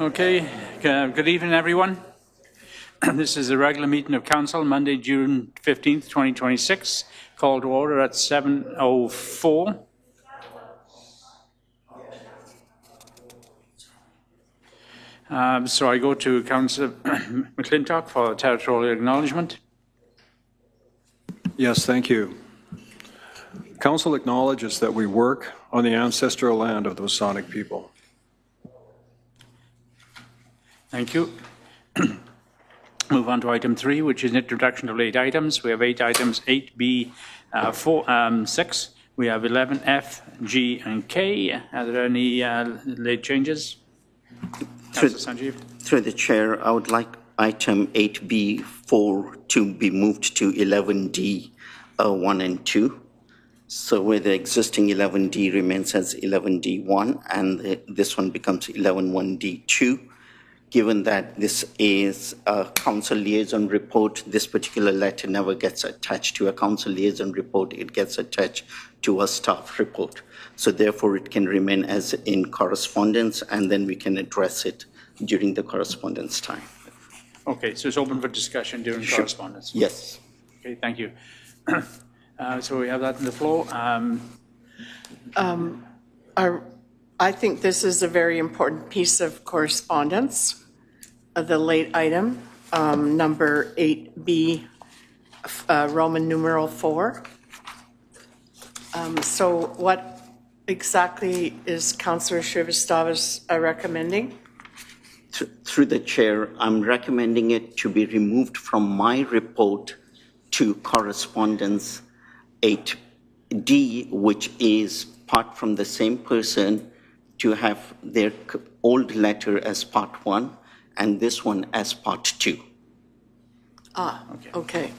Okay, good evening, everyone. This is the regular meeting of Council, Monday, June 15th, 2026, called to order at 7:04. So I go to Councillor McClintock for the territorial acknowledgement. Yes, thank you. Council acknowledges that we work on the ancestral land of the Saanich people. Thank you. Move on to item 3, which is an introduction of late items. We have 8 items, 8B, 6. We have 11F, G, and K. Are there any late changes? Through the chair, I would like item 8B4 to be moved to 11D 1 and 2. So where the existing 11D remains as 11D1 and this one becomes 11.1D2. Given that this is a council liaison report, this particular letter never gets attached to a council liaison report, it gets attached to a staff report. So therefore it can remain as in correspondence and then we can address it during the correspondence time. Okay, so it's open for discussion during correspondence? Yes. Okay, thank you. So we have that on the floor. I think this is a very important piece of correspondence. The late item, number 8B, Roman numeral 4. So what exactly is Councillor Srivastavas recommending? Through the chair, I'm recommending it to be removed from my report to correspondence 8D, which is part from the same person, to have their old letter as part 1 and this one as part 2. Okay.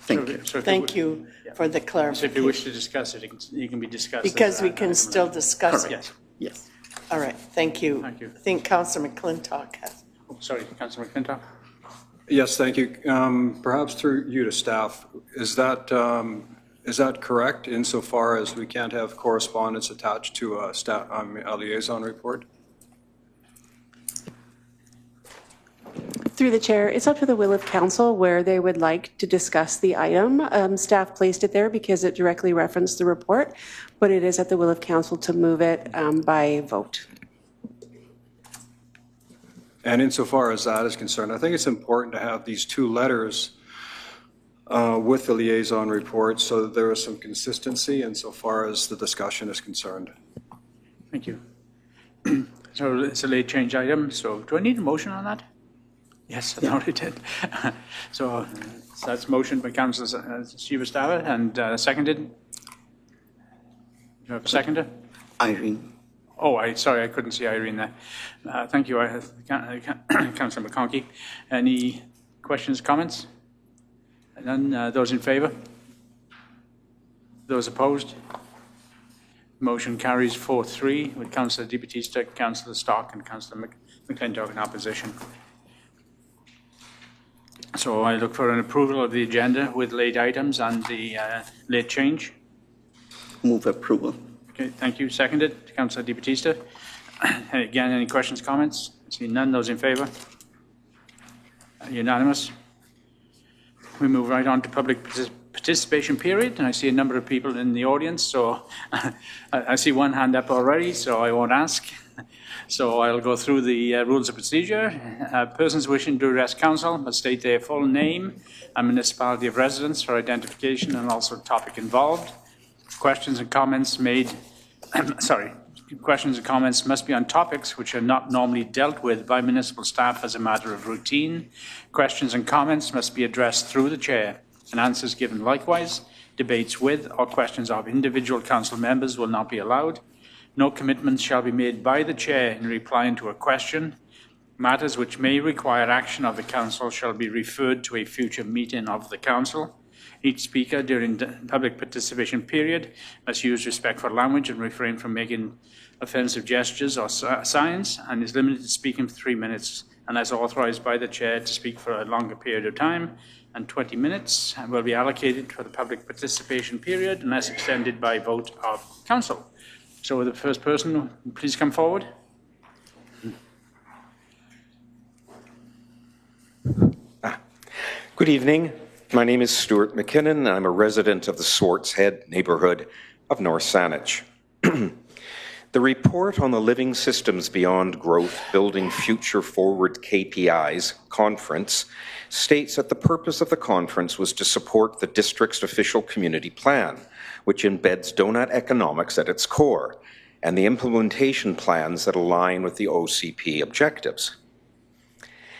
Thank you. So Thank you for the clarification. So if you wish to discuss it, it can be discussed. Because we can still discuss it. Yes. Yes. All right, thank you. Thank you. I think Councillor McClintock has. Oh, sorry, Councillor McClintock. Yes, thank you. Perhaps through you to staff, is that correct insofar as we can't have correspondence attached to a liaison report? Through the chair, it's up to the will of council where they would like to discuss the item. Staff placed it there because it directly referenced the report, but it is at the will of council to move it by vote. And insofar as that is concerned, I think it's important to have these 2 letters with the liaison report so that there is some consistency insofar as the discussion is concerned. Thank you. So it's a late change item. So do I need a motion on that? Yes, I already did. So that's motion by Councillor Srivastavas and seconded. Do you have a seconder? Irene. Oh, sorry, I couldn't see Irene there. Thank you, Councillor McConkey. Any questions, comments? None. Those in favour? Those opposed? Motion carries 4-3 with Councillor Di Battista, Councillor Stark and Councillor McClintock in opposition. So I look for an approval of the agenda with late items and the late change. Move approval. Okay, thank you. Seconded, Councillor Di Battista. Again, any questions, comments? See none. Those in favour? Unanimous. We move right on to public participation period, and I see a number of people in the audience, so I see one hand up already, so I won't ask. So I'll go through the rules of procedure. Persons wishing to address council must state their full name and municipality of residence for identification and also topic involved. Questions and comments must be on topics which are not normally dealt with by municipal staff as a matter of routine. Questions and comments must be addressed through the chair and answers given likewise. Debates with or questions of individual council members will not be allowed. No commitments shall be made by the chair in replying to a question. Matters which may require action of the council shall be referred to a future meeting of the council. Each speaker during the public participation period must use respectful language and refrain from making offensive gestures or signs, and is limited to speaking for 3 minutes unless authorized by the chair to speak for a longer period of time, and 20 minutes will be allocated for the public participation period unless extended by vote of council. So the first person, please come forward. Good evening. My name is Stuart McKinnon, and I'm a resident of the Swartz Head neighbourhood of North Saanich. The report on the Living Systems Beyond Growth Building Future Forward KPIs conference states that the purpose of the conference was to support the district's official community plan, which embeds donut economics at its core, and the implementation plans that align with the OCP objectives.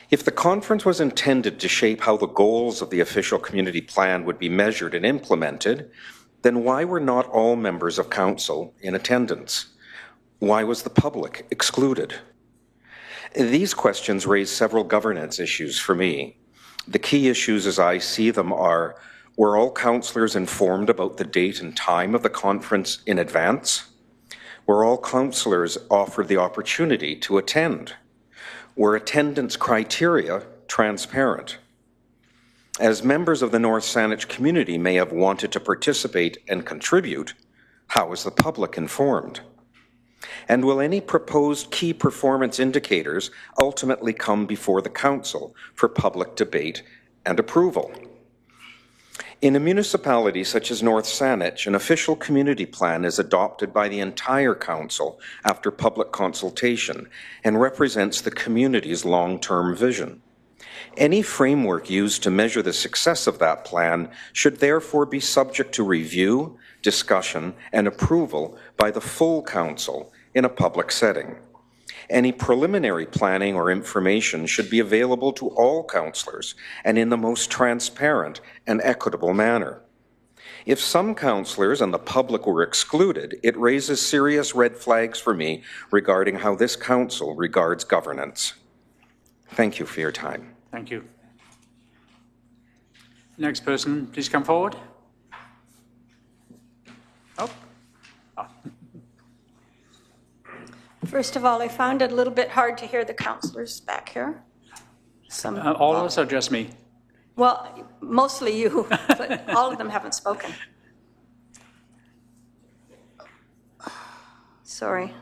If the conference was intended to shape how the goals of the official community plan would be measured and implemented, then why were not all members of council in attendance? Why was the public excluded? These questions raise several governance issues for me. The key issues as I see them are, were all councillors informed about the date and time of the conference in advance? Were all councillors offered the opportunity to attend? Were attendance criteria transparent? As members of the North Saanich community may have wanted to participate and contribute, how is the public informed? And will any proposed key performance indicators ultimately come before the council for public debate and approval? In a municipality such as North Saanich, an official community plan is adopted by the entire council after public consultation and represents the community's long-term vision. Any framework used to measure the success of that plan should therefore be subject to review, discussion, and approval by the full council in a public setting. Any preliminary planning or information should be available to all councillors and in the most transparent and equitable manner. If some councillors and the public were excluded, it raises serious red flags for me regarding how this council regards governance. Thank you for your time. Thank you. Next person, please come forward. Oh. First of all, I found it a little bit hard to hear the councillors back here. All of us or just me? Well, mostly you, but all of them haven't spoken. Sorry.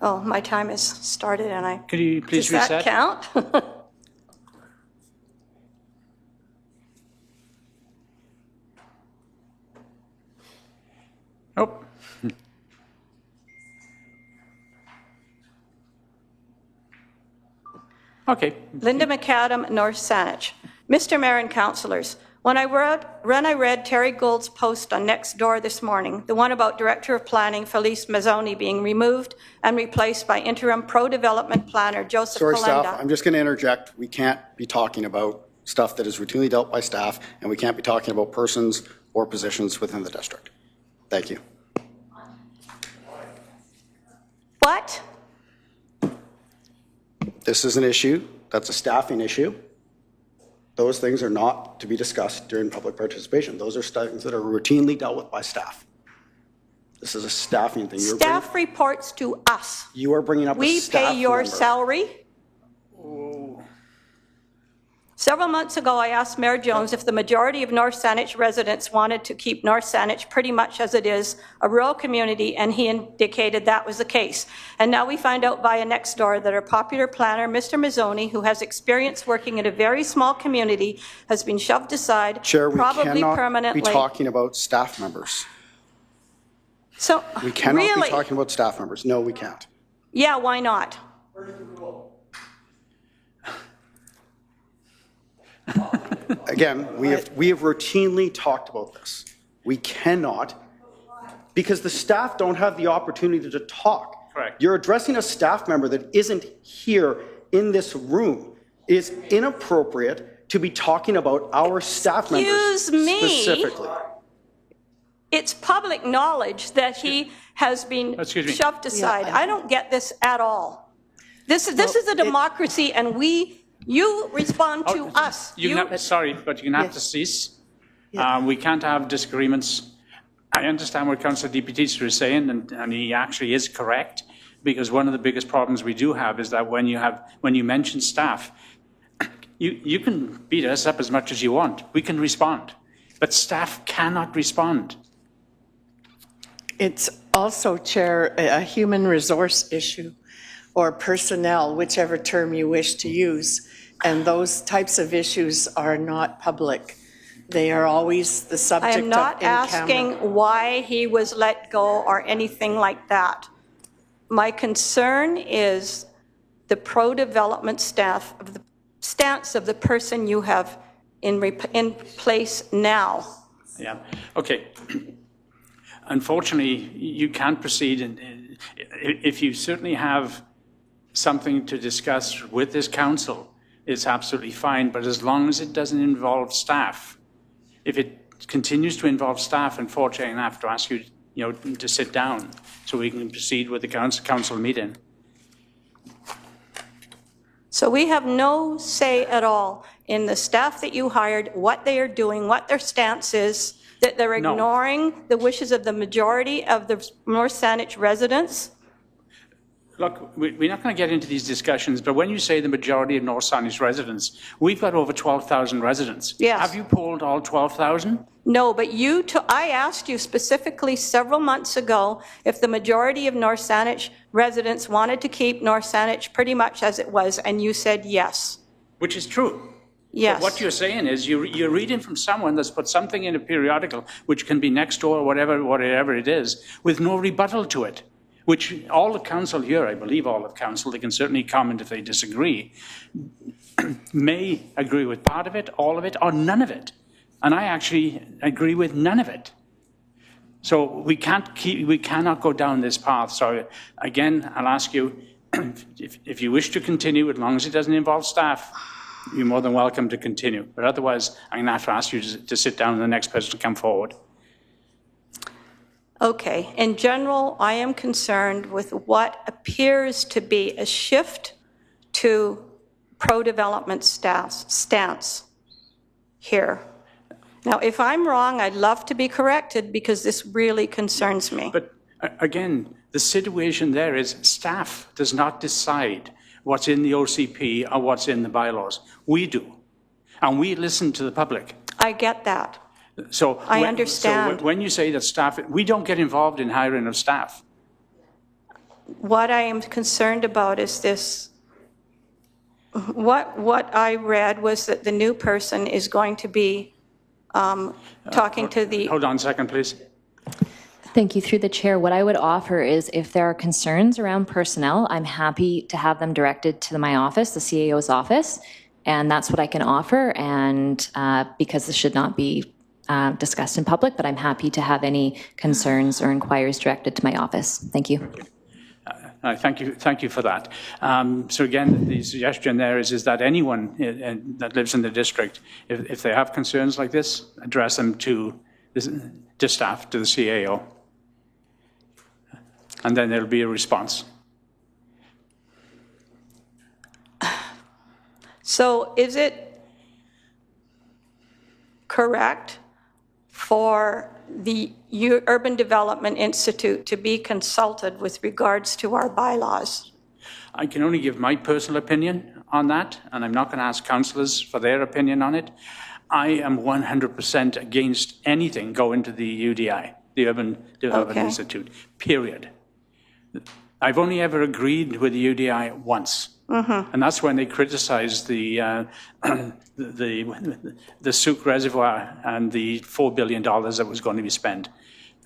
Oh, my time has started and I... Could you please Does reset? that count? Oh. Okay. Linda McAdam, North Saanich. Mr. Mayor and councillors, when I read Terry Gould's post on Nextdoor this morning, the one about Director of Planning Felice Mazzoni being removed and replaced by interim pro-development planner Joseph Sorry, Calenda. staff, I'm just going to interject. We can't be talking about stuff that is routinely dealt by staff, and we can't be talking about persons or positions within the district. Thank you. What? This is an issue that's a staffing issue. Those things are not to be discussed during public participation. Those are things that are routinely dealt with by staff. This is a staffing thing. Staff reports to us. You are bringing up a We staff pay your member. salary. Several months ago, I asked Mayor Jones if the majority of North Saanich residents wanted to keep North Saanich pretty much as it is, a rural community, and he indicated that was the case. And now we find out via Nextdoor that our popular planner, Mr. Mazzoni, who has experience working in a very small community, has been shoved aside, Chair, we probably cannot permanently. be talking about staff members. So, We cannot really? be talking about staff members. No, we can't. Yeah, why not? Again, we have routinely talked about this. We cannot, because the staff don't have the opportunity to talk. Correct. You're addressing a staff member that isn't here in this room. It is inappropriate to be talking about our staff members Excuse me. specifically. It's public knowledge that he has been Excuse me. shoved aside. I don't get this at all. This is a democracy, and you respond to us. Sorry, but you're going to have to cease. We can't have disagreements. I understand what Councillor DPTs is saying, and he actually is correct, because one of the biggest problems we do have is that when you mention staff, you can beat us up as much as you want. We can respond. but staff cannot respond. It's also, Chair, a human resource issue or personnel, whichever term you wish to use. And those types of issues are not public. They are always the I subject of am not in-camera. asking why he was let go or anything like that. My concern is the pro-development stance of the person you have in place now. Yeah, okay. Unfortunately, you can't proceed, and if you certainly have something to discuss with this council, it's absolutely fine, but as long as it doesn't involve staff, if it continues to involve staff, unfortunately, I'm going to have to ask you, to sit down so we can proceed with the council meeting. So we have no say at all in the staff that you hired, what they are doing, what their stance is, that they're No. ignoring the wishes of the majority of the North Saanich residents. Look, we're not going to get into these discussions, but when you say the majority of North Saanich residents, we've got over 12,000 residents. Yes. Have you polled all 12,000? No, but I asked you specifically several months ago if the majority of North Saanich residents wanted to keep North Saanich pretty much as it was, and you said yes. Which is true. Yes. But what you're saying is you're reading from someone that's put something in a periodical, which can be next door or whatever it is, with no rebuttal to it, which all the council here, I believe all of council, they can certainly comment if they disagree, may agree with part of it, all of it, or none of it. And I actually agree with none of it. So we cannot go down this path. So again, I'll ask you, if you wish to continue, as long as it doesn't involve staff, you're more than welcome to continue. But otherwise, I'm going to have to ask you to sit down and the next person to come forward. Okay. In general, I am concerned with what appears to be a shift to pro-development stance here. Now, if I'm wrong, I'd love to be corrected because this really concerns me. But again, the situation there is staff does not decide what's in the OCP or what's in the bylaws. We do. And we listen to the public. I get that. So I understand. So when you say that staff, we don't get involved in hiring of staff. What I am concerned about is this. What I read was that the new person is going to be talking to the... Hold on a second, please. Thank you. Through the chair, what I would offer is if there are concerns around personnel, I'm happy to have them directed to my office, the CAO's office, and that's what I can offer. And because this should not be discussed in public, but I'm happy to have any concerns or inquiries directed to my office. Thank you. Thank you for that. So again, the suggestion there is that anyone that lives in the district, if they have concerns like this, address them to staff, to the CAO. And then there'll be a response. So is it correct for the Urban Development Institute to be consulted with regards to our bylaws? I can only give my personal opinion on that, and I'm not going to ask councillors for their opinion on it. I am 100% against anything going to the UDI, the Urban Development Institute, period. I've only ever agreed with the UDI once, and that's when they criticized the Souk Reservoir and the $4 billion that was going to be spent.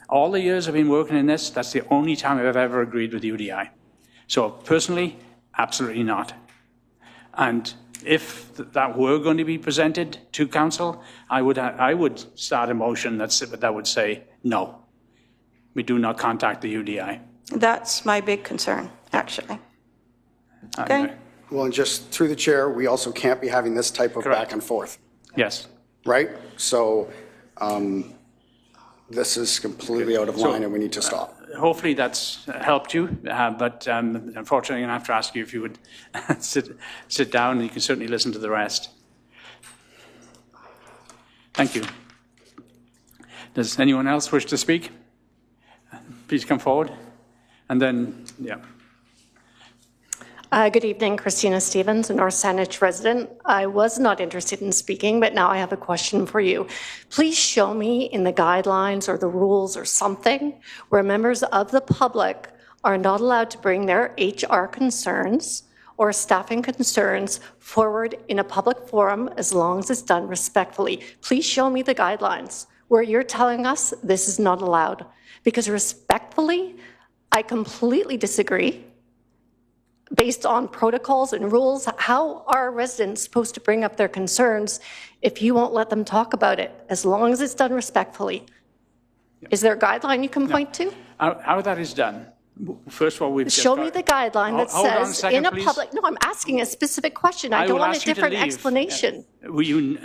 All the years I've been working in this, that's the only time I've ever agreed with the UDI. So personally, absolutely not. And if that were going to be presented to council, I would start a motion that would say, no, we do not contact the UDI. That's my big concern, actually. Okay? Well, and just through the chair, we also can't be having this type of Correct. back and forth, Yes. right? So this is completely out of line and we need to stop. Hopefully that's helped you, but unfortunately, I'm going to have to ask you if you would sit down, and you can certainly listen to the rest. Thank you. Does anyone else wish to speak? Please come forward. And then, yeah. Good evening, Christina Stevens, a North Saanich resident. I was not interested in speaking, but now I have a question for you. Please show me in the guidelines or the rules or something where members of the public are not allowed to bring their HR concerns or staffing concerns forward in a public forum as long as it's done respectfully. Please show me the guidelines where you're telling us this is not allowed. Because respectfully, I completely disagree. Based on protocols and rules, how are residents supposed to bring up their concerns if you won't let them talk about it, as long as it's done respectfully? Is there a guideline you can point to? How that is done? First of all, we've Show me the guideline that Hold on a says second, in a please. public, no, I'm asking a specific question. I don't will want a ask you to different leave. explanation. You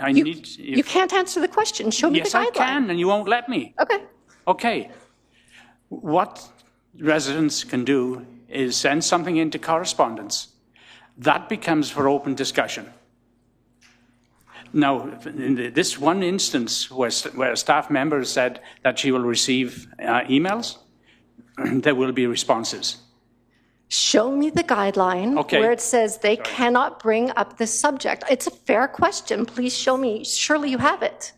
You can't answer the question. Show me the Yes, guideline. I can, and you won't let me. Okay. Okay. What residents can do is send something into correspondence. That becomes for open discussion. Now, in this one instance where a staff member said that she will receive emails, there will be responses. Show me the guideline where it says they cannot bring up this subject. It's a fair question. Please show me. Surely you have it.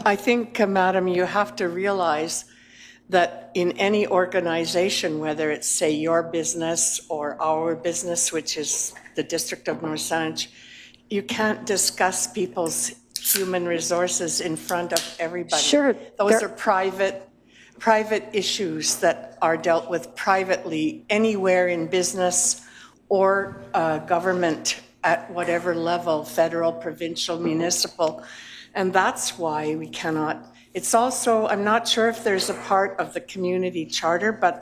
I think, Madam, you have to realize that in any organization, whether it's, say, your business or our business, which is the District of North Saanich, you can't discuss people's human resources in front of everybody. Sure. Those are private issues that are dealt with privately anywhere in business or government at whatever level, federal, provincial, municipal. And that's why we cannot. It's also, I'm not sure if there's a part of the community charter, but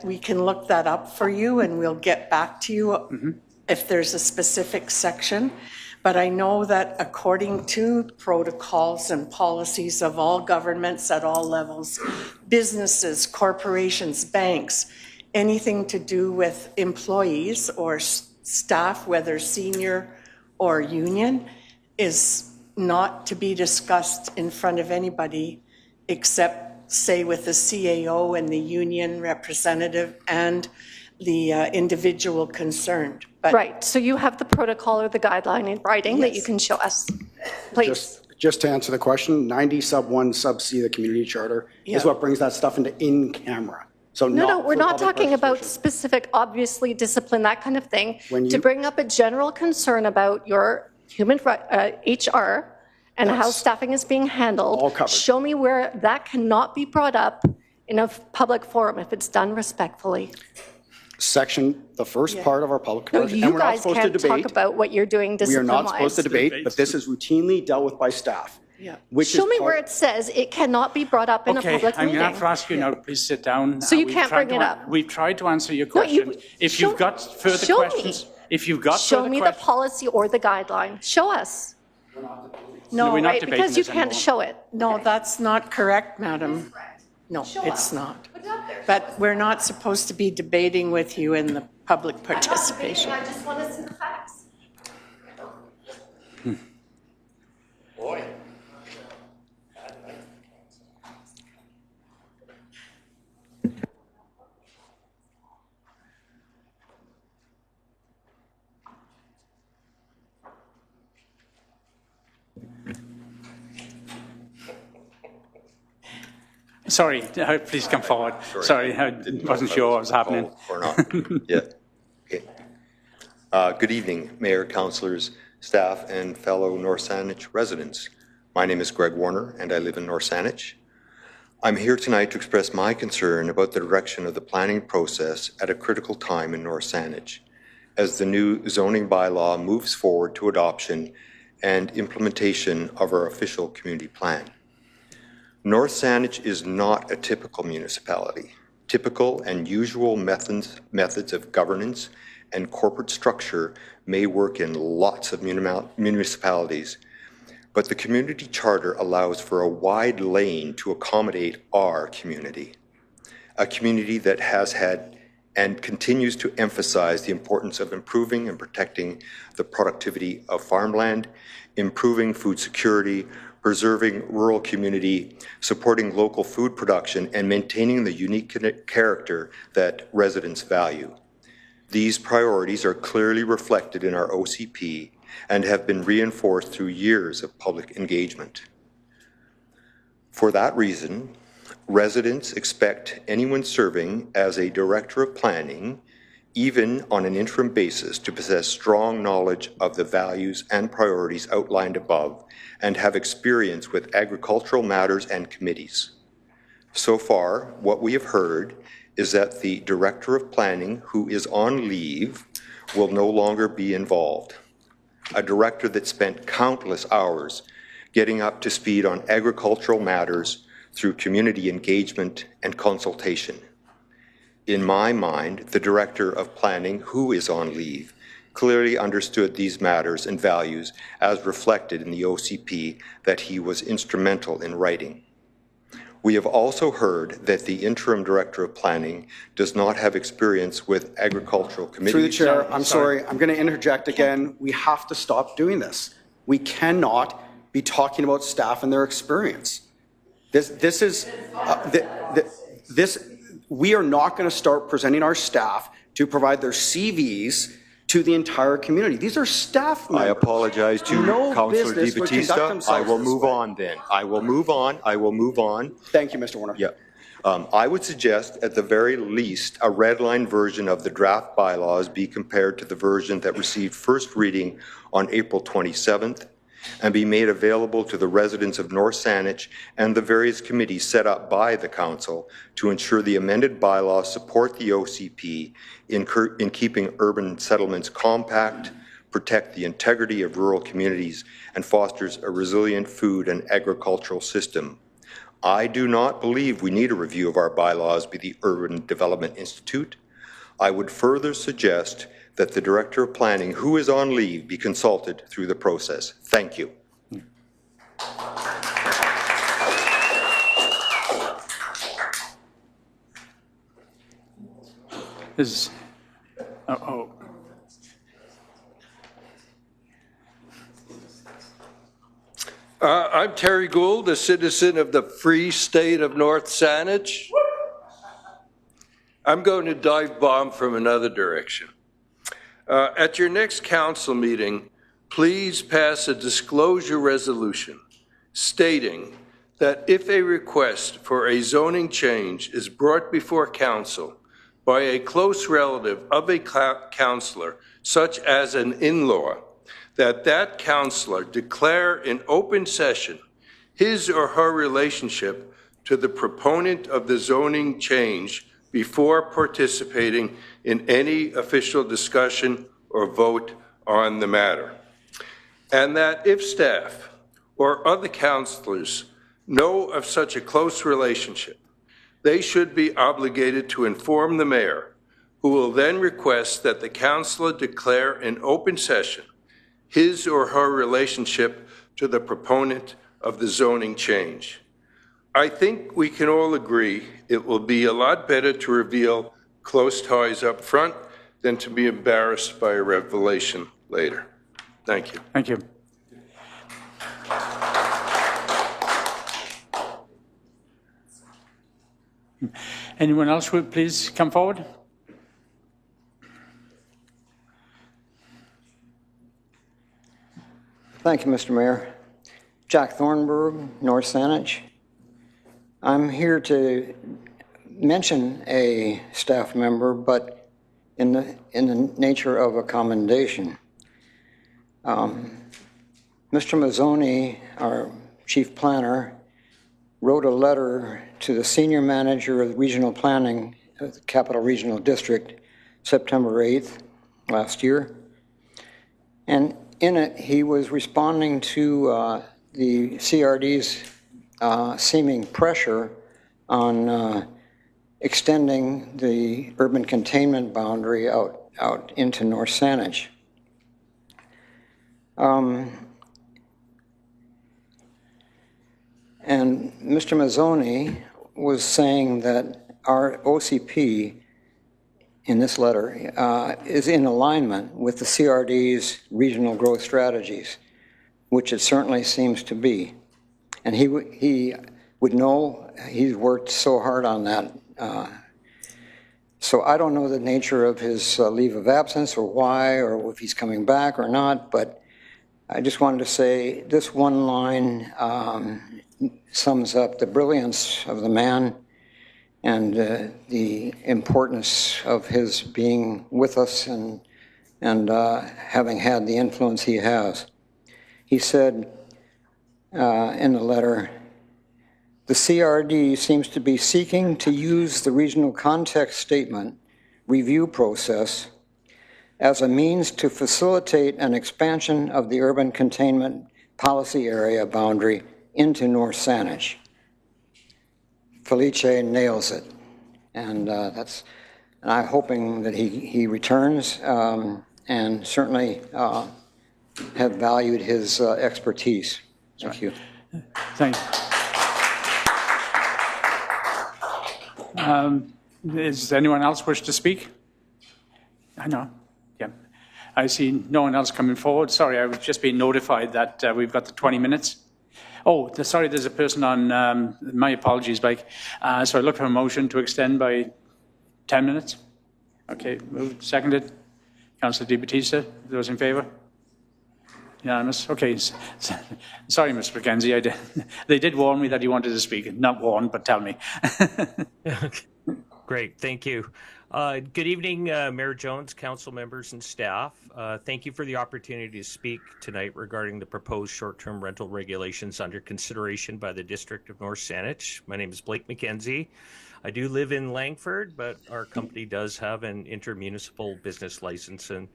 we can look that up for you and we'll get back to you if there's a specific section. But I know that according to protocols and policies of all governments at all levels, businesses, corporations, banks, anything to do with employees or staff, whether senior or union, is not to be discussed in front of anybody except, say, with the CAO and the union representative and the individual concerned. But Right. So you have the protocol or the guideline in writing that you can show us. Please. Just to answer the question, 90 sub 1 sub C of the community charter is what brings that stuff into in camera. So No, we're not talking about specific, obviously, discipline, that kind of thing. To bring up a general concern about your human HR and how staffing is being handled, all covered. Show me where that cannot be brought up in a public forum if it's done respectfully. Section, the first part of our public No, portion, you and we're not guys supposed to can't debate. talk about what you're doing We are discipline-wise. not supposed to debate, but this is routinely dealt with by staff. Yeah. Show me where it says it cannot be brought up in a public I'm meeting. going to have to ask you now, please sit down. So you We've can't tried bring to it up? We've tried to answer your No, you- question. If show- you've got further show me. questions, if you've got Show further me the questions. policy or the guideline. Show us. No, we're not Right, debating because you this can't anymore. show it. no, that's not correct, Madam. No, it's not. But we're not supposed to be debating with you in the public participation. I just want to see the facts. Sorry, please come forward. Sorry, I wasn't sure what was happening. Or not. Yeah. Okay. Good evening, Mayor, councillors, staff, and fellow North Saanich residents. My name is Greg Warner, and I live in North Saanich. I'm here tonight to express my concern about the direction of the planning process at a critical time in North Saanich, as the new zoning bylaw moves forward to adoption and implementation of our official community plan. North Saanich is not a typical municipality. Typical and usual methods of governance and corporate structure may work in lots of municipalities, but the community charter allows for a wide lane to accommodate our community, a community that has had and continues to emphasize the importance of improving and protecting the productivity of farmland, improving food security, preserving rural community, supporting local food production, and maintaining the unique character that residents value. These priorities are clearly reflected in our OCP and have been reinforced through years of public engagement. For that reason, residents expect anyone serving as a Director of Planning, even on an interim basis, to possess strong knowledge of the values and priorities outlined above and have experience with agricultural matters and committees. So far, what we have heard is that the Director of Planning, who is on leave, will no longer be involved. A director that spent countless hours getting up to speed on agricultural matters through community engagement and consultation. In my mind, the Director of Planning, who is on leave, clearly understood these matters and values as reflected in the OCP that he was instrumental in writing. We have also heard that the interim Director of Planning does not have experience with agricultural committees. Through the chair, I'm sorry, I'm going to interject again. We have to stop doing this. We cannot be talking about staff and their experience. We are not going to start presenting our staff to provide their CVs to the entire community. These are staff members. I apologize to Councillor Di Battista. I will move on then. I will move on. Thank you, Mr. Warner. Yeah. I would suggest at the very least a redline version of the draft bylaws be compared to the version that received first reading on April 27th and be made available to the residents of North Saanich and the various committees set up by the Council to ensure the amended bylaws support the OCP in keeping urban settlements compact, protect the integrity of rural communities, and fosters a resilient food and agricultural system. I do not believe we need a review of our bylaws by the Urban Development Institute. I would further suggest that the Director of Planning, who is on leave, be consulted through the process. Thank you. I'm Terry Gould, a citizen of the Free State of North Saanich. I'm going to dive bomb from another direction. At your next council meeting, please pass a disclosure resolution stating that if a request for a zoning change is brought before council by a close relative of a councillor, such as an in-law, that councillor declare in open session his or her relationship to the proponent of the zoning change before participating in any official discussion or vote on the matter. And that if staff or other councillors know of such a close relationship, they should be obligated to inform the mayor, who will then request that the councillor declare in open session his or her relationship to the proponent of the zoning change. I think we can all agree it will be a lot better to reveal close ties up front than to be embarrassed by a revelation later. Thank you. Thank you. Anyone else would please come forward? Thank you, Mr. Mayor. Jack Thornburg, North Saanich. I'm here to mention a staff member, but in the nature of a commendation. Mr. Mazzoni, our chief planner, wrote a letter to the senior manager of regional planning of the Capital Regional District, September 8th last year. And in it, he was responding to the CRD's seeming pressure on extending the urban containment boundary out into North Saanich. And Mr. Mazzoni was saying that our OCP in this letter is in alignment with the CRD's regional growth strategies, which it certainly seems to be. And he would know, he's worked so hard on that. So I don't know the nature of his leave of absence or why, or if he's coming back or not, but I just wanted to say this one line sums up the brilliance of the man and the importance of his being with us and having had the influence he has. He said in the letter, the CRD seems to be seeking to use the regional context statement review process as a means to facilitate an expansion of the urban containment policy area boundary into North Saanich. Felice nails it, and I'm hoping that he returns, and certainly have valued his expertise. Thank you. Thank you. Does anyone else wish to speak? I know. Yeah. I see no one else coming forward. Sorry, I was just being notified that we've got the 20 minutes. Oh, sorry, there's a person on, my apologies, Mike. So I look for a motion to extend by 10 minutes. Okay, moved, seconded. Councillor Di Battista, those in favour? Unanimous. Okay. Sorry, Mr. McKenzie. They did warn me that he wanted to speak. Not warn, but tell me. Great. Thank you. Good evening, Mayor Jones, council members, and staff. Thank you for the opportunity to speak tonight regarding the proposed short-term rental regulations under consideration by the District of North Saanich. My name is Blake McKenzie. I do live in Langford, but our company does have an intermunicipal business license and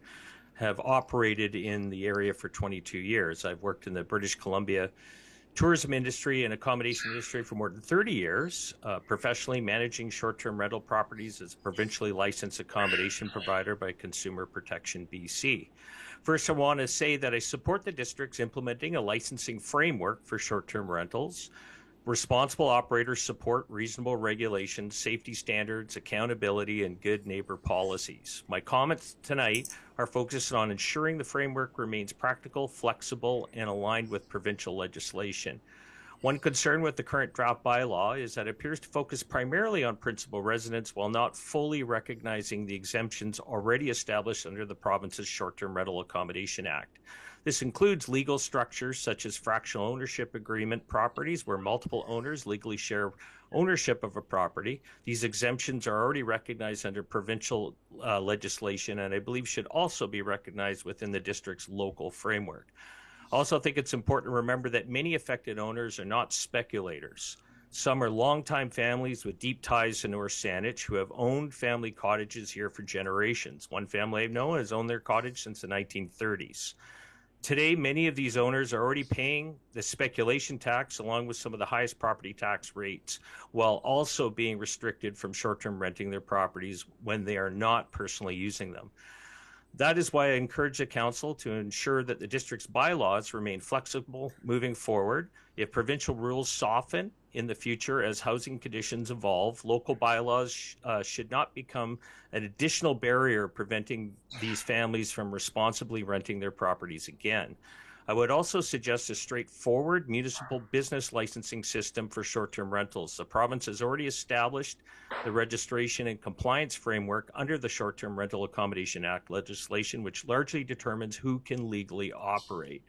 have operated in the area for 22 years. I've worked in the British Columbia tourism industry and accommodation industry for more than 30 years, professionally managing short-term rental properties as a provincially licensed accommodation provider by Consumer Protection BC. First, I want to say that I support the district's implementing a licensing framework for short-term rentals. Responsible operators support reasonable regulations, safety standards, accountability, and good neighbor policies. My comments tonight are focused on ensuring the framework remains practical, flexible, and aligned with provincial legislation. One concern with the current draft bylaw is that it appears to focus primarily on principal residents while not fully recognizing the exemptions already established under the province's Short-Term Rental Accommodation Act. This includes legal structures such as fractional ownership agreement properties where multiple owners legally share ownership of a property. These exemptions are already recognized under provincial legislation and I believe should also be recognized within the district's local framework. I also think it's important to remember that many affected owners are not speculators. Some are longtime families with deep ties to North Saanich who have owned family cottages here for generations. One family I've known has owned their cottage since the 1930s. Today, many of these owners are already paying the speculation tax along with some of the highest property tax rates, while also being restricted from short-term renting their properties when they are not personally using them. That is why I encourage the council to ensure that the district's bylaws remain flexible moving forward. If provincial rules soften in the future as housing conditions evolve, local bylaws should not become an additional barrier preventing these families from responsibly renting their properties again. I would also suggest a straightforward municipal business licensing system for short-term rentals. The province has already established the registration and compliance framework under the Short-Term Rental Accommodation Act legislation, which largely determines who can legally operate.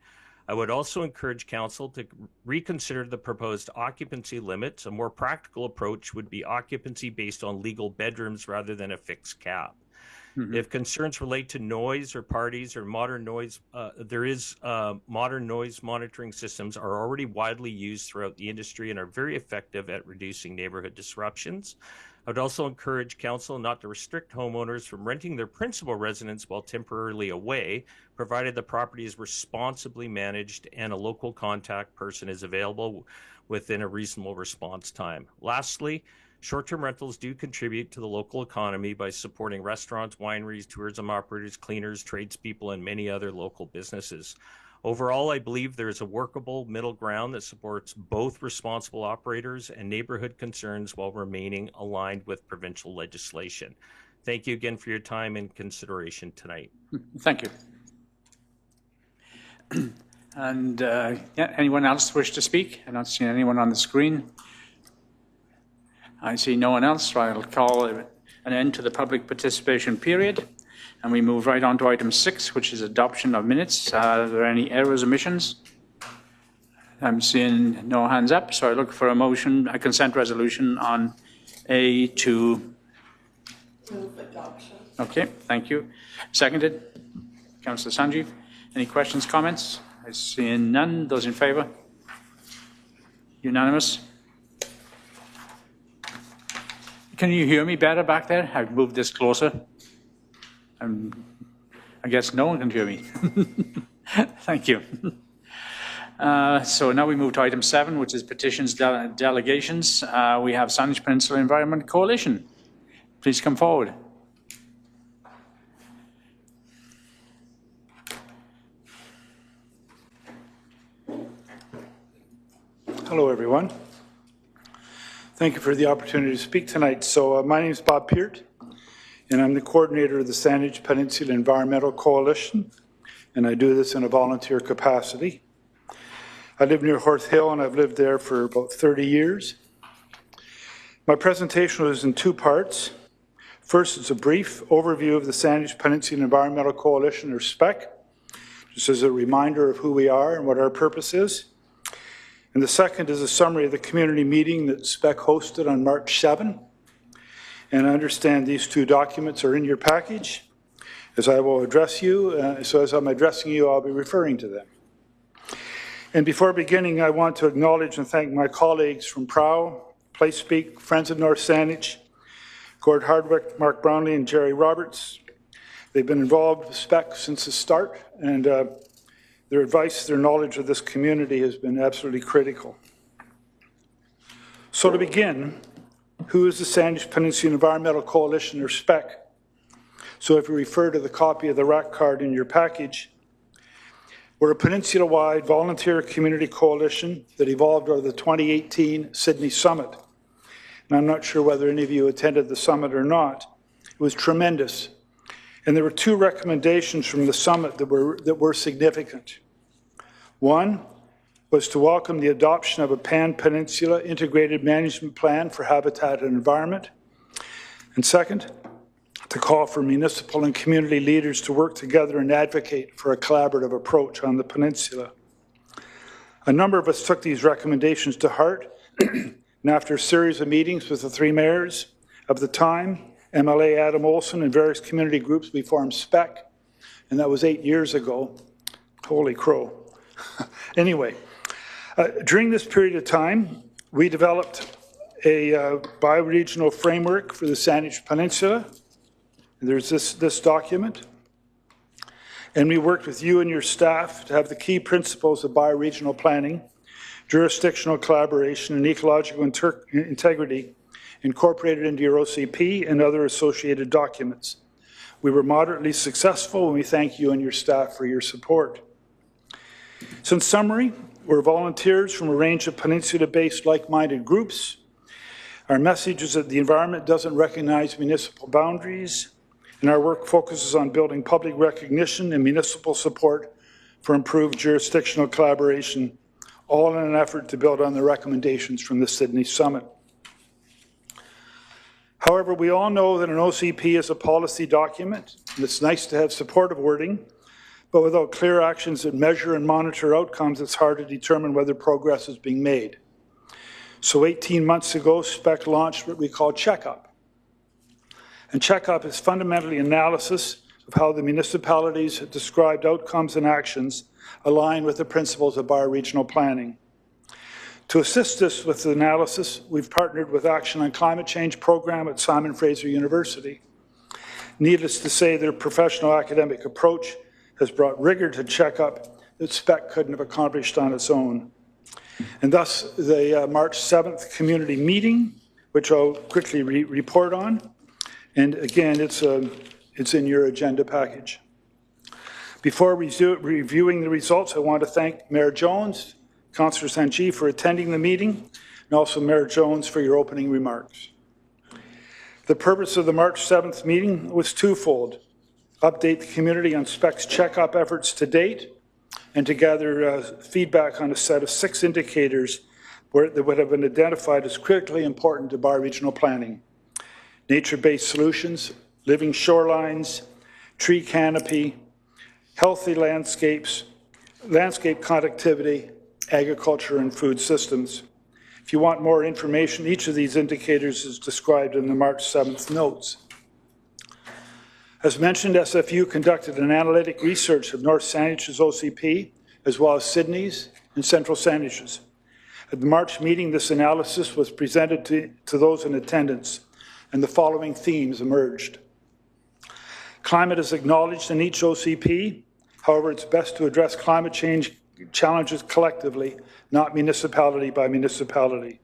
I would also encourage council to reconsider the proposed occupancy limits. A more practical approach would be occupancy based on legal bedrooms rather than a fixed cap. If concerns relate to noise or parties or modern noise, modern noise monitoring systems are already widely used throughout the industry and are very effective at reducing neighborhood disruptions. I would also encourage council not to restrict homeowners from renting their principal residence while temporarily away, provided the property is responsibly managed and a local contact person is available within a reasonable response time. Lastly, short-term rentals do contribute to the local economy by supporting restaurants, wineries, tourism operators, cleaners, tradespeople, and many other local businesses. Overall, I believe there is a workable middle ground that supports both responsible operators and neighborhood concerns while remaining aligned with provincial legislation. Thank you again for your time and consideration tonight. Thank you. And yeah, anyone else wish to speak? I'm not seeing anyone on the screen. I see no one else, so I'll call an end to the public participation period. And we move right on to item 6, which is adoption of minutes. Are there any errors or omissions? I'm seeing no hands up, so I look for a motion, a consent resolution on A2. Move adoption. Okay, thank you. Seconded. Councillor Sanjeev. Any questions, comments? I see none. Those in favour? Unanimous. Can you hear me better back there? I've moved this closer. I guess no one can hear me. Thank you. So now we move to item 7, which is petitions delegations. We have Saanich Peninsula Environment Coalition. Please come forward. Hello, everyone. Thank you for the opportunity to speak tonight. So my name is Bob Peart, and I'm the coordinator of the Saanich Peninsula Environmental Coalition, and I do this in a volunteer capacity. I live near Horse Hill, and I've lived there for about 30 years. My presentation was in 2 parts. First, it's a brief overview of the Saanich Peninsula Environmental Coalition, or SPEC, just as a reminder of who we are and what our purpose is. And the second is a summary of the community meeting that SPEC hosted on March 7. And I understand these 2 documents are in your package. As I will address you, so as I'm addressing you, I'll be referring to them. And before beginning, I want to acknowledge and thank my colleagues from PROW, PlaySpeak, Friends of North Saanich, Gord Hardwick, Mark Brownlee, and Jerry Roberts. They've been involved with SPEC since the start, and their advice, their knowledge of this community has been absolutely critical. So to begin, who is the Saanich Peninsula Environmental Coalition, or SPEC? So if you refer to the copy of the rack card in your package, we're a peninsula-wide volunteer community coalition that evolved out of the 2018 Sydney Summit. And I'm not sure whether any of you attended the summit or not. It was tremendous. And there were 2 recommendations from the summit that were significant. One was to welcome the adoption of a pan-peninsula integrated management plan for habitat and environment. And second, to call for municipal and community leaders to work together and advocate for a collaborative approach on the peninsula. A number of us took these recommendations to heart, and after a series of meetings with the 3 mayors of the time, MLA Adam Olson and various community groups, we formed SPEC, and that was 8 years ago. Holy crow. Anyway, during this period of time, we developed a bioregional framework for the Saanich Peninsula. There's this document. And we worked with you and your staff to have the key principles of bioregional planning, jurisdictional collaboration, and ecological integrity incorporated into your OCP and other associated documents. We were moderately successful, and we thank you and your staff for your support. So in summary, we're volunteers from a range of peninsula-based like-minded groups. Our message is that the environment doesn't recognize municipal boundaries, and our work focuses on building public recognition and municipal support for improved jurisdictional collaboration, all in an effort to build on the recommendations from the Sydney Summit. However, we all know that an OCP is a policy document, and it's nice to have supportive wording, but without clear actions that measure and monitor outcomes, it's hard to determine whether progress is being made. So 18 months ago, SPEC launched what we call Checkup. And Checkup is fundamentally analysis of how the municipalities' described outcomes and actions align with the principles of bioregional planning. To assist us with the analysis, we've partnered with Action on Climate Change program at Simon Fraser University. Needless to say, their professional academic approach has brought rigor to Checkup that SPEC couldn't have accomplished on its own. And thus, the March 7th community meeting, which I'll quickly report on, and again, it's in your agenda package. Before reviewing the results, I want to thank Mayor Jones, Councillor Saanich for attending the meeting, and also Mayor Jones for your opening remarks. The purpose of the March 7th meeting was twofold: update the community on SPEC's Checkup efforts to date, and to gather feedback on a set of 6 indicators that would have been identified as critically important to bioregional planning. Nature-based solutions, living shorelines, tree canopy, healthy landscapes, landscape connectivity, agriculture, and food systems. If you want more information, each of these indicators is described in the March 7th notes. As mentioned, SFU conducted an analytic research of North Saanich's OCP, as well as Sydney's and Central Saanich's. At the March meeting, this analysis was presented to those in attendance, and the following themes emerged. Climate is acknowledged in each OCP. However, it's best to address climate change challenges collectively, not municipality by municipality.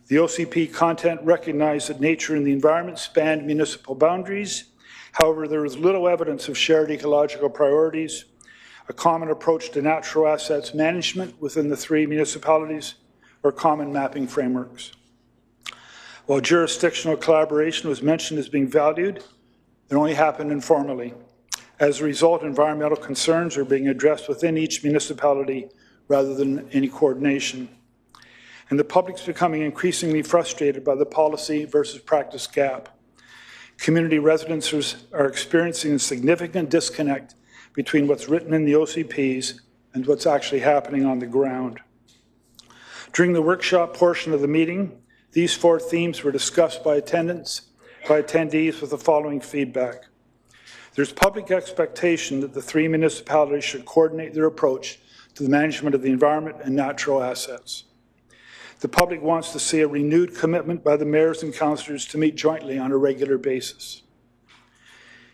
The OCP content recognized that nature and the environment spanned municipal boundaries. However, there was little evidence of shared ecological priorities, a common approach to natural assets management within the 3 municipalities, or common mapping frameworks. While jurisdictional collaboration was mentioned as being valued, it only happened informally. As a result, environmental concerns are being addressed within each municipality rather than any coordination. And the public's becoming increasingly frustrated by the policy versus practice gap. Community residents are experiencing a significant disconnect between what's written in the OCPs and what's actually happening on the ground. During the workshop portion of the meeting, these 4 themes were discussed by attendees with the following feedback. There's public expectation that the 3 municipalities should coordinate their approach to the management of the environment and natural assets. The public wants to see a renewed commitment by the mayors and councillors to meet jointly on a regular basis.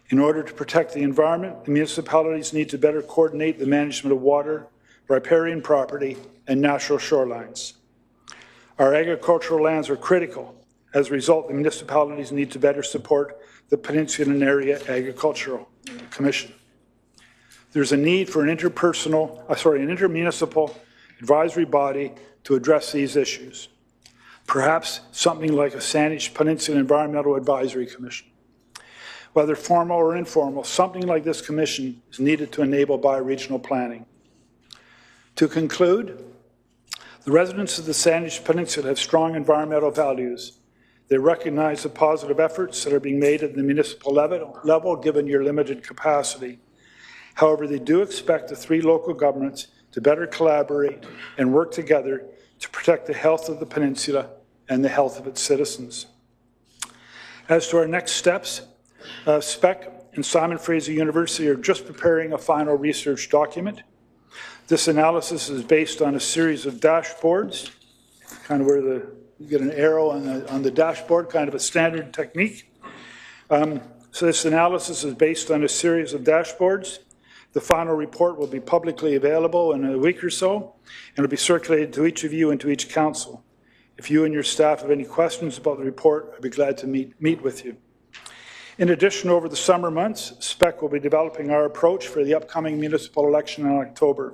In order to protect the environment, the municipalities need to better coordinate the management of water, riparian property, and natural shorelines. Our agricultural lands are critical. As a result, the municipalities need to better support the Peninsula and Area Agricultural Commission. There's a need for an intermunicipal advisory body to address these issues. Perhaps something like a Saanich Peninsula Environmental Advisory Commission. Whether formal or informal, something like this commission is needed to enable bioregional planning. To conclude, the residents of the Saanich Peninsula have strong environmental values. They recognize the positive efforts that are being made at the municipal level given your limited capacity. However, they do expect the 3 local governments to better collaborate and work together to protect the health of the peninsula and the health of its citizens. As to our next steps, SPEC and Simon Fraser University are just preparing a final research document. This analysis is based on a series of dashboards, kind of where you get an arrow on the dashboard, kind of a standard technique. So this analysis is based on a series of dashboards. The final report will be publicly available in a week or so, and will be circulated to each of you and to each council. If you and your staff have any questions about the report, I'd be glad to meet with you. In addition, over the summer months, SPEC will be developing our approach for the upcoming municipal election in October.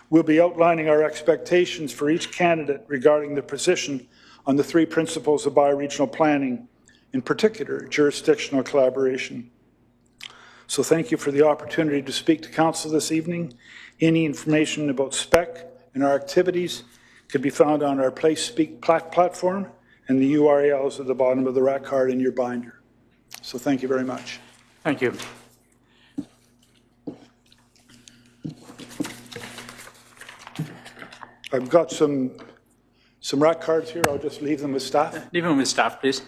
We'll be outlining our expectations for each candidate regarding the position on the 3 principles of bioregional planning, in particular, jurisdictional collaboration. So thank you for the opportunity to speak to Council this evening. Any information about SPEC and our activities can be found on our Place Speak platform, and the URLs at the bottom of the rack card in your binder. So thank you very much. Thank you. I've got some rack cards here. I'll just leave them with staff. Leave them with staff, please.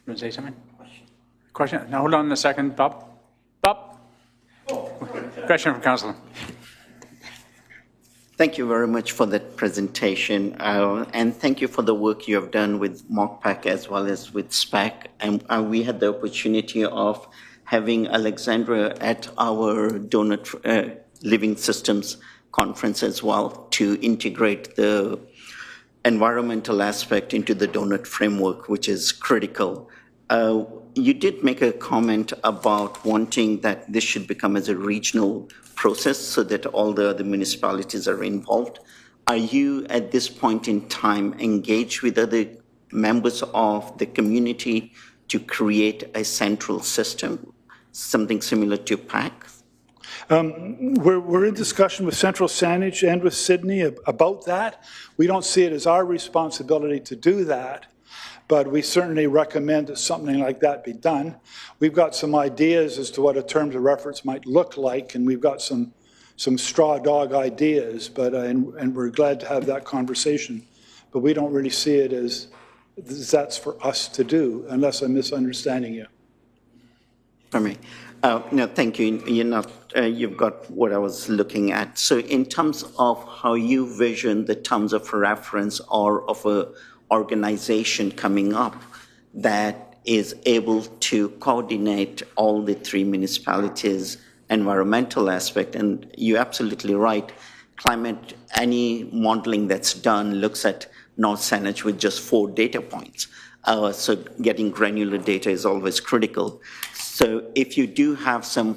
You want to say something? Question? Now, hold on a second, Bob. Bob? Question from Councillor. Thank you very much for that presentation, and thank you for the work you have done with MOCPAC as well as with SPAC. And we had the opportunity of having Alexandra at our Donut Living Systems conference as well to integrate the environmental aspect into the donut framework, which is critical. You did make a comment about wanting that this should become as a regional process so that all the other municipalities are involved. Are you at this point in time engaged with other members of the community to create a central system, something similar to PAC? We're in discussion with Central Saanich and with Sydney about that. We don't see it as our responsibility to do that, but we certainly recommend that something like that be done. We've got some ideas as to what a terms of reference might look like, and we've got some straw dog ideas, but and we're glad to have that conversation. But we don't really see it as that's for us to do, unless I'm misunderstanding you. For me. No, thank you. You're not, you've got what I was looking at. So in terms of how you vision the terms of reference or of a organization coming up that is able to coordinate all the three municipalities' environmental aspect, and you're absolutely right, climate, any modeling that's done looks at North Saanich with just 4 data points. So getting granular data is always critical. So if you do have some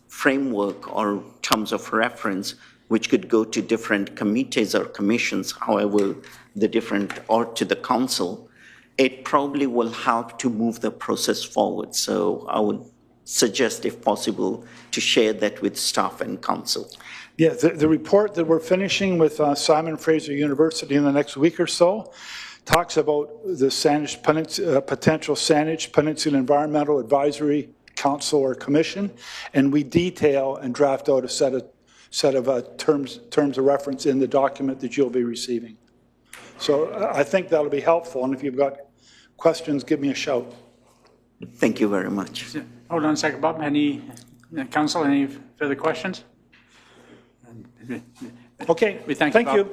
framework or terms of reference, which could go to different committees or commissions, however, the different, or to the council, it probably will help to move the process forward. So I would suggest, if possible, to share that with staff and council. Yeah, the report that we're finishing with Simon Fraser University in the next week or so talks about the Saanich potential Saanich Peninsula Environmental Advisory Council or Commission, and we detail and draft out a set of terms of reference in the document that you'll be receiving. So I think that'll be helpful, and if you've got questions, give me a shout. Thank you very much. Hold on a second, Bob. Council, any further questions? Okay, we thank you.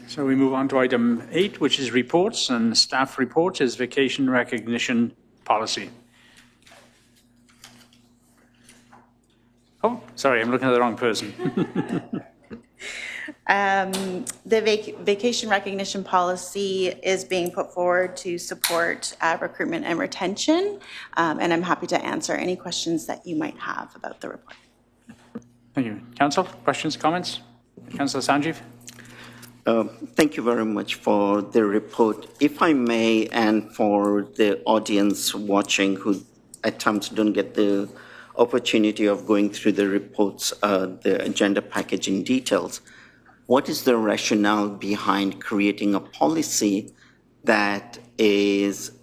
So we move on to item 8, which is reports, and staff report is vacation recognition policy. Oh, sorry, I'm looking at the wrong person. The vacation recognition policy is being put forward to support recruitment and retention, and I'm happy to answer any questions that you might have about the report. Thank you. Council, questions, comments? Councillor Sanjeev? Thank you very much for the report. If I may, and for the audience watching who at times don't get the opportunity of going through the reports, the agenda package in details, what is the rationale behind creating a policy that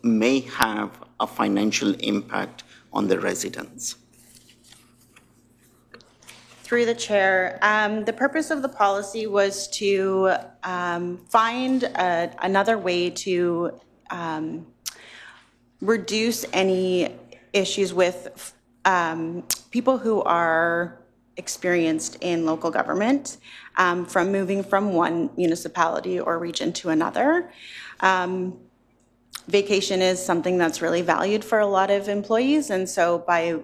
may have a financial impact on the residents? Through the chair, the purpose of the policy was to find another way to reduce any issues with people who are experienced in local government from moving from one municipality or region to another. Vacation is something that's really valued for a lot of employees, and so by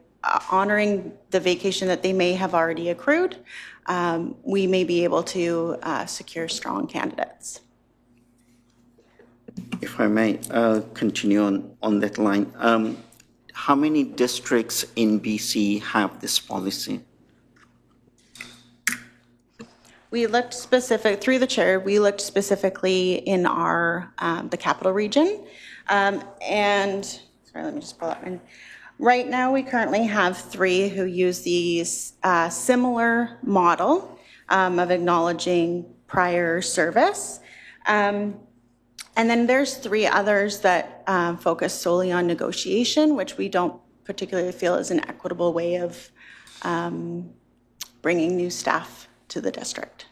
honoring the vacation that they may have already accrued, we may be able to secure strong candidates. If I may continue on that line, how many districts in BC have this policy? We looked through the chair, we looked specifically in our, the capital region. And, sorry, let me just pull that in. Right now, we currently have 3 who use the similar model of acknowledging prior service. And then there's 3 others that focus solely on negotiation, which we don't particularly feel is an equitable way of bringing new staff to the district.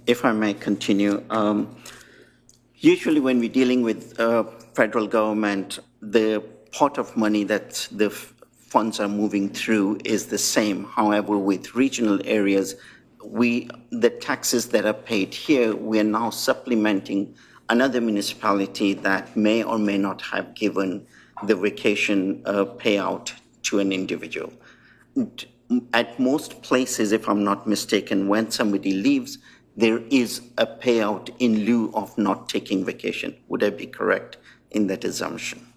If I may continue, usually when we're dealing with federal government, the pot of money that the funds are moving through is the same. However, with regional areas, the taxes that are paid here, we are now supplementing another municipality that may or may not have given the vacation payout to an individual. At most places, if I'm not mistaken, when somebody leaves, there is a payout in lieu of not taking vacation. Would I be correct in that assumption?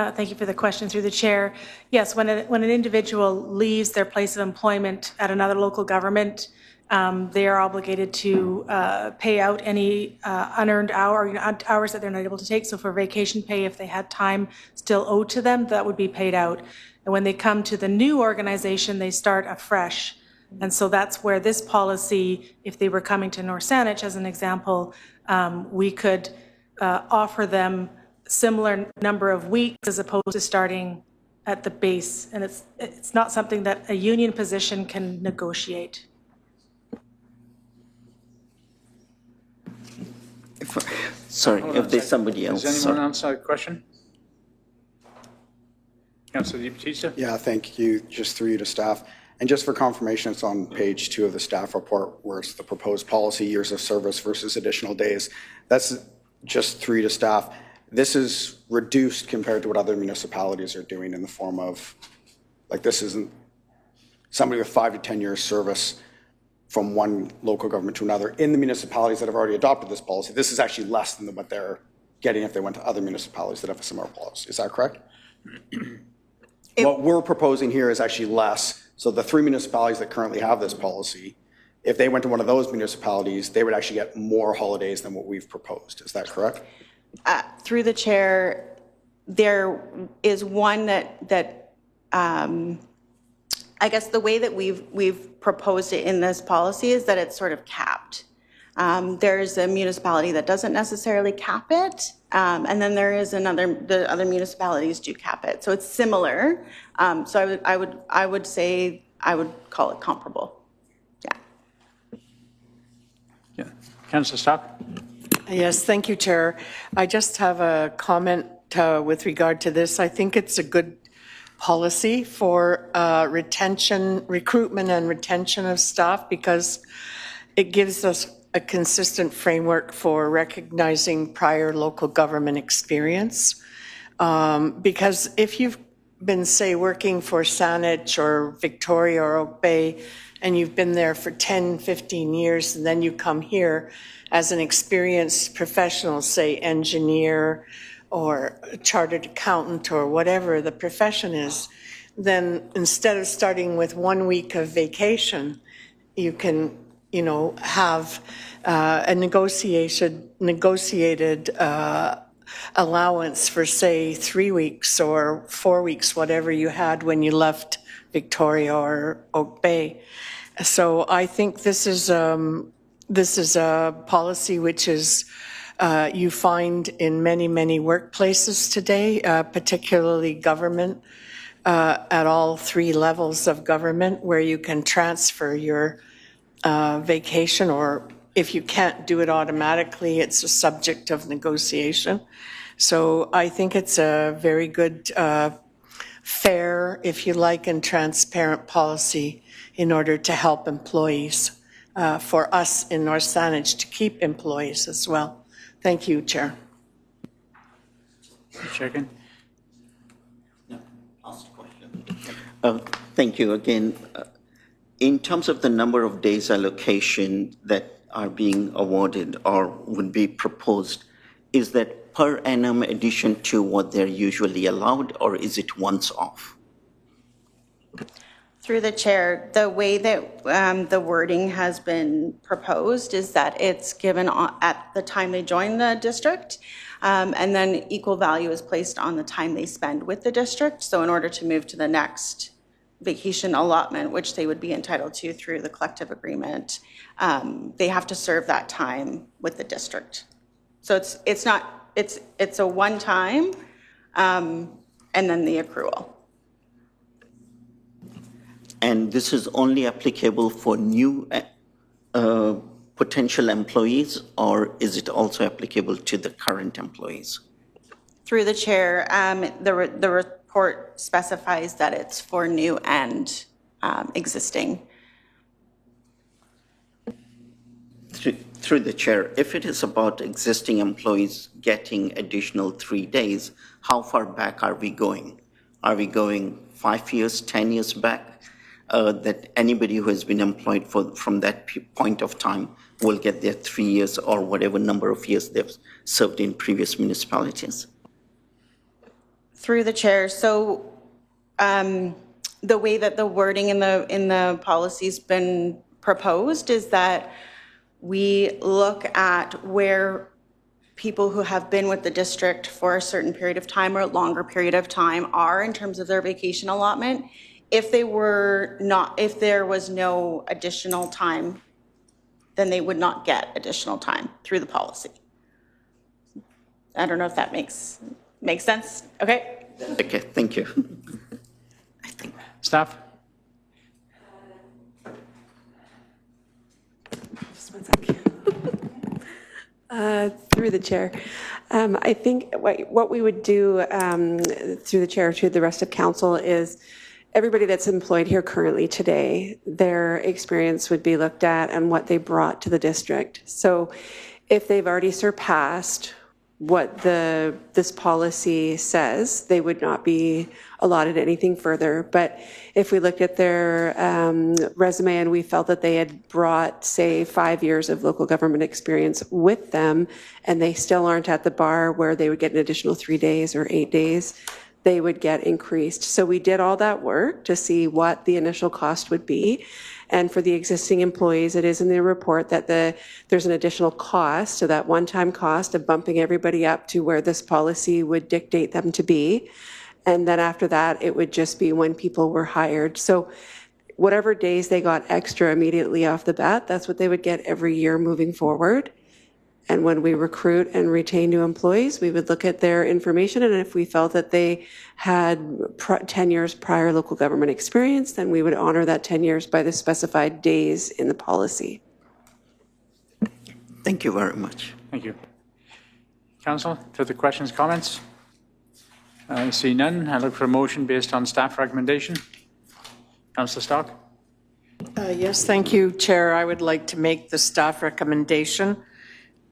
Thank you for the question through the chair. Yes, when an individual leaves their place of employment at another local government, they are obligated to pay out any unearned hours that they're not able to take. So for vacation pay, if they had time still owed to them, that would be paid out. And when they come to the new organization, they start afresh. And so that's where this policy, if they were coming to North Saanich as an example, we could offer them similar number of weeks as opposed to starting at the base. And it's not something that a union position can negotiate. Sorry, if there's somebody else. Does anyone else have a question? Councillor DiBattista? Yeah, thank you. Just through you to staff. And just for confirmation, it's on page 2 of the staff report where it's the proposed policy, years of service versus additional days. That's just through you to staff. This is reduced compared to what other municipalities are doing in the form of, like, this isn't somebody with 5 to 10 years service from one local government to another in the municipalities that have already adopted this policy. This is actually less than what they're getting if they went to other municipalities that have a similar policy. Is that correct? What we're proposing here is actually less. So the 3 municipalities that currently have this policy, if they went to one of those municipalities, they would actually get more holidays than what we've proposed. Is that correct? Through the chair, there is one that I guess the way that we've proposed it in this policy is that it's sort of capped. There's a municipality that doesn't necessarily cap it, and then there is the other municipalities do cap it. So it's similar. So I would say I would call it comparable. Yeah. Councillor Stock? Yes, thank you, Chair. I just have a comment with regard to this. I think it's a good policy for recruitment and retention of staff because it gives us a consistent framework for recognizing prior local government experience. Because if you've been, say, working for Saanich or Victoria or Oak Bay, and you've been there for 10, 15 years, and then you come here as an experienced professional, say engineer or chartered accountant or whatever the profession is, then instead of starting with 1 week of vacation, you can, have a negotiated allowance for, say, 3 weeks or 4 weeks, whatever you had when you left Victoria or Oak Bay. So I think this is a policy which is you find in many, many workplaces today, particularly government, at all 3 levels of government, where you can transfer your vacation, or if you can't do it automatically, it's a subject of negotiation. So I think it's a very good, fair, if you like, and transparent policy in order to help employees, for us in North Saanich to keep employees as well. Thank you, Chair. Second. Thank you again. In terms of the number of days allocation that are being awarded or would be proposed, is that per annum addition to what they're usually allowed, or is it once off? Through the chair, the way that the wording has been proposed is that it's given at the time they join the district, and then equal value is placed on the time they spend with the district. So in order to move to the next vacation allotment, which they would be entitled to through the collective agreement, they have to serve that time with the district. So it's a one time, and then the accrual. And this is only applicable for new potential employees, or is it also applicable to the current employees? Through the chair, the report specifies that it's for new and existing. Through the chair, if it is about existing employees getting additional 3 days, how far back are we going? Are we going 5 years, 10 years back? That anybody who has been employed from that point of time will get their 3 years or whatever number of years they've served in previous municipalities. Through the chair, so the way that the wording in the policy's been proposed is that we look at where people who have been with the district for a certain period of time or a longer period of time are in terms of their vacation allotment. If there was no additional time, then they would not get additional time through the policy. I don't know if that makes sense. Okay. Okay, thank you. Staff? Just one second. Through the chair. I think what we would do through the chair to the rest of council is everybody that's employed here currently today, their experience would be looked at and what they brought to the district. So if they've already surpassed what this policy says, they would not be allotted anything further. But if we looked at their resume and we felt that they had brought, say, 5 years of local government experience with them, and they still aren't at the bar where they would get an additional 3 days or 8 days, they would get increased. So we did all that work to see what the initial cost would be. And for the existing employees, it is in the report that there's an additional cost, so that one-time cost of bumping everybody up to where this policy would dictate them to be. And then after that, it would just be when people were hired. So whatever days they got extra immediately off the bat, that's what they would get every year moving forward. And when we recruit and retain new employees, we would look at their information, and if we felt that they had 10 years prior local government experience, then we would honor that 10 years by the specified days in the policy. Thank you very much. Thank you. Council, further questions, comments? I see none. I look for a motion based on staff recommendation. Councillor Stark? Yes, thank you, Chair. I would like to make the staff recommendation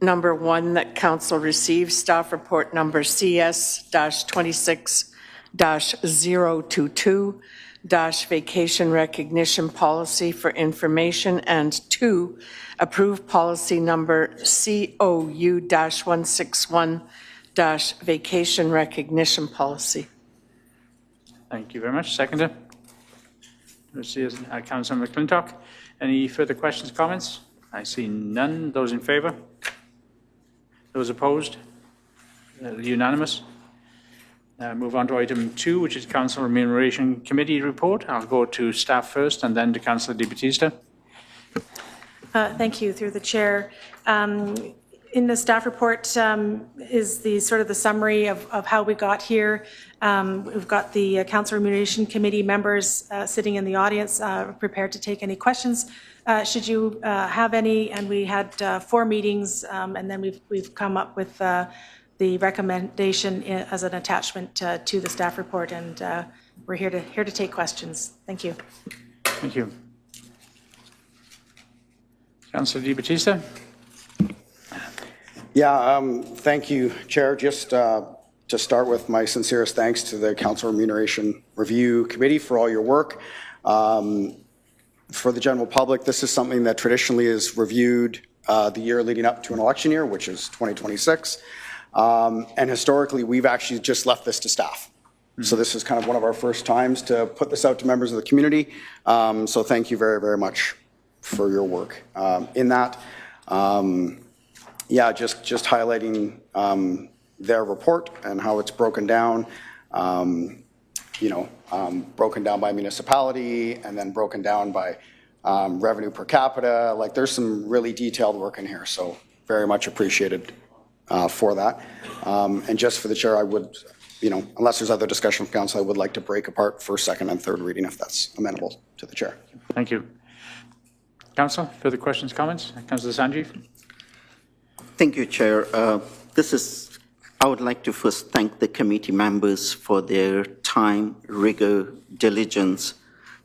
number 1, that council receives staff report number CS-26-022 vacation recognition policy for information, and 2, approve policy number COU-161 vacation recognition policy. Thank you very much. Seconder? Councillor McClintock. Any further questions, comments? I see none. Those in favour? Those opposed? Unanimous. Move on to item 2, which is Council Remuneration Committee report. I'll go to staff first and then to Councillor Di Battista. Thank you, through the chair. In the staff report is the sort of the summary of how we got here. We've got the Council Remuneration Committee members sitting in the audience, prepared to take any questions should you have any. And we had 4 meetings, and then we've come up with the recommendation as an attachment to the staff report, and we're here to take questions. Thank you. Thank you. Councillor Di Battista. Yeah, thank you, Chair. Just to start with, my sincerest thanks to the Council Remuneration Review Committee for all your work. For the general public, this is something that traditionally is reviewed the year leading up to an election year, which is 2026. And historically, we've actually just left this to staff. So this is kind of one of our first times to put this out to members of the community. So thank you very, very much for your work in that. Yeah, just highlighting their report and how it's broken down, broken down by municipality and then broken down by revenue per capita. Like, there's some really detailed work in here, so very much appreciated for that. And just for the chair, I would, unless there's other discussion from council, I would like to break apart first, second, and third reading if that's amenable to the chair. Thank you. Council, further questions, comments? Councillor Sanjeev. Thank you, Chair. I would like to first thank the committee members for their time, rigor, diligence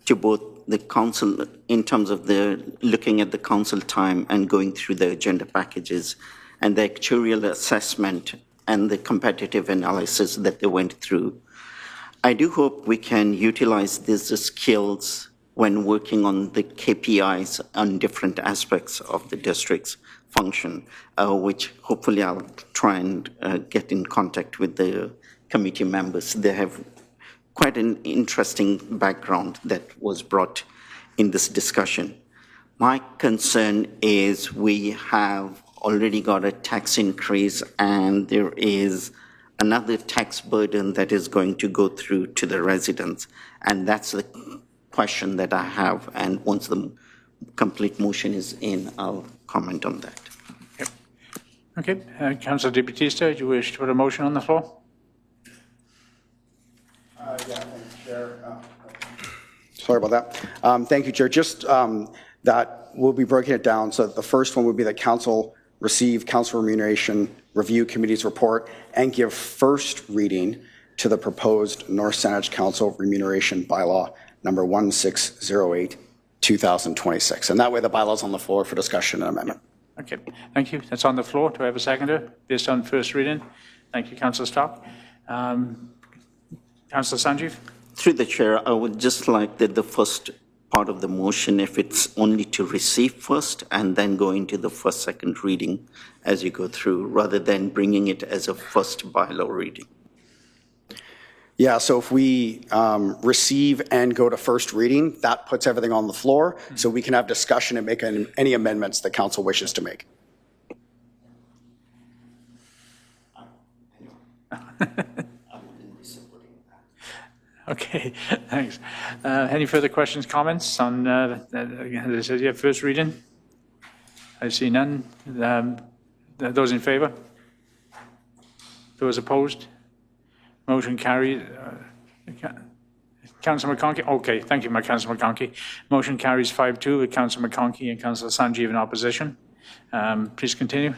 to both the council in terms of looking at the council time and going through the agenda packages, and the actuarial assessment and the competitive analysis that they went through. I do hope we can utilize these skills when working on the KPIs on different aspects of the district's function, which hopefully I'll try and get in contact with the committee members. They have quite an interesting background that was brought in this discussion. My concern is we have already got a tax increase and there is another tax burden that is going to go through to the residents. And that's the question that I have. And once the complete motion is in, I'll comment on that. Okay, Councillor Di Battista, do you wish to put a motion on the floor? Yeah, thank you, Chair. Sorry about that. Thank you, Chair. Just that we'll be breaking it down. So the first one would be that Council receive Council Remuneration Review Committee's report and give first reading to the proposed North Saanich Council Remuneration Bylaw number 1608, 2026. And that way the bylaw's on the floor for discussion and amendment. Okay, thank you. That's on the floor. Do I have a seconder based on first reading? Thank you, Councillor Stock. Councillor Sanjeev? Through the chair, I would just like that the first part of the motion, if it's only to receive first and then go into the first, second reading as you go through, rather than bringing it as a first bylaw reading. Yeah, so if we receive and go to first reading, that puts everything on the floor so we can have discussion and make any amendments that council wishes to make. Okay, thanks. Any further questions, comments on, as I said, yeah, first reading? I see none. Those in favour? Those opposed? Motion carried. Councillor McConkey? Okay, thank you, Councillor McConkey. Motion carries 5-2 with Councillor McConkey and Councillor Sanjeev in opposition. Please continue.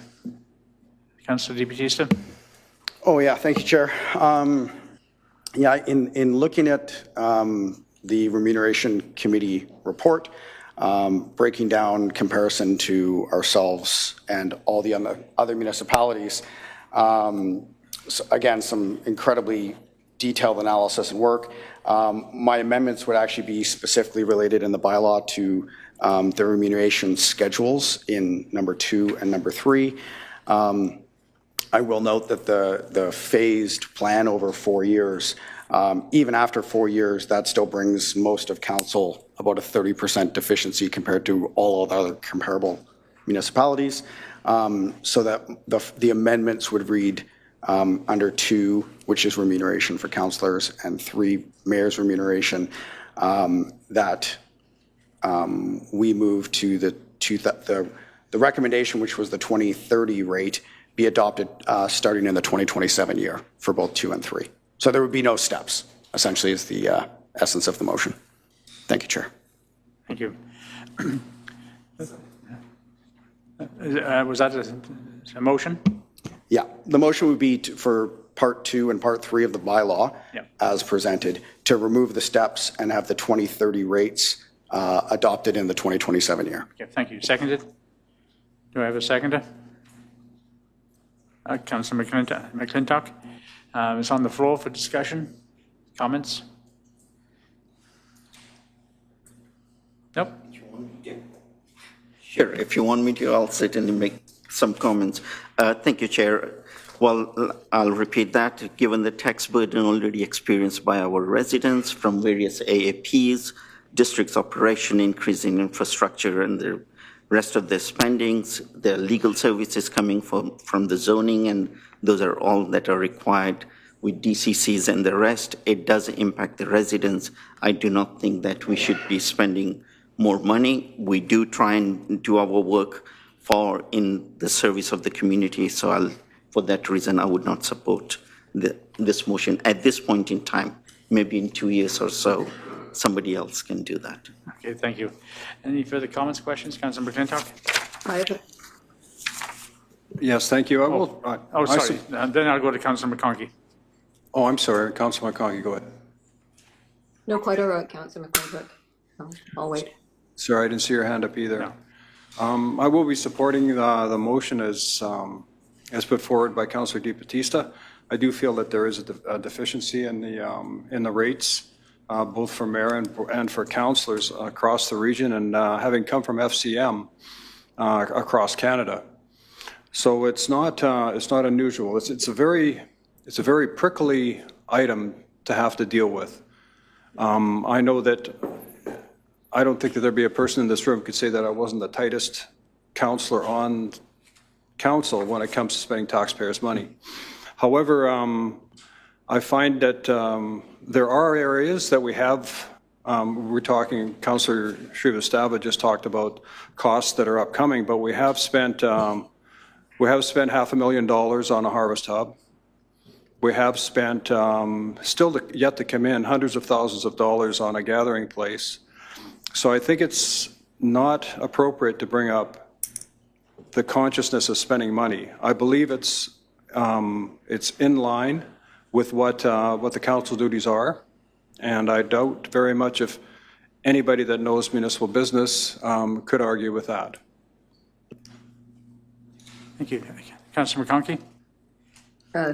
Councillor Di Battista? Oh, yeah, thank you, Chair. Yeah, in looking at the Remuneration Committee report, breaking down comparison to ourselves and all the other municipalities, so again, some incredibly detailed analysis and work. My amendments would actually be specifically related in the bylaw to the remuneration schedules in number 2 and number 3. I will note that the phased plan over 4 years, even after 4 years, that still brings most of council about a 30% deficiency compared to all other comparable municipalities. So that the amendments would read under 2, which is remuneration for councillors, and 3, mayor's remuneration, that we move to the recommendation, which was the 2030 rate, be adopted starting in the 2027 year for both 2 and 3. So there would be no steps, essentially, is the essence of the motion. Thank you, Chair. Thank you. Was that a motion? Yeah, the motion would be for Part 2 and Part 3 of the bylaw, as presented, to remove the steps and have the 2030 rates adopted in the 2027 year. Okay, thank you. Seconded? Do I have a seconder? Councillor McClintock. It's on the floor for discussion. Comments? Nope. Sure, if you want me to, I'll certainly make some comments. Thank you, Chair. Well, I'll repeat that. Given the tax burden already experienced by our residents from various AAPs, district's operation, increase in infrastructure, and the rest of their spendings, the legal services coming from the zoning, and those are all that are required with DCCs and the rest, it does impact the residents. I do not think that we should be spending more money. We do try and do our work in the service of the community, so for that reason, I would not support this motion at this point in time. Maybe in 2 years or so, somebody else can do that. Okay, thank you. Any further comments, questions? Councillor McClintock? Yes, thank you. I will. Sorry. Then I'll go to Councillor McConkey. Oh, I'm sorry. Councillor McConkey, go ahead. No, quite all right, Councillor McClintock. I'll wait. Sorry, I didn't see your hand up either. No. I will be supporting the motion as put forward by Councillor Di Battista. I do feel that there is a deficiency in the rates, both for mayor and for councillors across the region, and having come from FCM across Canada. So it's not unusual. It's a very it's a very prickly item to have to deal with. I know that I don't think that there'd be a person in this room could say that I wasn't the tightest counselor on council when it comes to spending taxpayers' money. However, I find that there are areas that we have, we're talking, Councillor Shrivastava just talked about costs that are upcoming, but we have spent $500,000 on a harvest hub. We have spent, still yet to come in, hundreds of thousands of dollars on a gathering place. So I think it's not appropriate to bring up the consciousness of spending money. I believe it's in line with what the council duties are, and I doubt very much if anybody that knows municipal business could argue with that. Thank you. Councillor McConkey?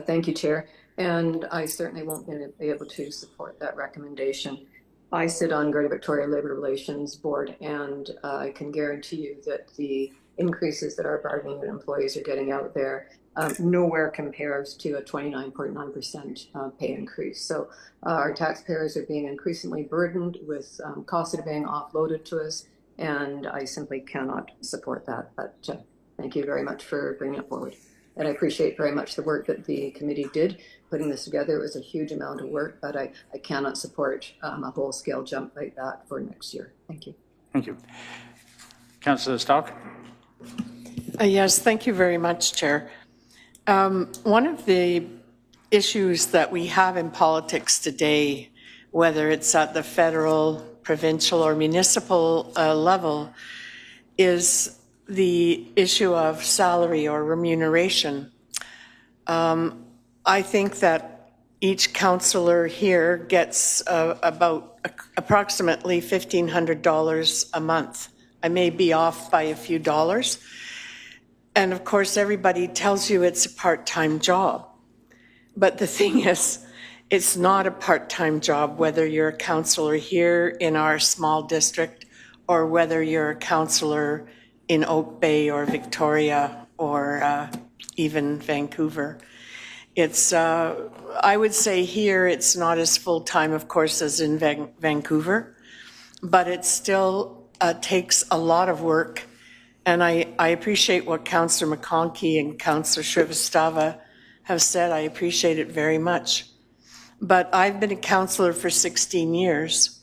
Thank you, Chair. And I certainly won't be able to support that recommendation. I sit on Greater Victoria Labour Relations Board, and I can guarantee you that the increases that our bargaining unit employees are getting out there nowhere compares to a 29.9% pay increase. So our taxpayers are being increasingly burdened with costs that are being offloaded to us, and I simply cannot support that. But thank you very much for bringing it forward. And I appreciate very much the work that the committee did putting this together. It was a huge amount of work, but I cannot support a whole-scale jump like that for next year. Thank you. Thank you. Councillor Stark? Yes, thank you very much, Chair. One of the issues that we have in politics today, whether it's at the federal, provincial, or municipal level, is the issue of salary or remuneration. I think that each councillor here gets about approximately $1,500 a month. I may be off by a few dollars. And of course, everybody tells you it's a part-time job. But the thing is, it's not a part-time job, whether you're a councillor here in our small district or whether you're a councillor in Oak Bay or Victoria or even Vancouver. It's, I would say here it's not as full-time, of course, as in Vancouver, but it still takes a lot of work. And I appreciate what Councillor McConkey and Councillor Shrivastava have said. I appreciate it very much. But I've been a councillor for 16 years.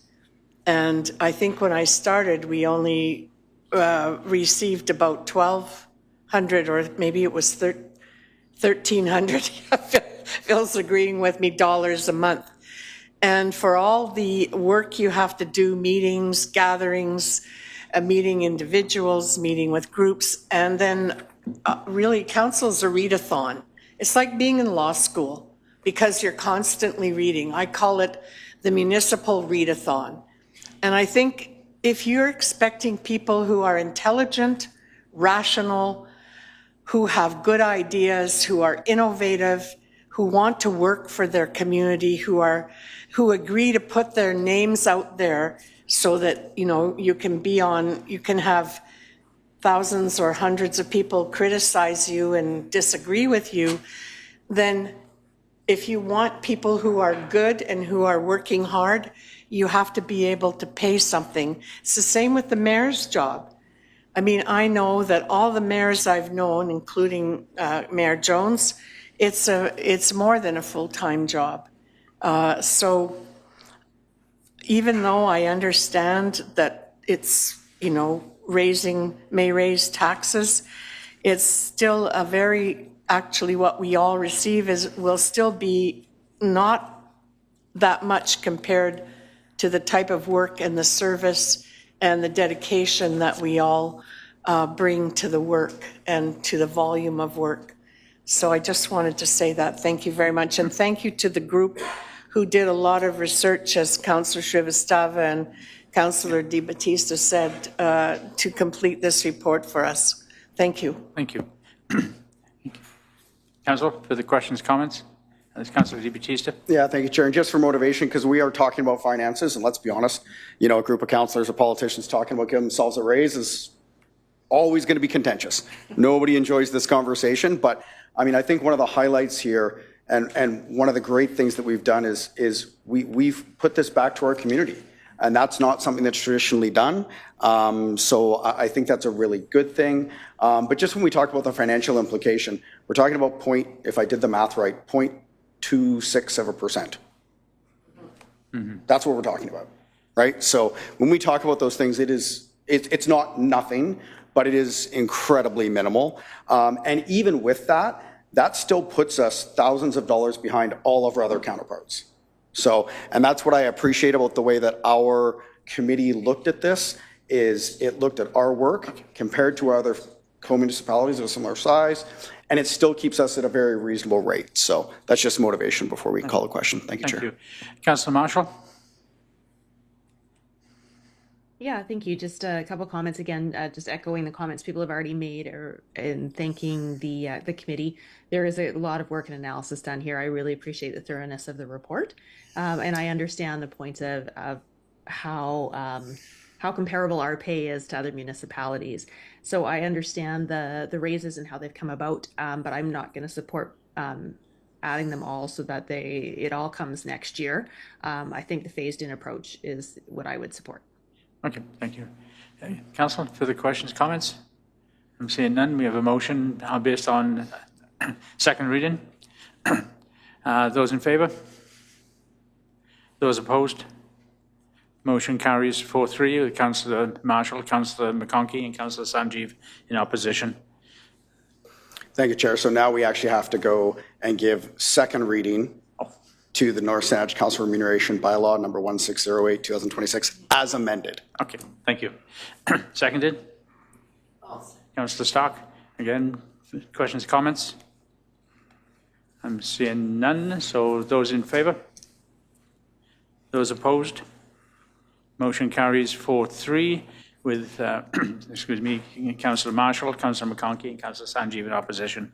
And I think when I started, we only received about 1,200, or maybe it was 1,300. Phil's agreeing with me, dollars a month. And for all the work you have to do, meetings, gatherings, meeting individuals, meeting with groups, and then really council's a readathon. It's like being in law school because you're constantly reading. I call it the municipal readathon. And I think if you're expecting people who are intelligent, rational, who have good ideas, who are innovative, who want to work for their community, who agree to put their names out there so that, you know, you can have thousands or hundreds of people criticize you and disagree with you, then if you want people who are good and who are working hard, you have to be able to pay something. It's the same with the mayor's job. I mean, I know that all the mayors I've known, including Mayor Jones, it's more than a full-time job. So even though I understand that it's, you know, may raise taxes, it's still actually what we all receive will still be not that much compared to the type of work and the service and the dedication that we all bring to the work and to the volume of work. So I just wanted to say that. Thank you very much. And thank you to the group who did a lot of research, as Councillor Shrivastava and Councillor Di Battista said, to complete this report for us. Thank you. Thank you. Councillor, further questions, comments? Councillor Di Battista. Yeah, thank you, Chair. And just for motivation, because we are talking about finances, and let's be honest, you know, a group of councillors or politicians talking about giving themselves a raise is always going to be contentious. Nobody enjoys this conversation, but I mean, I think one of the highlights here, And one of the great things that we've done is we've put this back to our community. And that's not something that's traditionally done. So I think that's a really good thing. But just when we talk about the financial implication, we're talking about if I did the math right, 0.26%. That's what we're talking about, right? So when we talk about those things, it's not nothing, but it is incredibly minimal. And even with that, that still puts us thousands of dollars behind all of our other counterparts. So, and that's what I appreciate about the way that our committee looked at this, is it looked at our work compared to other co-municipalities of a similar size, and it still keeps us at a very reasonable rate. So that's just motivation before we call a question. Thank you, Chair. Thank you. Councillor Marshall? Yeah, thank you. Just a couple comments again, just echoing the comments people have already made and thanking the committee. There is a lot of work and analysis done here. I really appreciate the thoroughness of the report. And I understand the point of how comparable our pay is to other municipalities. So I understand the raises and how they've come about, but I'm not going to support adding them all so that it all comes next year. I think the phased in approach is what I would support. Okay, thank you. Council, further questions, comments? I'm seeing none. We have a motion based on second reading. Those in favour? Those opposed? Motion carries 4-3 with Councillor Marshall, Councillor McConkey and Councillor Sanjeev in opposition. Thank you, Chair. So now we actually have to go and give second reading to the North Saanich Council Remuneration Bylaw number 1608, 2026, as amended. Okay, thank you. Seconded? Councillor Stark. Again, questions, comments? I'm seeing none. So those in favour? Those opposed? Motion carries 4-3 with, excuse me, Councillor Marshall, Councillor McConkey, and Councillor Sanjeev in opposition.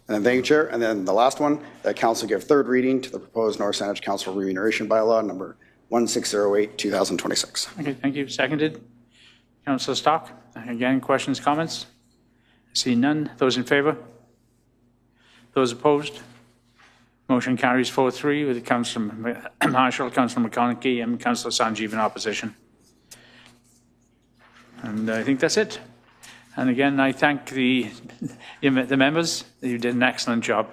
And then thank you, Chair. And then the last one, that Council give third reading to the proposed North Saanich Council Remuneration Bylaw number 1608, 2026. Okay, thank you. Seconded. Councillor Stock. Again, questions, comments? See none. Those in favour? Those opposed? Motion carries 4-3 with Councillor Marshall, Councillor McConaughey, and Councillor Sanjeev in opposition. And I think that's it. And again, I thank the members. You did an excellent job.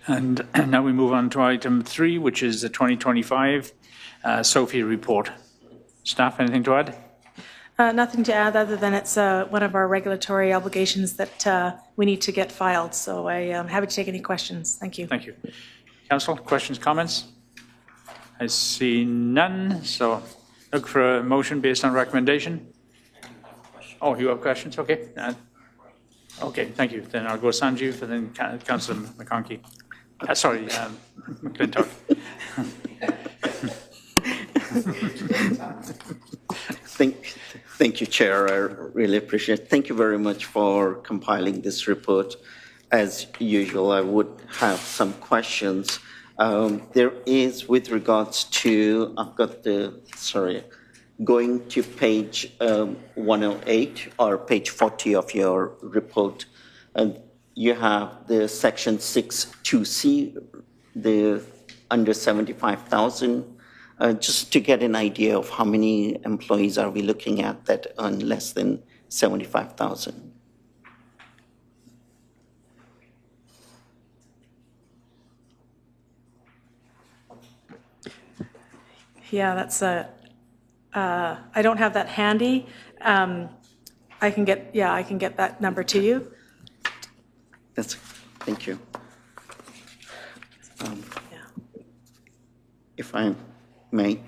And now we move on to item 3, which is the 2025 SOFI report. Staff, anything to add? Nothing to add other than it's one of our regulatory obligations that we need to get filed. So I am happy to take any questions. Thank you. Thank you. Council, questions, comments? I see none. So look for a motion based on recommendation. Oh, you have questions? Okay. Okay, thank you. Then I'll go Sanjeev and then Councillor McConkey. Sorry, McClintock. Thank you, Chair. I really appreciate it. Thank you very much for compiling this report. As usual, I would have some questions. There is, with regards to, going to page 108 or page 40 of your report, you have the section 6.2c, the under 75,000. Just to get an idea of how many employees are we looking at that earn less than 75,000? Yeah, that's I don't have that handy. I can get that number to you. Thank you. If I may,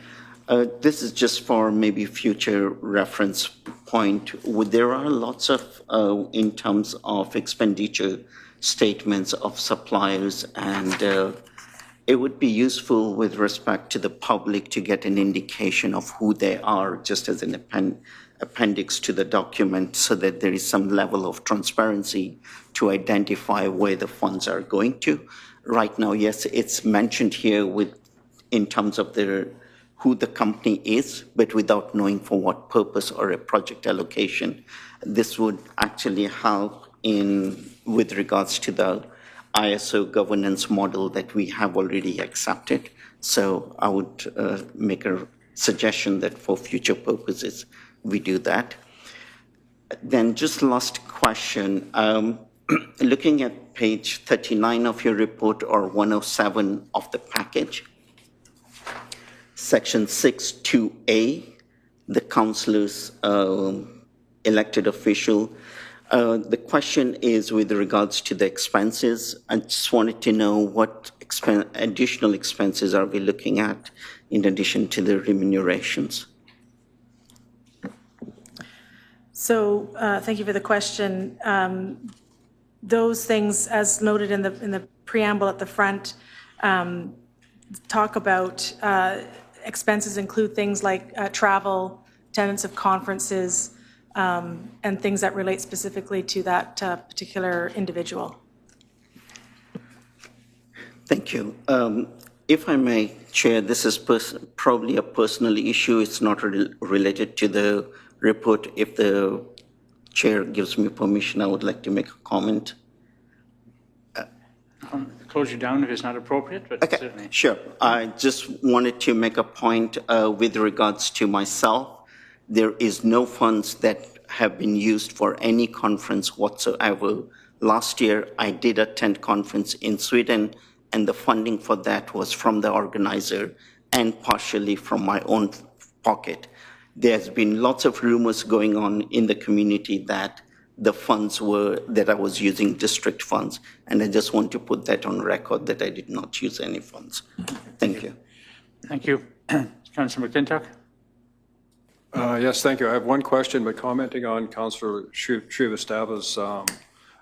this is just for maybe future reference point. There are lots of, in terms of expenditure statements of suppliers, and it would be useful with respect to the public to get an indication of who they are, just as an appendix to the document, so that there is some level of transparency to identify where the funds are going to. Right now, yes, it's mentioned here in terms of who the company is, but without knowing for what purpose or a project allocation. This would actually help in with regards to the ISO governance model that we have already accepted. So I would make a suggestion that for future purposes, we do that. Then just last question, looking at page 39 of your report or 107 of the package, section 6.2a, the councillor's elected official. The question is with regards to the expenses. I just wanted to know what additional expenses are we looking at in addition to the remunerations? So thank you for the question. Those things, as noted in the preamble at the front, talk about expenses include things like travel, attendance of conferences, and things that relate specifically to that particular individual. Thank you. If I may, Chair, this is probably a personal issue. It's not related to the report. If the Chair gives me permission, I would like to make a comment. Close you down if it's not appropriate, but okay, certainly. Sure. I just wanted to make a point with regards to myself. There is no funds that have been used for any conference whatsoever. Last year, I did attend conference in Sweden, and the funding for that was from the organizer and partially from my own pocket. There's been lots of rumors going on in the community that the funds that I was using district funds, and I just want to put that on record that I did not use any funds. Thank you. Thank you. Councillor McClintock. Yes, thank you. I have one question, but commenting on Councillor Shrivastava's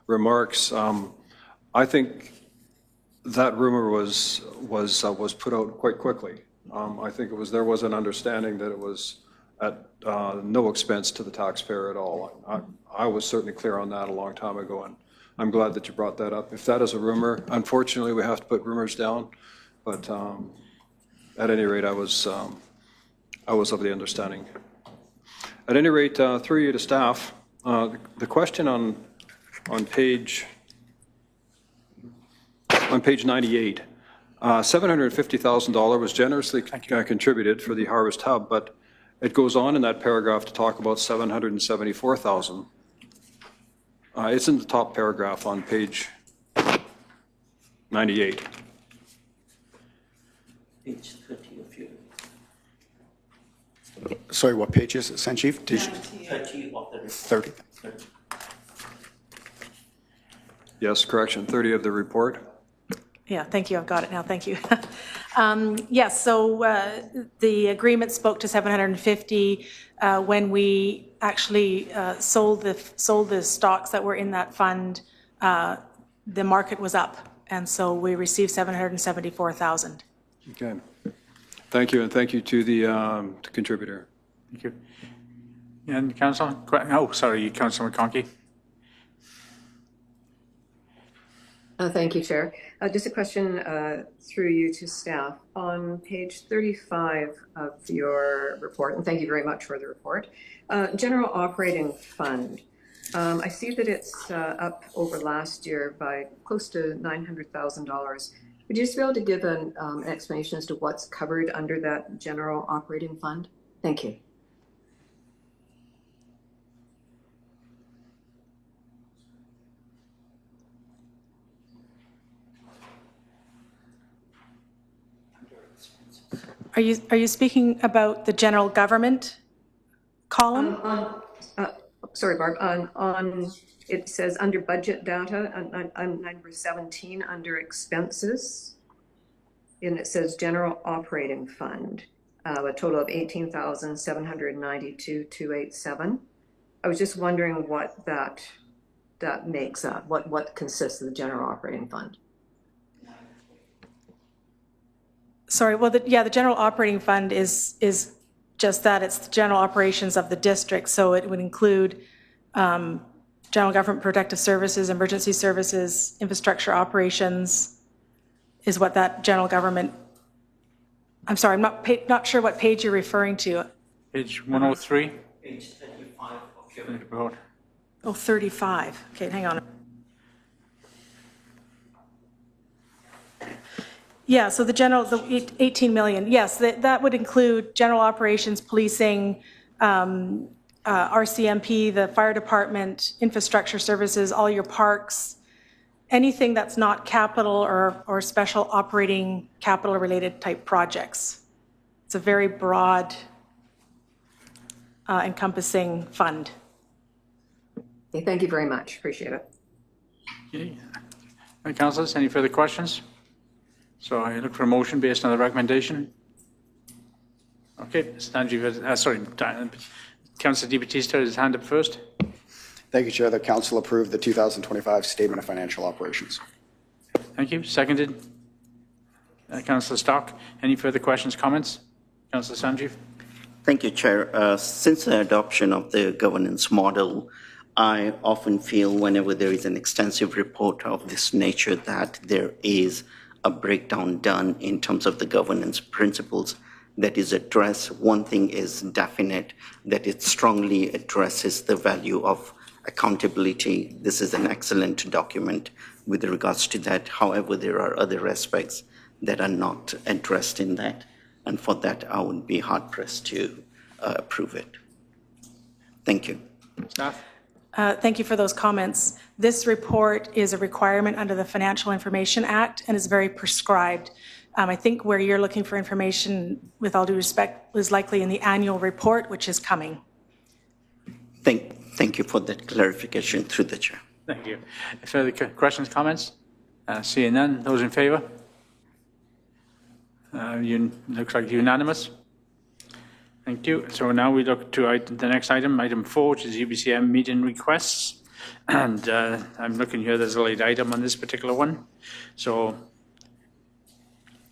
remarks, I think that rumor was put out quite quickly. I think there was an understanding that it was at no expense to the taxpayer at all. I was certainly clear on that a long time ago, and I'm glad that you brought that up. If that is a rumor, unfortunately, we have to put rumors down. But at any rate, I was of the understanding. At any rate, through you to staff, the question on page 98, $750,000 was generously contributed for the Harvest Hub, but it goes on in that paragraph to talk about $774,000. It's in the top paragraph on page 98. Page 30 of your... Sorry, what page is it, Sanjeev? 30 of the report. 30. Yes, correction, 30 of the report. Yeah, thank you. I've got it now. Thank you. Yes, so the agreement spoke to 750 when we actually sold the stocks that were in that fund. The market was up, and so we received 774,000. Okay. Thank you, and thank you to the contributor. Thank you. And Councillor? Oh, sorry, Councillor McConkey. Thank you, Chair. Just a question through you to staff. On page 35 of your report, and thank you very much for the report, General Operating Fund. I see that it's up over last year by close to $900,000. Would you just be able to give an explanation as to what's covered under that General Operating Fund? Thank you. Are you speaking about the general government column? Sorry, Barb. On it says under budget data on number 17 under expenses, and it says general operating fund, a total of $18,792,287. I was just wondering what that makes up. What consists of the general operating fund? Sorry, well, the general operating fund is just that. It's the general operations of the district, so it would include general government protective services, emergency services, infrastructure operations, is what that general government, I'm sorry, I'm not sure what page you're referring to. Page 103. Page 35 of your report. Oh, 35. Okay, hang on. Yeah, so the 18 million, yes, that would include general operations, policing, RCMP, the fire department, infrastructure services, all your parks, anything that's not capital or special operating capital related type projects. It's a very broad encompassing fund. Okay, thank you very much. Appreciate it. Okay. Councillors, any further questions? So I look for a motion based on the recommendation. Okay, Sanjeev, sorry, Councillor Di Battista has his hand up first. Thank you, Chair. The Council approved the 2025 Statement of Financial Operations. Thank you. Seconded. Councillor Stock, any further questions, comments? Councillor Sanjeev. Thank you, Chair. Since the adoption of the governance model, I often feel whenever there is an extensive report of this nature that there is a breakdown done in terms of the governance principles that is addressed. One thing is definite, that it strongly addresses the value of accountability. This is an excellent document with regards to that. However, there are other aspects that are not addressed in that. And for that, I would be hard pressed to approve it. Thank you. Staff. Thank you for those comments. This report is a requirement under the Financial Information Act and is very prescribed. I think where you're looking for information, with all due respect, is likely in the annual report, which is coming. Thank you for that clarification through the Chair. Thank you. Further questions, comments? Seeing none, those in favour? Looks like unanimous. Thank you. So now we look to the next item, item 4, which is UBCM meeting requests. And I'm looking here, there's a late item on this particular one. So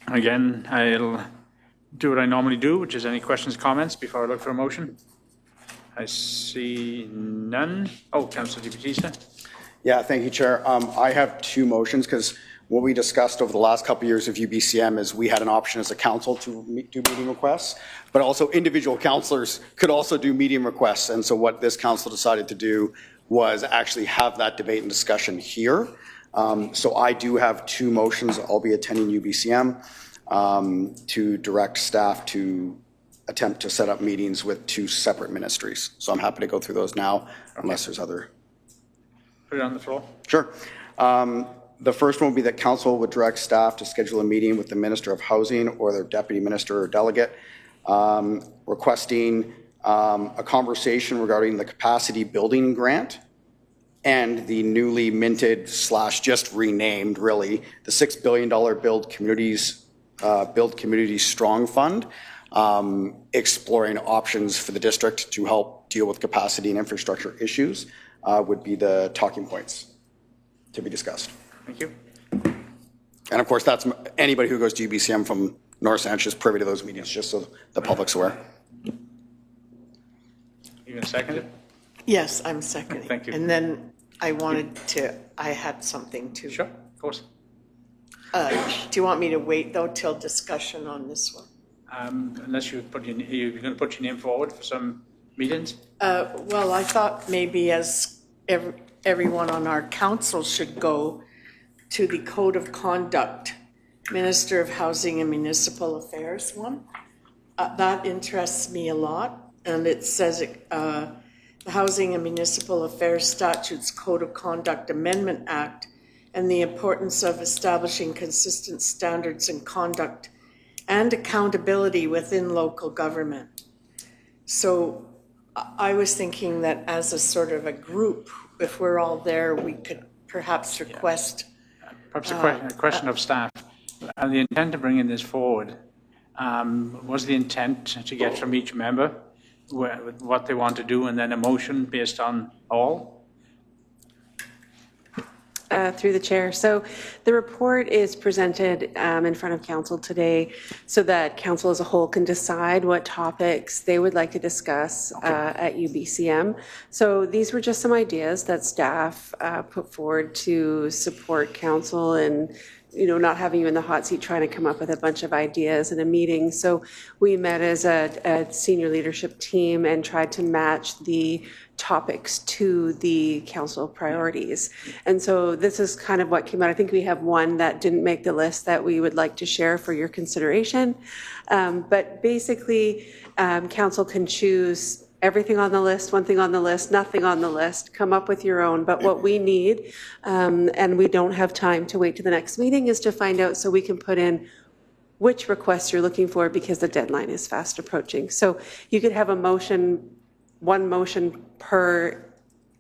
again, I'll do what I normally do, which is any questions, comments before I look for a motion. I see none. Oh, Councillor Di Battista. Yeah, thank you, Chair. I have two motions because what we discussed over the last couple of years of UBCM is we had an option as a council to do meeting requests, but also individual councillors could also do meeting requests. And so what this council decided to do was actually have that debate and discussion here. So I do have two motions. I'll be attending UBCM to direct staff to attempt to set up meetings with two separate ministries. So I'm happy to go through those now, unless there's other. Put it on the floor. Sure. The first one would be that council would direct staff to schedule a meeting with the Minister of Housing or their deputy minister or delegate, requesting a conversation regarding the capacity building grant and the newly minted / just renamed, really, the $6 billion Build Communities Strong Fund, exploring options for the district to help deal with capacity and infrastructure issues would be the talking points to be discussed. Thank you. And of course, that's anybody who goes to UBCM from North Saanich is privy to those meetings, just so the public's aware. You going to second it? Yes, I'm seconding. Thank you. And then I had something too. Sure, of course. Do you want me to wait, though, till discussion on this one? Unless you're going to put your name forward for some meetings? Well, I thought maybe as everyone on our council should go to the Code of Conduct, Minister of Housing and Municipal Affairs one. That interests me a lot, and it says the Housing and Municipal Affairs Statutes Code of Conduct Amendment Act and the importance of establishing consistent standards and conduct and accountability within local government. So I was thinking that as a sort of a group, if we're all there, we could perhaps request. Perhaps a question of staff. And the intent of bringing this forward, was the intent to get from each member what they want to do and then a motion based on all? Through the chair. So the report is presented in front of council today so that council as a whole can decide what topics they would like to discuss at UBCM. So these were just some ideas that staff put forward to support council in not having you in the hot seat trying to come up with a bunch of ideas in a meeting. So we met as a senior leadership team and tried to match the topics to the council priorities. And so this is kind of what came out. I think we have one that didn't make the list that we would like to share for your consideration. But basically, council can choose everything on the list, one thing on the list, nothing on the list, come up with your own. But what we need, and we don't have time to wait to the next meeting, is to find out so we can put in which requests you're looking for because the deadline is fast approaching. So you could have a motion, one motion per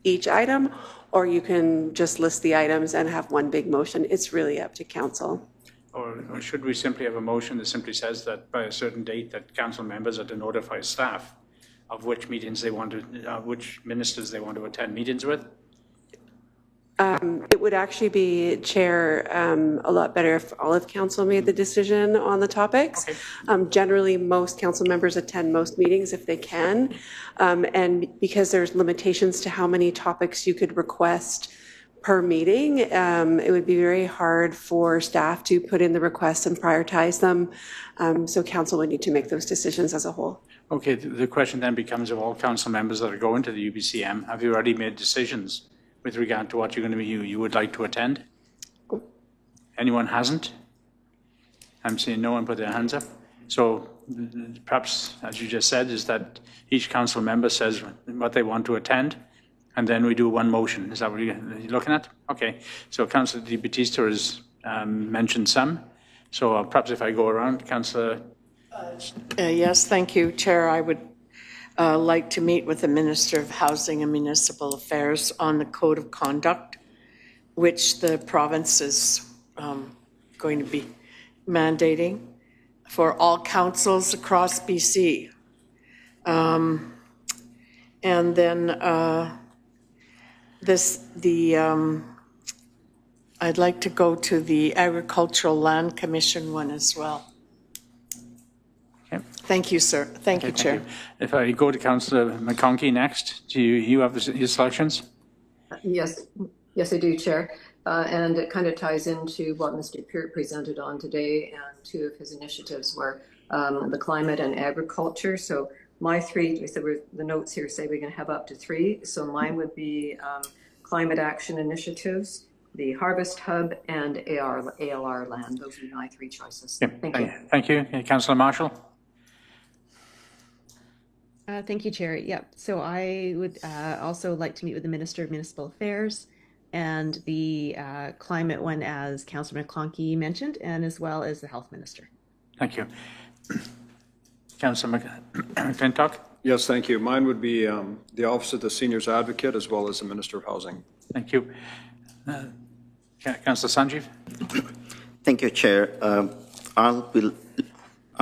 each item, or you can just list the items and have one big motion. It's really up to council. Or should we simply have a motion that simply says that by a certain date that council members are to notify staff of which meetings they want to, which ministers they want to attend meetings with? It would actually be, Chair, a lot better if all of council made the decision on the topics. Okay. Generally, most council members attend most meetings if they can. And because there's limitations to how many topics you could request per meeting, it would be very hard for staff to put in the requests and prioritize them. So council would need to make those decisions as a whole. Okay, the question then becomes of all council members that are going to the UBCM, have you already made decisions with regard to what you're going to be, you would like to attend? Anyone hasn't? I'm seeing no one put their hands up. So perhaps, as you just said, is that each council member says what they want to attend, and then we do one motion. Is that what you're looking at? Okay. So Councillor Di Battista has mentioned some. So perhaps if I go around, Councillor. Yes, thank you, Chair. I would like to meet with the Minister of Housing and Municipal Affairs on the Code of Conduct, which the province is going to be mandating for all councils across BC. And then I'd like to go to the Agricultural Land Commission one as well. Okay. Thank you, sir. Thank you, Chair. Thank you. If I go to Councillor McConkey next, do you have your selections? Yes, I do, Chair. And it kind of ties into what Mr. Peart presented on today, and two of his initiatives were the climate and agriculture. So my three, the notes here say we're going to have up to three. So mine would be climate action initiatives, the Harvest Hub, and ALR land. Those would be my three choices. Yeah, Thank you. Thank you. Councillor Marshall? Thank you, Chair. Yep. So I would also like to meet with the Minister of Municipal Affairs and the climate one, as Councillor McConkey mentioned, and as well as the Health Minister. Thank you. Councillor McClintock? Yes, thank you. Mine would be the Office of the Seniors Advocate as well as the Minister of Housing. Thank you. Councillor Sanjeev? Thank you, Chair. I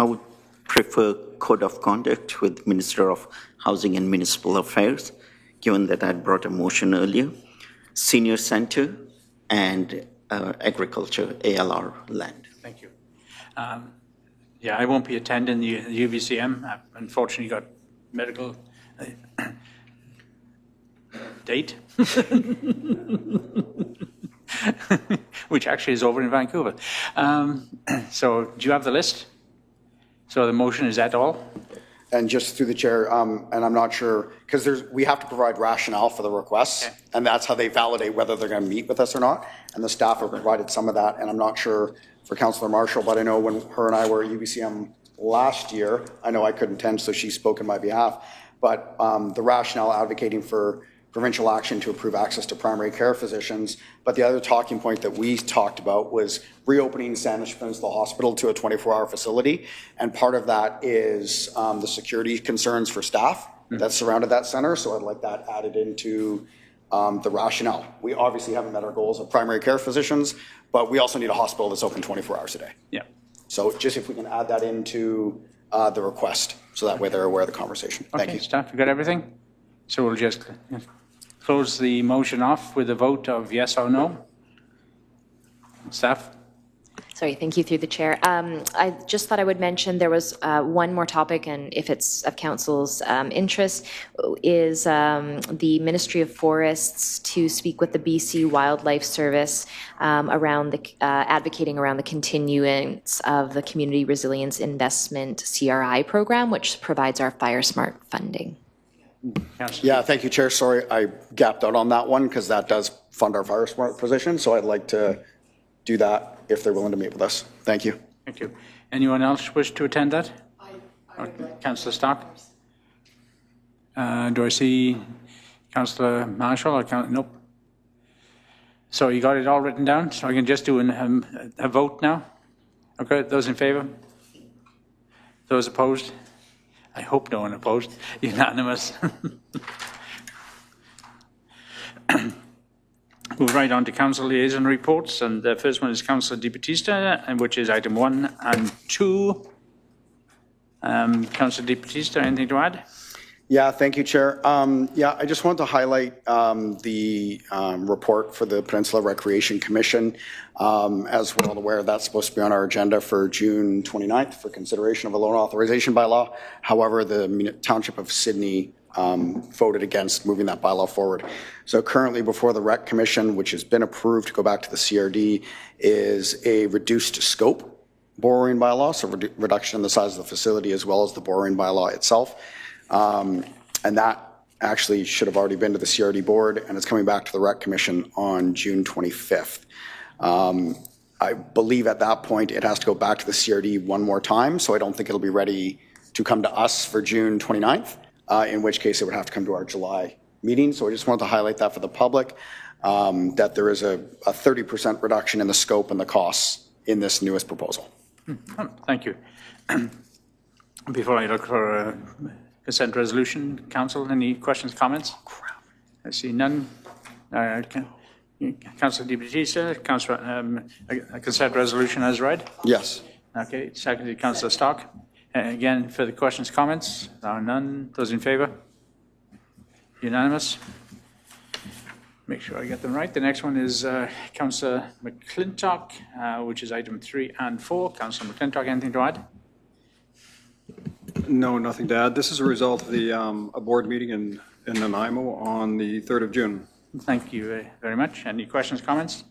would prefer Code of Conduct with Minister of Housing and Municipal Affairs, given that I brought a motion earlier. Senior Center and Agriculture, ALR land. Thank you. Yeah, I won't be attending the UBCM. I've unfortunately got medical date, which actually is over in Vancouver. So do you have the list? So the motion is that all? And just through the chair, and I'm not sure, because we have to provide rationale for the requests, okay, and that's how they validate whether they're going to meet with us or not. And the staff have provided some of that, and I'm not sure for Councillor Marshall, but I know when her and I were at UBCM last year, I know I couldn't attend, so she spoke in my behalf, but the rationale advocating for provincial action to improve access to primary care physicians. But the other talking point that we talked about was reopening Saanich Peninsula Hospital to a 24-hour facility. And part of that is the security concerns for staff that surrounded that center. So I'd like that added into the rationale. We obviously haven't met our goals of primary care physicians, but we also need a hospital that's open 24 hours a day. Yeah. So just if we can add that into the request, so that way they're aware of the conversation. Okay, thank you. Staff, you got everything? So we'll just close the motion off with a vote of yes or no. Staff? Sorry, thank you through the chair. I just thought I would mention there was one more topic, and if it's of council's interest, is the Ministry of Forests to speak with the BC Wildlife Service around the advocating around the continuance of the Community Resilience Investment CRI program, which provides our Fire Smart funding. Yeah, thank you, Chair. Sorry, I gapped out on that one because that does fund our Fire Smart position. So I'd like to do that if they're willing to meet with us. Thank you. Thank you. Anyone else wish to attend that? Councillor Stark? Do I see Councillor Marshall? Nope. So you got it all written down? So I can just do a vote now? Okay, those in favour? Those opposed? I hope no one opposed. Unanimous. Move right on to council liaison reports, and the first one is Councillor Di Battista, which is item 1 and 2. Councillor Di Battista, anything to add? Yeah, thank you, Chair. Yeah, I just want to highlight the report for the Peninsula Recreation Commission. As we're all aware, that's supposed to be on our agenda for June 29th for consideration of a loan authorization bylaw. However, the Township of Sydney voted against moving that bylaw forward. So currently before the Rec Commission, which has been approved to go back to the CRD, is a reduced scope borrowing bylaw, so reduction in the size of the facility as well as the borrowing bylaw itself. And that actually should have already been to the CRD board, and it's coming back to the Rec Commission on June 25th. I believe at that point it has to go back to the CRD one more time, so I don't think it'll be ready to come to us for June 29th. In which case it would have to come to our July meeting. So I just wanted to highlight that for the public, that there is a 30% reduction in the scope and the costs in this newest proposal. Thank you. Before I look for a consent resolution, Council, any questions, comments? I see none. Councillor Di Battista, a consent resolution as read? Yes. Okay, seconded Councillor Stark. Again, further questions, comments? There are none. Those in favour? Unanimous. Make sure I get them right. The next one is Councillor McClintock, which is item 3 and 4. Councillor McClintock, anything to add? No, nothing to add. This is a result of the a board meeting in Nanaimo on the 3rd of June. Thank you very much. Any questions, comments?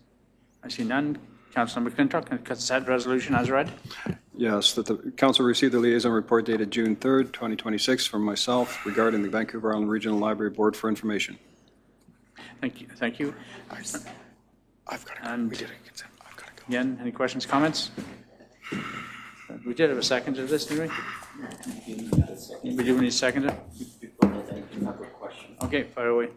I see none. Councillor McClintock, consent resolution as read. Yes, that the council received the liaison report dated June 3rd, 2026 from myself regarding the Vancouver Island Regional Library Board for information. Thank you. Thank you. I've got to go. We did a consent. I've got to go. Again, any questions, comments? We did have a second to this, didn't we? We do need a second. Okay, fire away.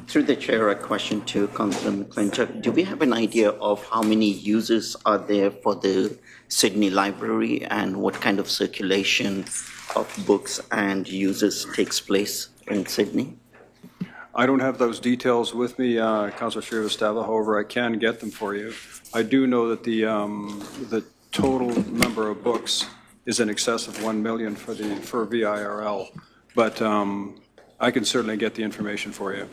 Through the chair, a question to Councillor McClintock. Do we have an idea of how many users are there for the Sydney Library and what kind of circulation of books and users takes place in Sydney? I don't have those details with me, Councillor Shrivastava. However, I can get them for you. I do know that the total number of books is in excess of 1 million for VIRL, but I can certainly get the information for you.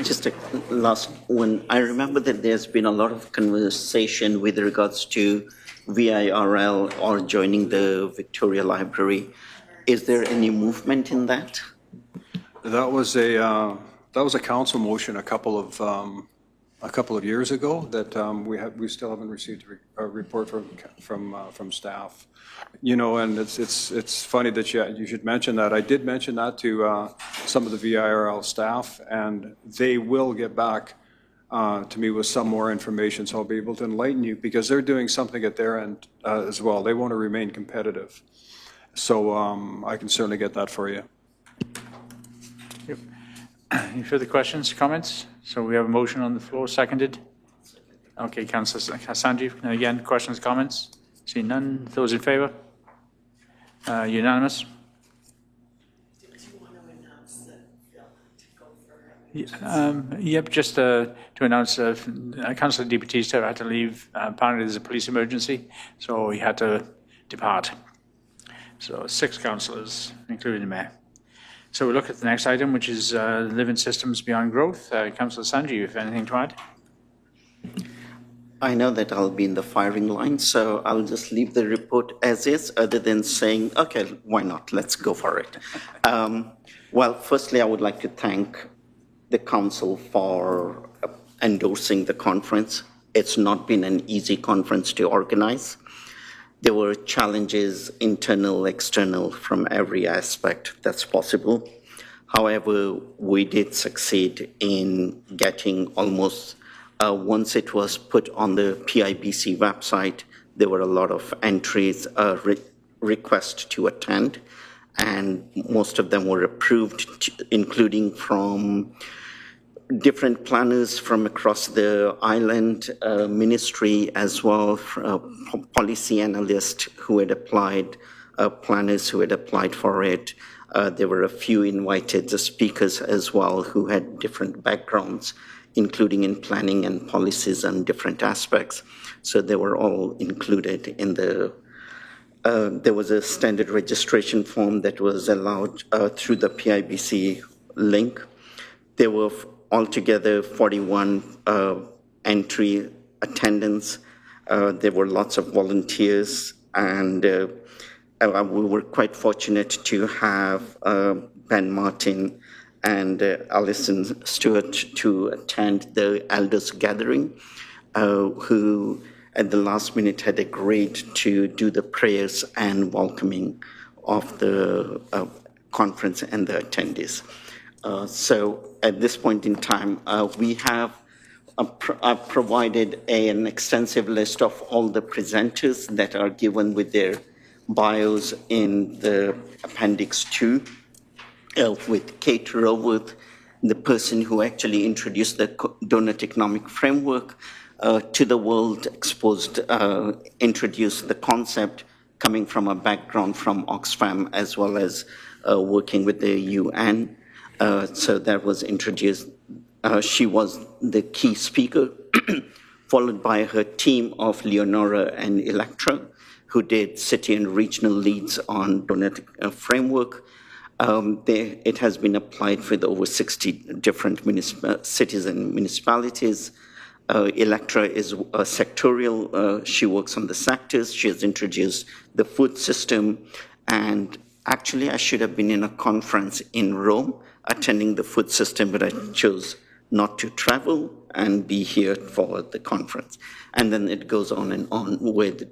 Just a last one. I remember that there's been a lot of conversation with regards to VIRL or joining the Victoria Library. Is there any movement in that? That was a council motion a couple of years ago that we still haven't received a report from staff. You know, and it's funny that you should mention that. I did mention that to some of the VIRL staff, and they will get back to me with some more information, so I'll be able to enlighten you, because they're doing something at their end as well. They want to remain competitive. So I can certainly get that for you. Yep. Any further questions, comments? So we have a motion on the floor, seconded. Okay, Councillor Sanjeev, again, questions, comments? See none. Those in favour? Unanimous. Yep, just to announce, Councillor Di Battista had to leave. Apparently there's a police emergency, so he had to depart. So 6 councillors, including the mayor. So we look at the next item, which is living systems beyond growth. Councillor Sanjeev, anything to add? I know that I'll be in the firing line, so I'll just leave the report as is, other than saying, okay, why not? Let's go for it. Well, firstly, I would like to thank the council for endorsing the conference. It's not been an easy conference to organize. There were challenges, internal, external, from every aspect that's possible. However, we did succeed in getting almost, once it was put on the PIBC website, there were a lot of entries, requests to attend, and most of them were approved, including from different planners from across the island, ministry as well, policy analysts who had applied, planners who had applied for it. There were a few invited speakers as well who had different backgrounds, including in planning and policies and different aspects. So they were all included in the there was a standard registration form that was allowed through the PIBC link. There were altogether 41 entry attendance. There were lots of volunteers, and we were quite fortunate to have Ben Martin and Alison Stewart to attend the elders gathering, who at the last minute had agreed to do the prayers and welcoming of the conference and the attendees. So at this point in time, we have provided an extensive list of all the presenters that are given with their bios in the Appendix 2, with Kate Raworth, the person who actually introduced the donut economic framework to the world, introduced the concept coming from a background from Oxfam as well as working with the UN. So that was introduced. She was the key speaker, followed by her team of Leonora and Electra, who did city and regional leads on donut framework. It has been applied with over 60 different cities and municipalities. Electra is a sectorial. She works on the sectors. She has introduced the food system. And actually, I should have been in a conference in Rome attending the food system, but I chose not to travel and be here for the conference. And then it goes on and on with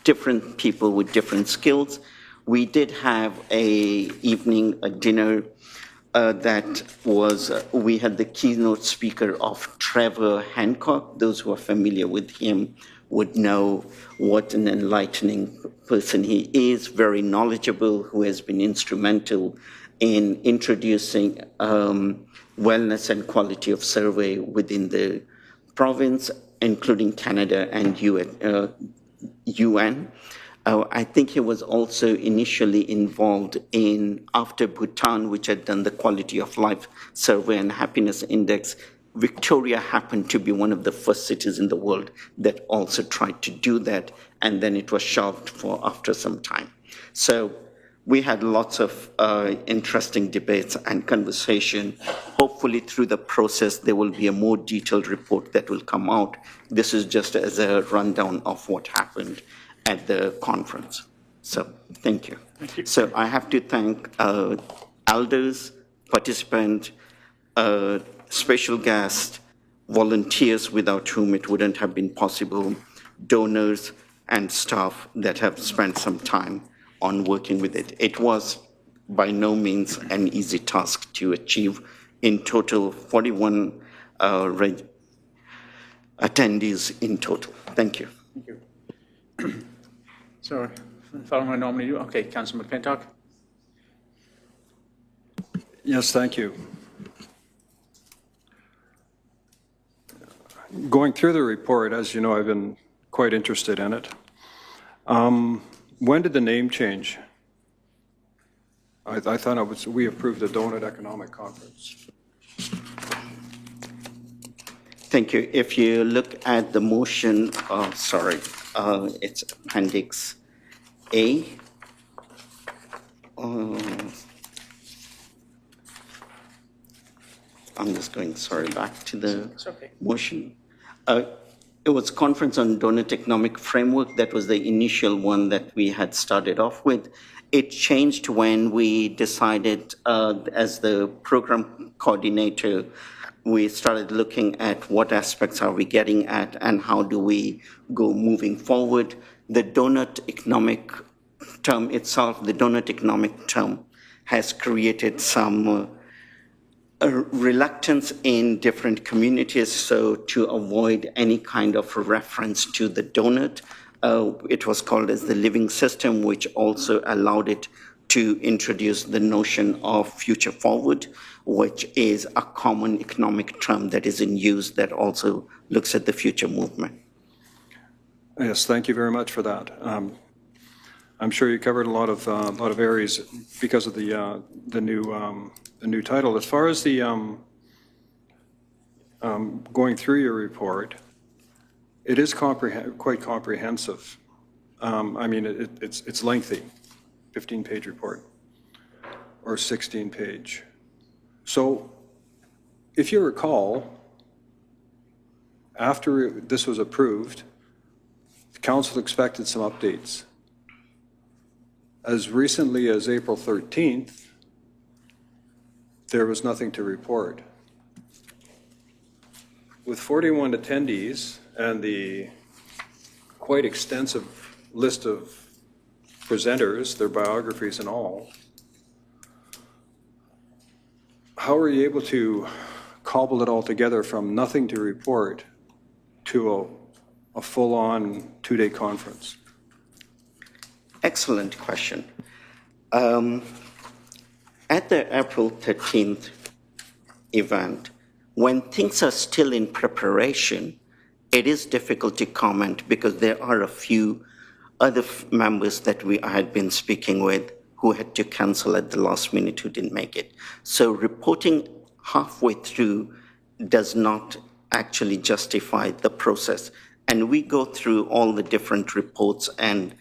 different people with different skills. We did have a dinner that was, we had the keynote speaker of Trevor Hancock. Those who are familiar with him would know what an enlightening person he is, very knowledgeable, who has been instrumental in introducing wellness and quality of survey within the province, including Canada and UN. I think he was also initially involved in, after Bhutan, which had done the quality of life survey and happiness index, Victoria happened to be one of the first cities in the world that also tried to do that, and then it was shelved for after some time. So we had lots of interesting debates and conversation. Hopefully through the process, there will be a more detailed report that will come out. This is just as a rundown of what happened at the conference. So thank you. Thank you. So I have to thank elders, participants, special guests, volunteers without whom it wouldn't have been possible, donors and staff that have spent some time on working with it. It was by no means an easy task to achieve. In total, 41 attendees in total. Thank you. Thank you. So, following I normally do. Okay, Councillor McClintock. Yes, thank you. Going through the report, as you know, I've been quite interested in it. When did the name change? I thought it was, we approved the Donut Economic Conference. Thank you. If you look at the motion, it's Appendix A. I'm just going, back to the motion. It was Conference on Donut Economic Framework. That was the initial one that we had started off with. It changed when we decided, as the program coordinator, we started looking at what aspects are we getting at and how do we go moving forward. The donut economic term itself, the donut economic term, has created some reluctance in different communities. So to avoid any kind of reference to the donut, it was called as the living system, which also allowed it to introduce the notion of future forward, which is a common economic term that is in use that also looks at the future movement. Yes, thank you very much for that. I'm sure you covered a lot of areas because of the new title. As far as the going through your report, it is quite comprehensive. I mean, it's lengthy, 15-page report or 16-page. So, if you recall, after this was approved, the council expected some updates. As recently as April 13th, there was nothing to report. With 41 attendees and the quite extensive list of presenters, their biographies and all, how were you able to cobble it all together from nothing to report to a full-on two-day conference? Excellent question. At the April 13th event, when things are still in preparation, it is difficult to comment because there are a few other members that I had been speaking with who had to cancel at the last minute who didn't make it. So reporting halfway through does not actually justify the process. And we go through all the different reports and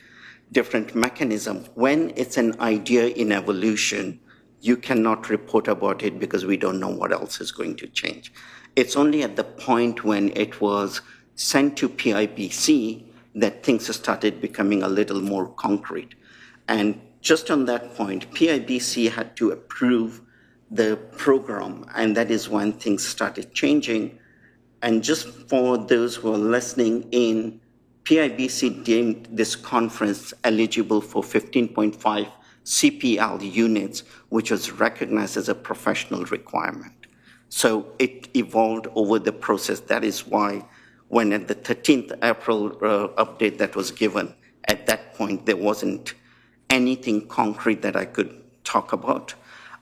different mechanisms. When it's an idea in evolution, you cannot report about it because we don't know what else is going to change. It's only at the point when it was sent to PIBC that things started becoming a little more concrete. And just on that point, PIBC had to approve the program, and that is when things started changing. And just for those who are listening in, PIBC deemed this conference eligible for 15.5 CPL units, which was recognized as a professional requirement. So it evolved over the process. That is why when at the 13th April update that was given, at that point there wasn't anything concrete that I could talk about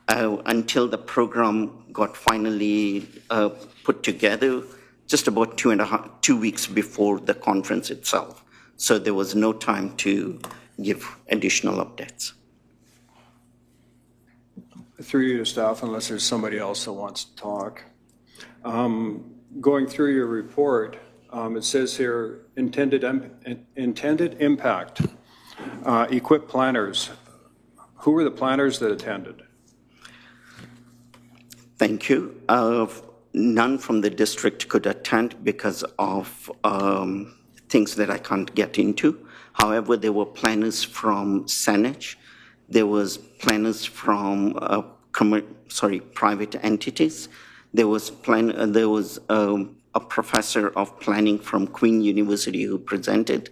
until the program got finally put together just about 2 weeks before the conference itself. So there was no time to give additional updates. Through you to staff, unless there's somebody else that wants to talk. Going through your report, it says here, intended impact, equip planners. Who were the planners that attended? Thank you. None from the district could attend because of things that I can't get into. However, there were planners from Saanich. There was planners from private entities. There was a professor of planning from Queen University who presented.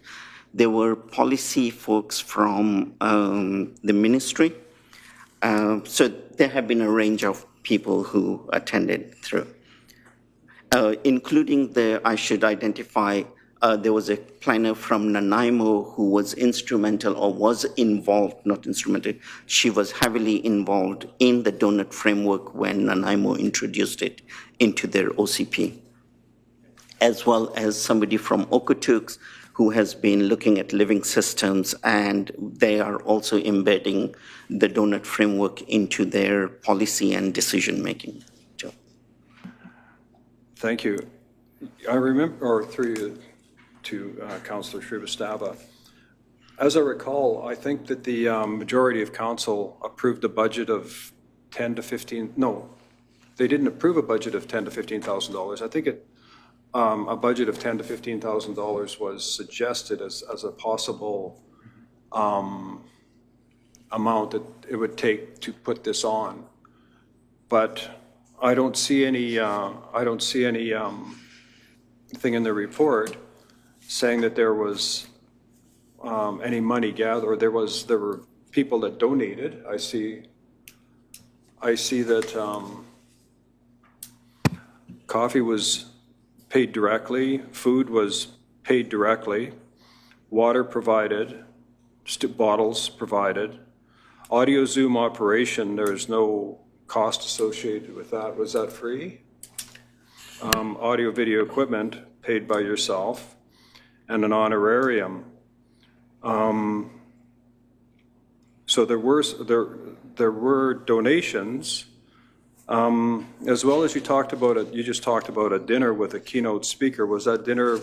There were policy folks from the ministry. So there have been a range of people who attended through, including I should identify, there was a planner from Nanaimo who was instrumental or was involved, not instrumental, she was heavily involved in the donut framework when Nanaimo introduced it into their OCP, as well as somebody from Okotoks who has been looking at living systems, and they are also embedding the donut framework into their policy and decision-making. Thank you. I remember, or through you to Councillor Shrivastava, as I recall, I think that the majority of council approved a budget of 10 to 15, no, they didn't approve a budget of $10,000 to $15,000. I think a budget of $10,000 to $15,000 was suggested as a possible amount that it would take to put this on. But I don't see any thing in the report saying that there was any money gathered, or there were people that donated. I see that coffee was paid directly, food was paid directly, water provided, bottles provided. Audio Zoom operation, there's no cost associated with that. Was that free? Audio video equipment paid by yourself, and an honorarium. So there were donations, as well as you just talked about a dinner with a keynote speaker. Was that dinner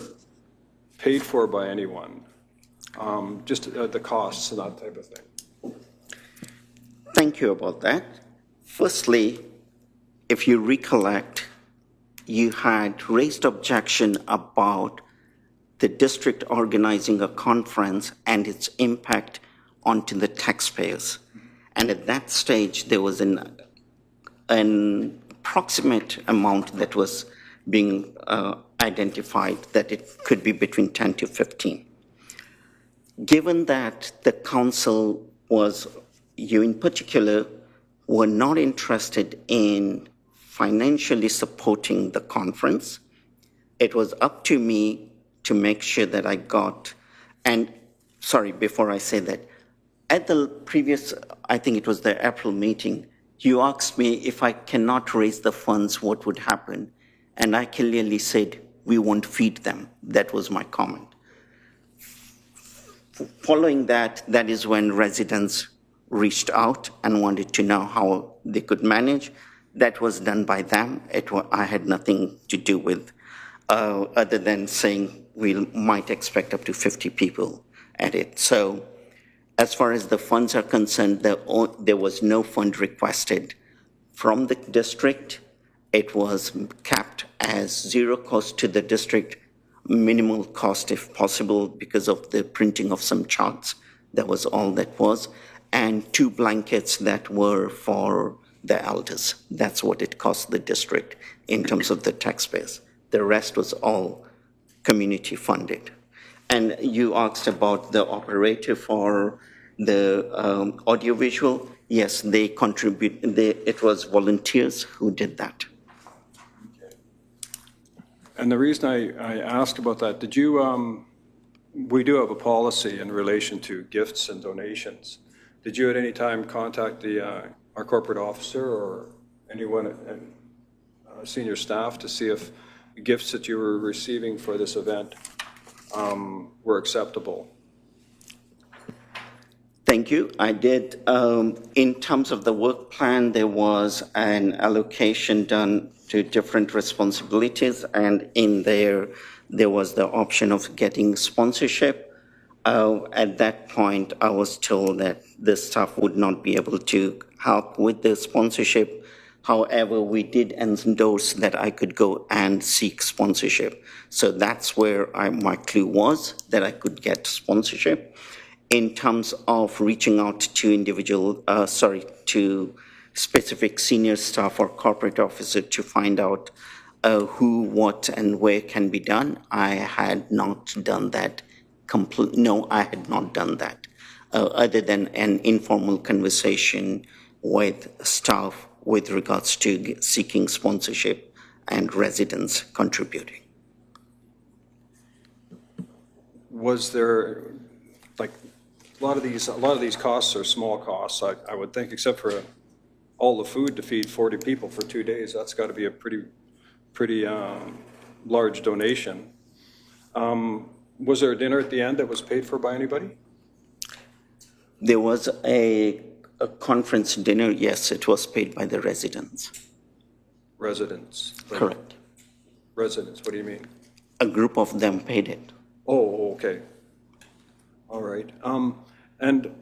paid for by anyone? Just the costs and that type of thing. Thank you about that. Firstly, if you recollect, you had raised objection about the district organizing a conference and its impact onto the taxpayers. And at that stage, there was an approximate amount that was being identified, that it could be between 10 to 15. Given that the council was, you in particular, were not interested in financially supporting the conference, it was up to me to make sure that I got, and sorry, before I say that, at the previous, I think it was the April meeting, you asked me if I cannot raise the funds, what would happen? And I clearly said, we won't feed them. That was my comment. Following that, that is when residents reached out and wanted to know how they could manage. That was done by them. I had nothing to do with, other than saying we might expect up to 50 people at it. So as far as the funds are concerned, there was no fund requested from the district. It was capped as zero cost to the district, minimal cost if possible because of the printing of some charts. That was all that was. And 2 blankets that were for the elders. That's what it cost the district in terms of the taxpayers. The rest was all community funded. And you asked about the operator for the audiovisual. Yes, they contribute. It was volunteers who did that. Okay. And the reason I asked about that, did you, we do have a policy in relation to gifts and donations. Did you at any time contact our corporate officer or anyone in senior staff to see if the gifts that you were receiving for this event were acceptable? Thank you. I did. In terms of the work plan, there was an allocation done to different responsibilities, and in there was the option of getting sponsorship. At that point, I was told that the staff would not be able to help with the sponsorship. However, we did endorse that I could go and seek sponsorship. So that's where my clue was, that I could get sponsorship. In terms of reaching out to to specific senior staff or corporate officer to find out who, what, and where can be done, I had not done that. No, I had not done that, other than an informal conversation with staff with regards to seeking sponsorship and residents contributing. Was there, like, a lot of these costs are small costs, I would think, except for all the food to feed 40 people for 2 days. That's got to be a pretty large donation. Was there a dinner at the end that was paid for by anybody? There was a conference dinner, yes, it was paid by the residents. Residents? Correct. Residents, what do you mean? A group of them paid it. Oh, okay. All right. And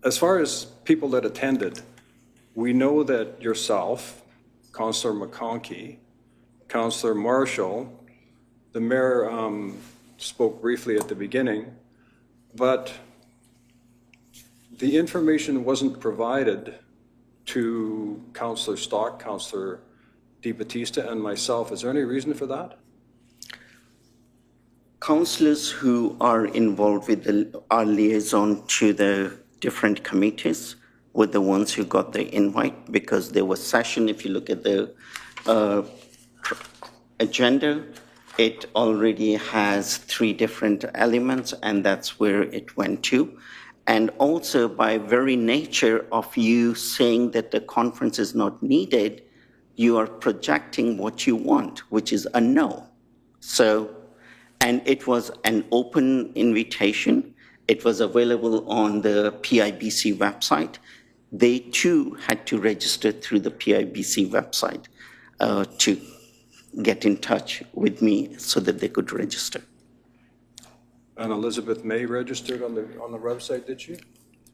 as far as people that attended, we know that yourself, Councillor McConkey, Councillor Marshall, the mayor spoke briefly at the beginning, but the information wasn't provided to Councillor Stock, Councillor Di Battista, and myself. Is there any reason for that? Councillors who are involved with our liaison to the different committees were the ones who got the invite, because there was session. If you look at the agenda, it already has 3 different elements, and that's where it went to. And also, by very nature of you saying that the conference is not needed, you are projecting what you want, which is a no. So, and it was an open invitation. It was available on the PIBC website. They too had to register through the PIBC website to get in touch with me so that they could register. And Elizabeth May registered on the website, did she?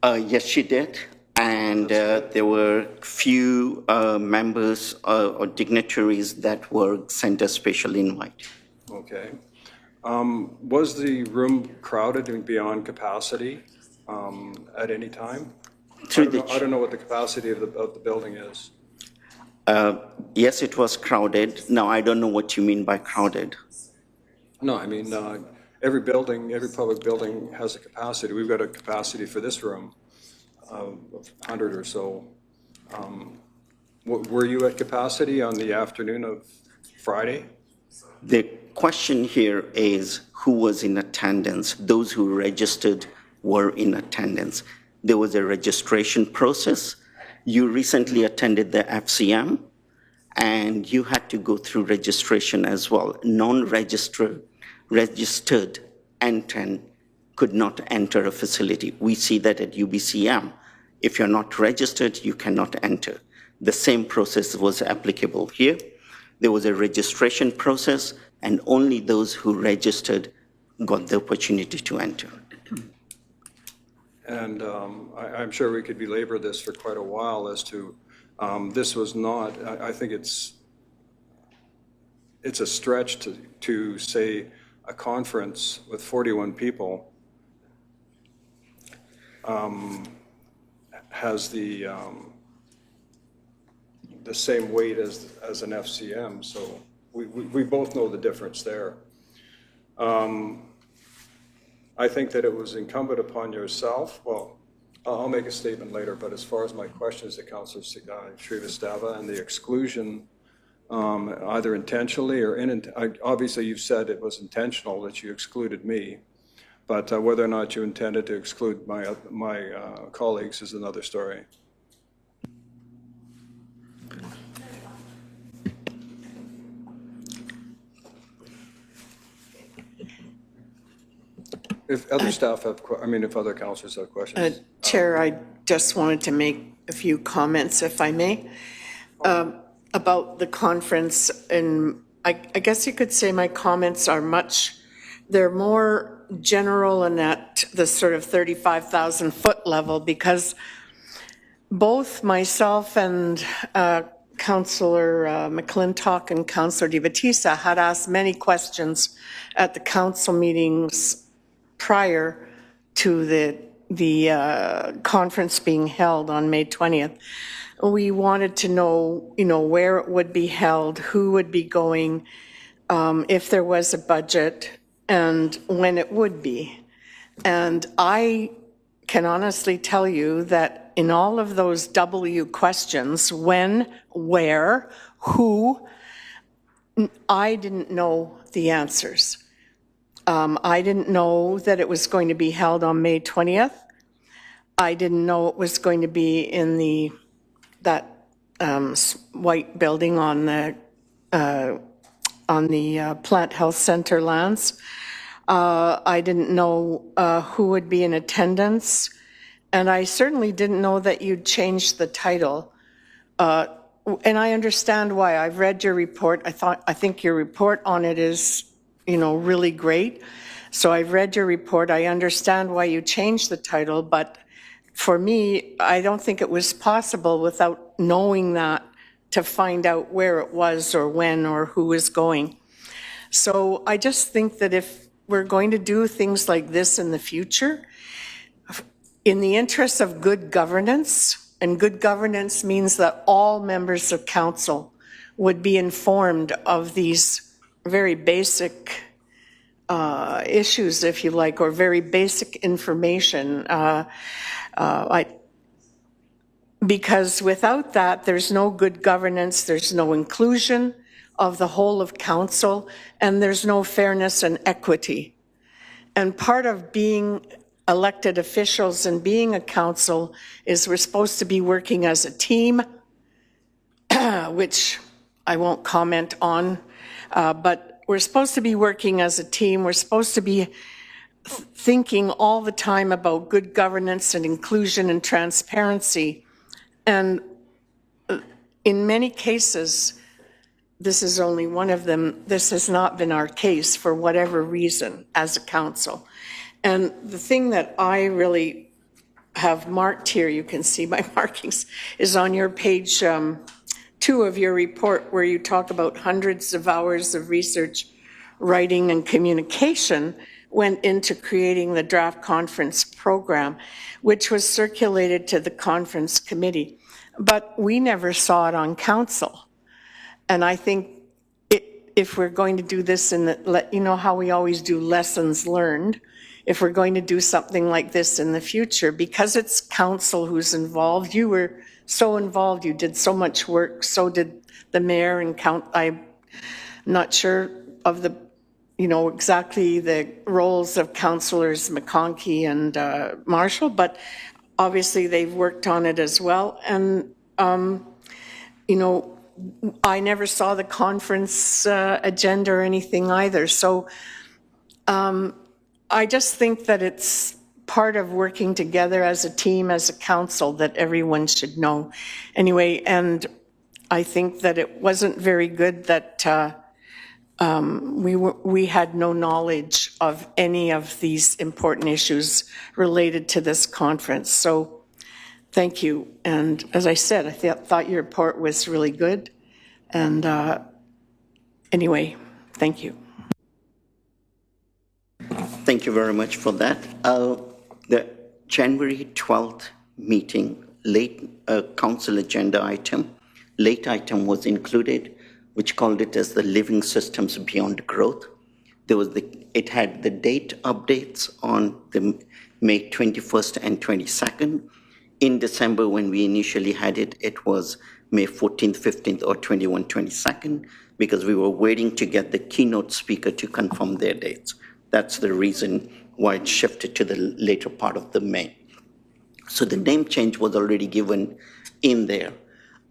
Yes, she did. And there were few members or dignitaries that were sent a special invite. Okay. Was the room crowded and beyond capacity at any time? I don't know what the capacity of the building is. Yes, it was crowded. Now, I don't know what you mean by crowded. No, I mean, every building, every public building has a capacity. We've got a capacity for this room of 100 or so. Were you at capacity on the afternoon of Friday? The question here is who was in attendance. Those who registered were in attendance. There was a registration process. You recently attended the FCM, and you had to go through registration as well. Non-registered entrant could not enter a facility. We see that at UBCM. If you're not registered, you cannot enter. The same process was applicable here. There was a registration process, and only those who registered got the opportunity to enter. And I'm sure we could belabor this for quite a while as to this was not, I think it's a stretch to say a conference with 41 people has the same weight as an FCM. So we both know the difference there. I think that it was incumbent upon yourself. Well, I'll make a statement later, but as far as my questions to Councillor Srivastava and the exclusion, either intentionally or obviously you've said it was intentional that you excluded me, but whether or not you intended to exclude my colleagues is another story. If other staff have, if other councillors have questions. Chair, I just wanted to make a few comments, if I may, about the conference. And I guess you could say my comments are they're more general and at the sort of 35,000 foot level, because both myself and Councillor McClintock and Councillor Di Battista had asked many questions at the council meetings prior to the conference being held on May 20th. We wanted to know, where it would be held, who would be going, if there was a budget, and when it would be. And I can honestly tell you that in all of those W questions, when, where, who, I didn't know the answers. I didn't know that it was going to be held on May 20th. I didn't know it was going to be in that white building on the Plant Health Center lands. I didn't know who would be in attendance, and I certainly didn't know that you'd changed the title. And I understand why. I've read your report. I think your report on it is really great. So I've read your report. I understand why you changed the title, but for me, I don't think it was possible without knowing that to find out where it was or when or who was going. So I just think that if we're going to do things like this in the future, in the interest of good governance, and good governance means that all members of council would be informed of these very basic issues, if you like, or very basic information. Because without that, there's no good governance, there's no inclusion of the whole of council, and there's no fairness and equity. And part of being elected officials and being a council is we're supposed to be working as a team, which I won't comment on, but we're supposed to be working as a team. We're supposed to be thinking all the time about good governance and inclusion and transparency. And in many cases, this is only one of them, this has not been our case for whatever reason as a council. And the thing that I really have marked here, you can see my markings, is on your page 2 of your report, where you talk about hundreds of hours of research, writing, and communication went into creating the draft conference program, which was circulated to the conference committee. But we never saw it on council. And I think if we're going to do this you know how we always do lessons learned, if we're going to do something like this in the future, because it's council who's involved, you were so involved, you did so much work, so did the mayor and I'm not sure of the, you know, exactly the roles of councillors McConkey and Marshall, but obviously they've worked on it as well. And, you know, I never saw the conference agenda or anything either. So I just think that it's part of working together as a team, as a council, that everyone should know. Anyway, and I think that it wasn't very good that we had no knowledge of any of these important issues related to this conference. So thank you. And as I said, I thought your report was really good. And anyway, thank you. Thank you very much for that. The January 12th meeting, late council agenda item, late item was included, which called it as the Living Systems Beyond Growth. It had the date updates on the May 21st and 22nd. In December, when we initially had it, it was May 14th, 15th, or 21, 22nd, because we were waiting to get the keynote speaker to confirm their dates. That's the reason why it shifted to the later part of the May. So the name change was already given in there.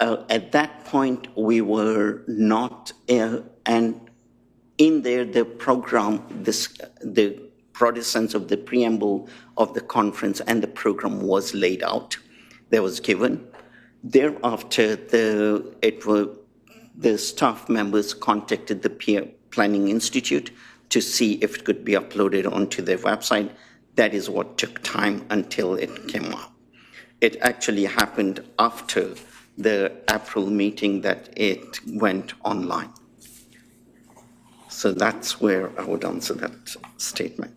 At that point, we were not, and in there, the program, the broader sense of the preamble of the conference and the program was laid out. That was given. Thereafter, the staff members contacted the Peer Planning Institute to see if it could be uploaded onto their website. That is what took time until it came up. It actually happened after the April meeting that it went online. So that's where I would answer that statement.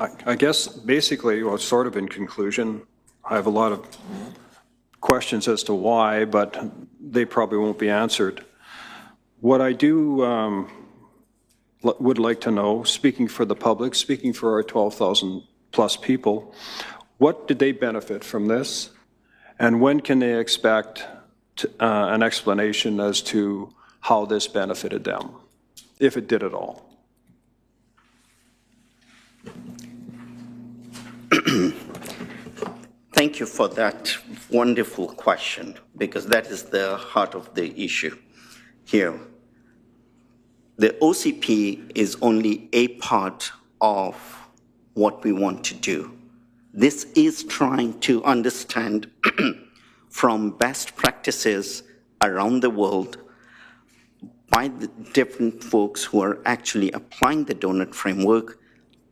I guess basically, well, sort of in conclusion, I have a lot of questions as to why, but they probably won't be answered. What I do would like to know, speaking for the public, speaking for our 12,000 plus people, what did they benefit from this? And when can they expect an explanation as to how this benefited them, if it did at all? Thank you for that wonderful question, because that is the heart of the issue here. The OCP is only a part of what we want to do. This is trying to understand from best practices around the world by the different folks who are actually applying the donut framework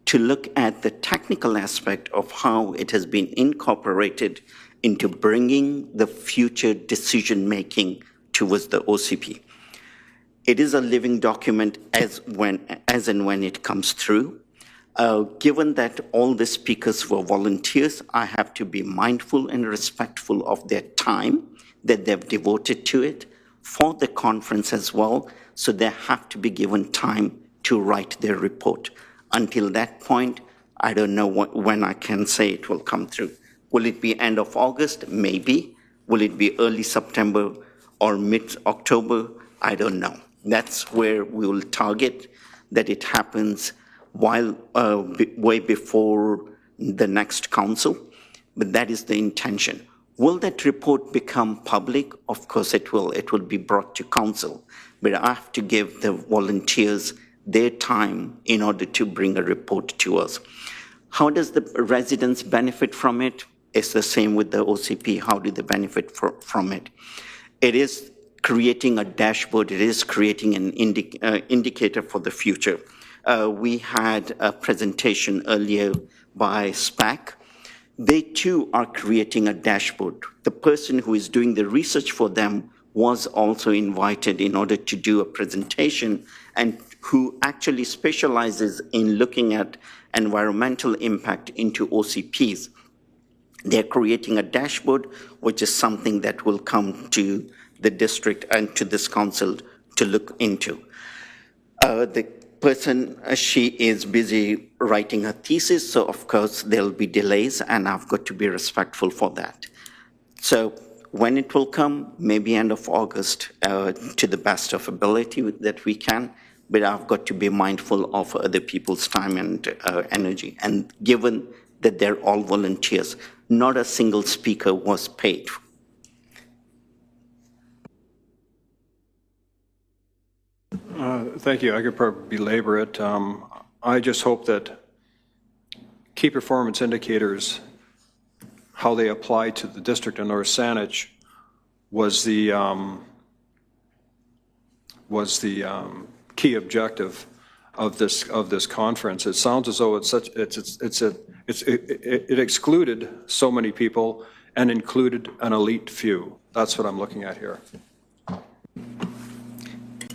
to look at the technical aspect of how it has been incorporated into bringing the future decision-making towards the OCP. It is a living document as and when it comes through. Given that all the speakers were volunteers, I have to be mindful and respectful of their time that they've devoted to it for the conference as well, so they have to be given time to write their report. Until that point, I don't know when I can say it will come through. Will it be end of August? Maybe. Will it be early September or mid-October? I don't know. That's where we will target that it happens while way before the next council, but that is the intention. Will that report become public? Of course it will. It will be brought to council, but I have to give the volunteers their time in order to bring a report to us. How does the residents benefit from it? It's the same with the OCP. How do they benefit from it? It is creating a dashboard. It is creating an indicator for the future. We had a presentation earlier by SPAC. They too are creating a dashboard. The person who is doing the research for them was also invited in order to do a presentation, and who actually specializes in looking at environmental impact into OCPs. They're creating a dashboard, which is something that will come to the district and to this council to look into. The person, she is busy writing her thesis, so of course there'll be delays, and I've got to be respectful for that. So when it will come, maybe end of August, to the best of ability that we can, but I've got to be mindful of other people's time and energy. And given that they're all volunteers, not a single speaker was paid. Thank you. I could probably belabor it. I just hope that key performance indicators, how they apply to the district of North Saanich, was the key objective of this conference. It sounds as though it excluded so many people and included an elite few. That's what I'm looking at here.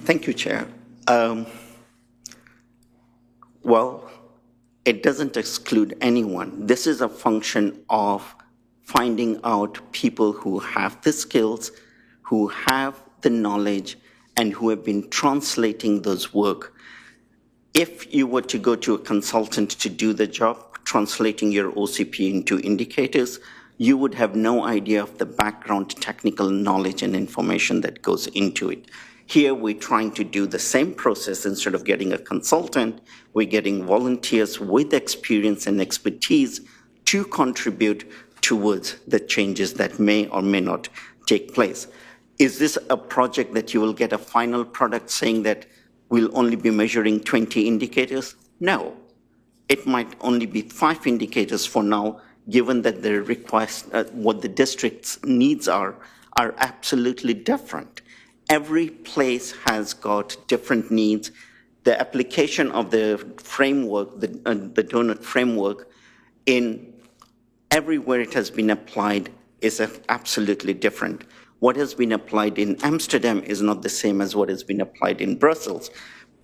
Thank you, Chair. Well, it doesn't exclude anyone. This is a function of finding out people who have the skills, who have the knowledge, and who have been translating those work. If you were to go to a consultant to do the job, translating your OCP into indicators, you would have no idea of the background technical knowledge and information that goes into it. Here, we're trying to do the same process. Instead of getting a consultant, we're getting volunteers with experience and expertise to contribute towards the changes that may or may not take place. Is this a project that you will get a final product saying that we'll only be measuring 20 indicators? No. It might only be 5 indicators for now, given that the request, what the district's needs are absolutely different. Every place has got different needs. The application of the framework, the donut framework, in everywhere it has been applied is absolutely different. What has been applied in Amsterdam is not the same as what has been applied in Brussels.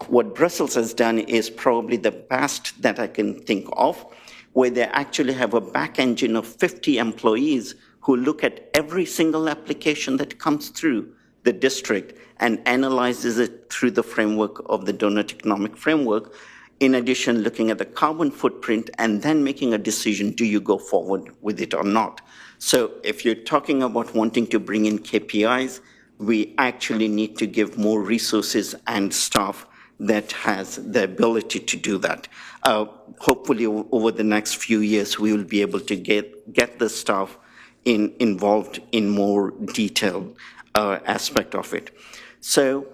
What Brussels has done is probably the best that I can think of, where they actually have a back engine of 50 employees who look at every single application that comes through the district and analyzes it through the framework of the donut economic framework. In addition, looking at the carbon footprint and then making a decision, do you go forward with it or not? So if you're talking about wanting to bring in KPIs, we actually need to give more resources and staff that has the ability to do that. Hopefully over the next few years, we will be able to get the staff involved in more detailed aspect of it. So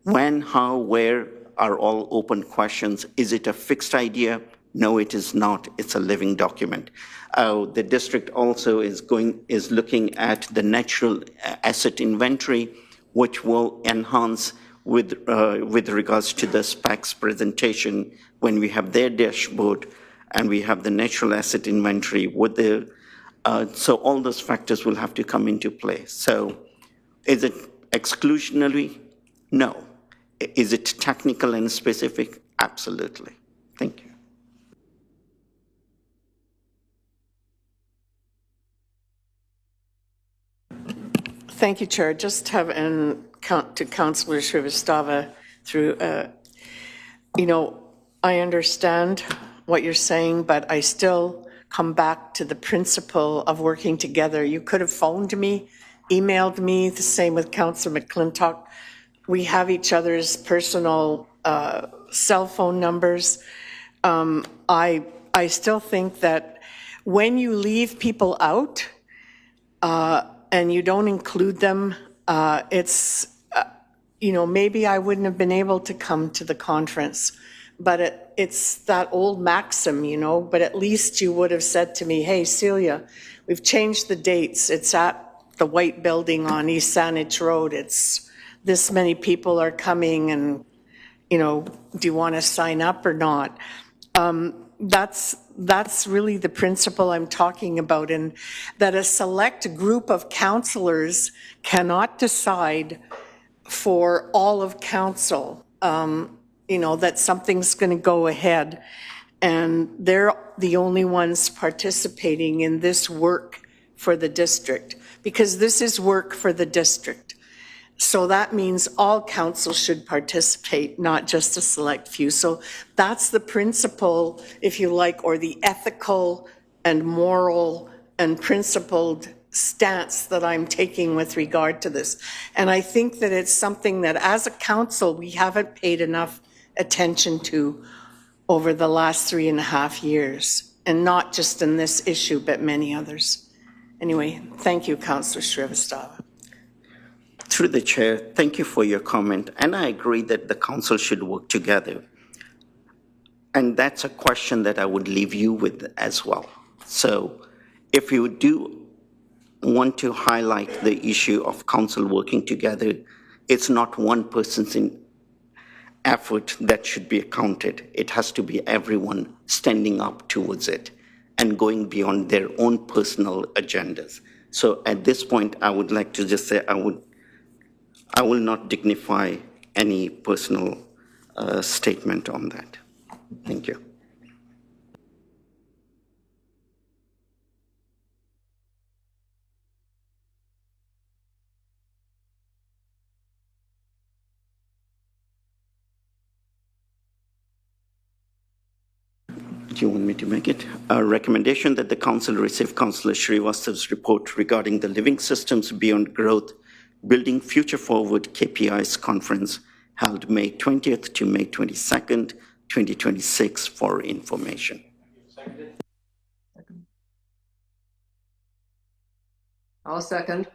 when, how, where are all open questions. Is it a fixed idea? No, it is not. It's a living document. The district also is looking at the natural asset inventory, which will enhance with regards to the SPAC's presentation when we have their dashboard and we have the natural asset inventory with the, so all those factors will have to come into play. So is it exclusionary? No. Is it technical and specific? Absolutely. Thank you. Thank you, Chair. Just have to Councillor Srivastava through, I understand what you're saying, but I still come back to the principle of working together. You could have phoned me, emailed me, the same with Councillor McClintock. We have each other's personal cell phone numbers. I still think that when you leave people out, and you don't include them, maybe I wouldn't have been able to come to the conference. But it's that old maxim, but at least you would have said to me, hey, Celia, we've changed the dates. It's at the white building on East Saanich Road. It's this many people are coming and, do you want to sign up or not? That's really the principle I'm talking about, and that a select group of councillors cannot decide for all of council, that something's going to go ahead, and they're the only ones participating in this work for the district, because this is work for the district. So that means all council should participate, not just a select few. So that's the principle, if you like, or the ethical and moral and principled stance that I'm taking with regard to this. And I think that it's something that as a council, we haven't paid enough attention to over the last 3.5 years, and not just in this issue, but many others. Anyway, thank you, Councillor Srivastava. Through the chair, thank you for your comment, and I agree that the council should work together. And that's a question that I would leave you with as well. So if you do want to highlight the issue of council working together, it's not one person's effort that should be accounted. It has to be everyone standing up towards it and going beyond their own personal agendas. So at this point, I would like to just say I will not dignify any personal statement on that. Thank you. Do you want me to make it? A recommendation that the council receive Councillor Srivastava's report regarding the Living Systems Beyond Growth Building Future Forward KPIs Conference held May 20th to May 22nd, 2026 for information. I'll second.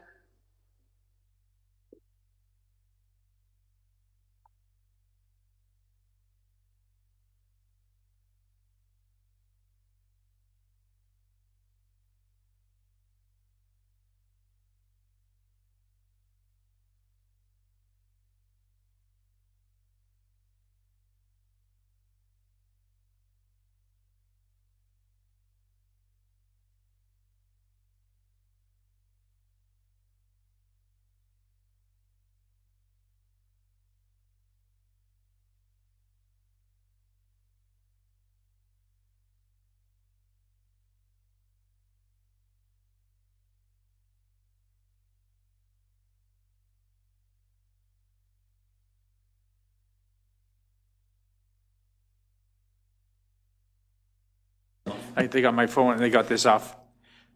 They got my phone and they got this off.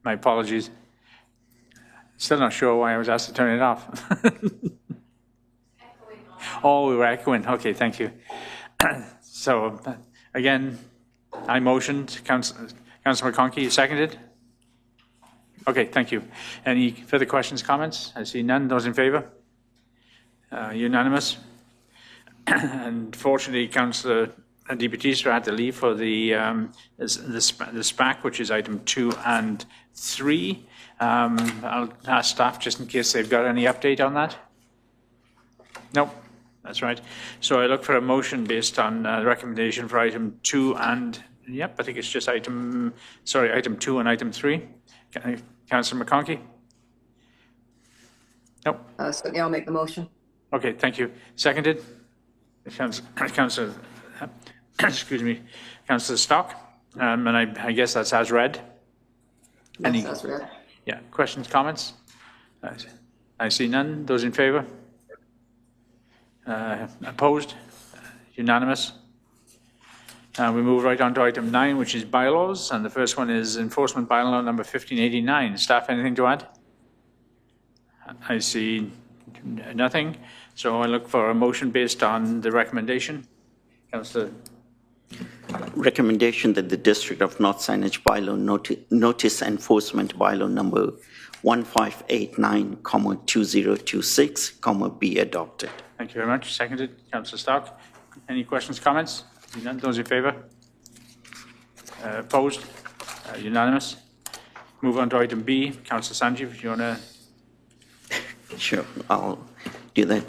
My apologies. Still not sure why I was asked to turn it off. Oh, we were echoing. Okay, thank you. So, again, I motioned. Councillor McConkey, you seconded? Okay, thank you. Any further questions, comments? I see none. Those in favour? Unanimous. Unfortunately, Councillor Di Battista had to leave for the SPAC, which is item 2 and 3. I'll ask staff just in case they've got any update on that. Nope, that's right. So I look for a motion based on the recommendation for item 2 and, yep, I think it's just item 2 and item 3. Councillor McConkey? Nope. Certainly, I'll make the motion. Okay, thank you. Seconded? Councillor, excuse me, Councillor Stock, and I guess that's as read. Yes, that's read. Yeah, questions, comments? I see none. Those in favour? Opposed? Unanimous? We move right on to item 9, which is bylaws, and the first one is enforcement bylaw number 1589. Staff, anything to add? I see nothing, so I look for a motion based on the recommendation. Councillor. Recommendation that the District of North Saanich bylaw notice enforcement bylaw number 1589, 2026, be adopted. Thank you very much. Seconded. Councillor Stark. Any questions, comments? None. Those in favour? Opposed? Unanimous. Move on to item B. Councillor Sanjeev, if you want to. Sure, I'll do that.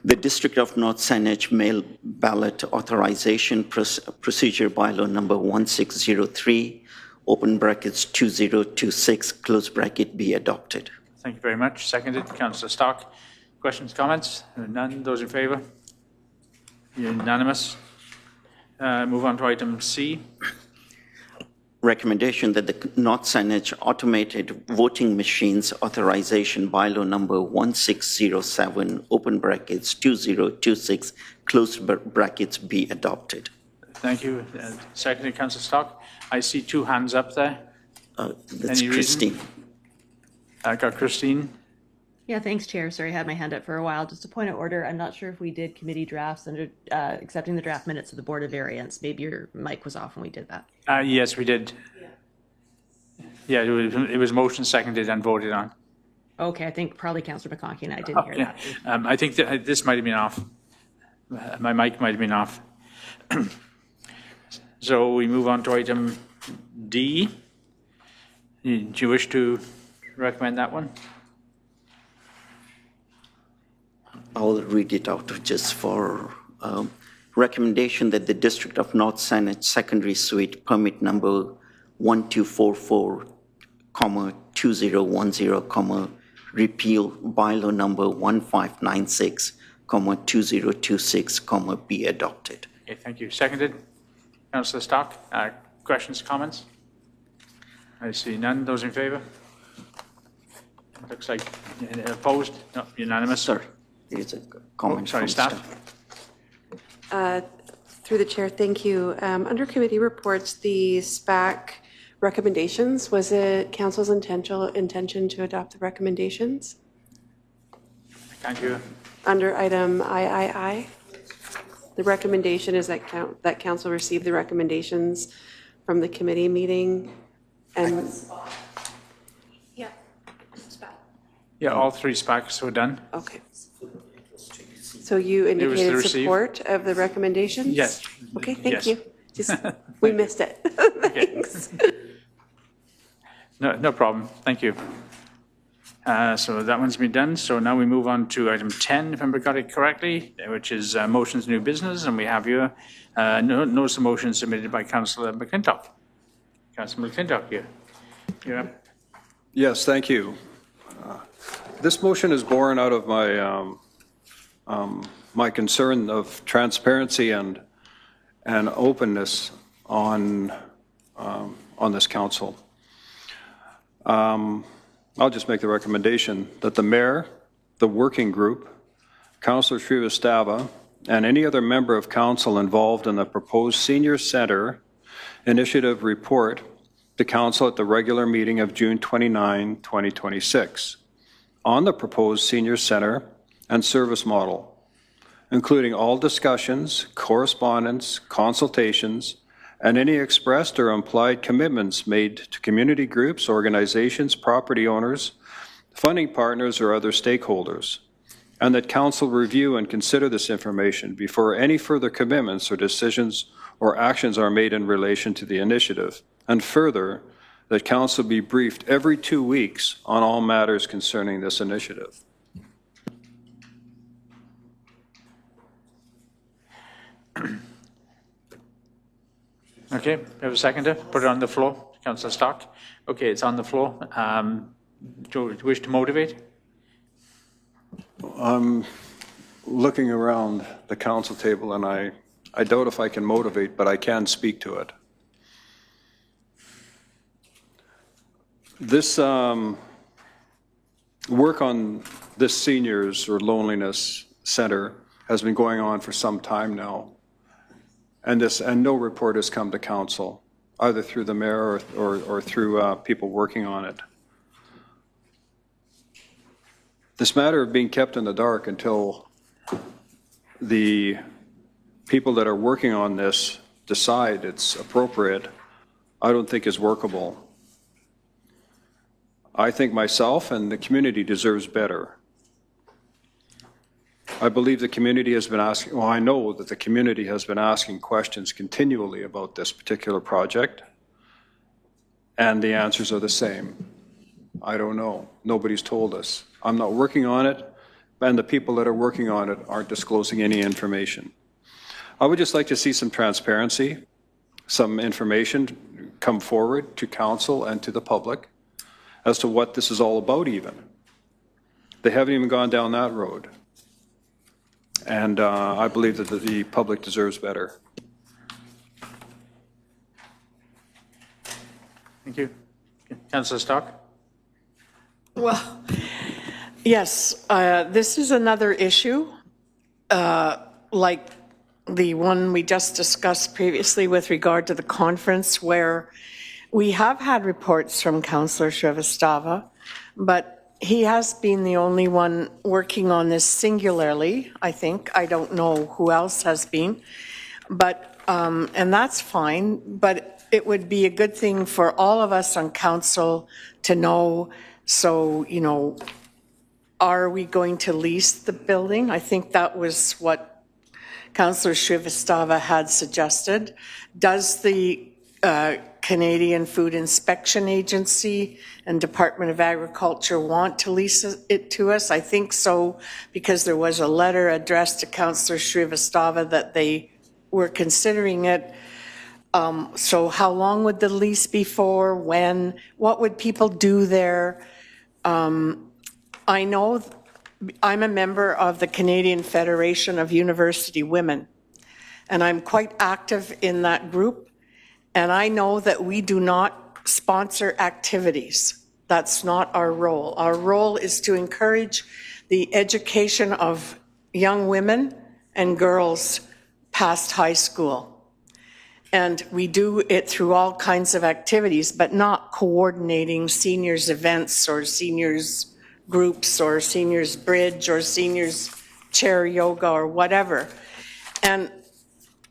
The District of North Saanich mail ballot authorization procedure bylaw number 1603, open brackets 2026, close bracket, be adopted. Thank you very much. Seconded. Councillor Stark. Questions, comments? None. Those in favour? Unanimous. Move on to item C. Recommendation that the North Saanich automated voting machines authorization bylaw number 1607, open brackets 2026, close brackets, be adopted. Thank you. Seconded. Councillor Stark. I see 2 hands up there. That's Any Christine. reason? I got Christine. Yeah, thanks, Chair. Sorry, I had my hand up for a while. Just a point of order. I'm not sure if we did committee drafts under accepting the draft minutes of the Board of Variance. Maybe your mic was off when we did that. Yes, we did. Yeah, it was motion seconded and voted on. Okay, I think probably Councillor McConkie and I didn't hear that. I think that this might have been off. My mic might have been off. So we move on to item D. Do you wish to recommend that one? I'll read it out just for recommendation that the District of North Saanich Secondary Suite permit number 1244, 2010, repeal bylaw number 1596, 2026, be adopted. Okay, thank you. Seconded. Councillor Stark. Questions, comments? I see none. Those in favour? Looks like opposed. No, unanimous. Sir, there's a comment sorry, from staff. Through the chair, thank you. Under committee reports, the SPAC recommendations, was it council's intention to adopt the recommendations? Thank you. Under item III, the recommendation is that council receive the recommendations from the committee meeting and Yeah, all 3 SPACs were done. okay. So you indicated support of the recommendations? Yes. Okay, thank Yes. you. Just, we missed it. Thanks. No problem. Thank you. So that one's been done. So now we move on to item 10, if I got it correctly, which is motions new business, and we have here notice of motion submitted by Councillor McClintock. Councillor McClintock here. You're up. Yes, thank you. This motion is born out of my concern of transparency and openness on this council. I'll just make the recommendation that the mayor, the working group, Councillor Shrivastava, and any other member of council involved in the proposed senior center initiative report to council at the regular meeting of June 29, 2026 on the proposed senior center and service model, including all discussions, correspondence, consultations, and any expressed or implied commitments made to community groups, organizations, property owners, funding partners, or other stakeholders, and that council review and consider this information before any further commitments or decisions or actions are made in relation to the initiative, and further, that council be briefed every 2 weeks on all matters concerning this initiative. Okay, we have a seconder. Put it on the floor. Councillor Stark. Okay, it's on the floor. Do you wish to motivate? I'm looking around the council table, and I doubt if I can motivate, but I can speak to it. This work on this seniors or loneliness center has been going on for some time now, and no report has come to council, either through the mayor or through people working on it. This matter of being kept in the dark until the people that are working on this decide it's appropriate, I don't think is workable. I think myself and the community deserves better. I believe the community has been asking, well, I know that the community has been asking questions continually about this particular project, and the answers are the same. I don't know. Nobody's told us. I'm not working on it, and the people that are working on it aren't disclosing any information. I would just like to see some transparency, some information come forward to council and to the public as to what this is all about even. They haven't even gone down that road. And I believe that the public deserves better. Thank you. Councillor Stock? Well, yes, this is another issue, like the one we just discussed previously with regard to the conference, where we have had reports from Councillor Shrivastava, but he has been the only one working on this singularly, I think. I don't know who else has been, but, and that's fine, but it would be a good thing for all of us on council to know. So, you know, are we going to lease the building? I think that was what Councillor Shrivastava had suggested. Does the Canadian Food Inspection Agency and Department of Agriculture want to lease it to us? I think so, because there was a letter addressed to Councillor Shrivastava that they were considering it. So how long would the lease be for? When? What would people do there? I know I'm a member of the Canadian Federation of University Women, and I'm quite active in that group, and I know that we do not sponsor activities. That's not our role. Our role is to encourage the education of young women and girls past high school. And we do it through all kinds of activities, but not coordinating seniors events or seniors groups or seniors bridge or seniors chair yoga or whatever.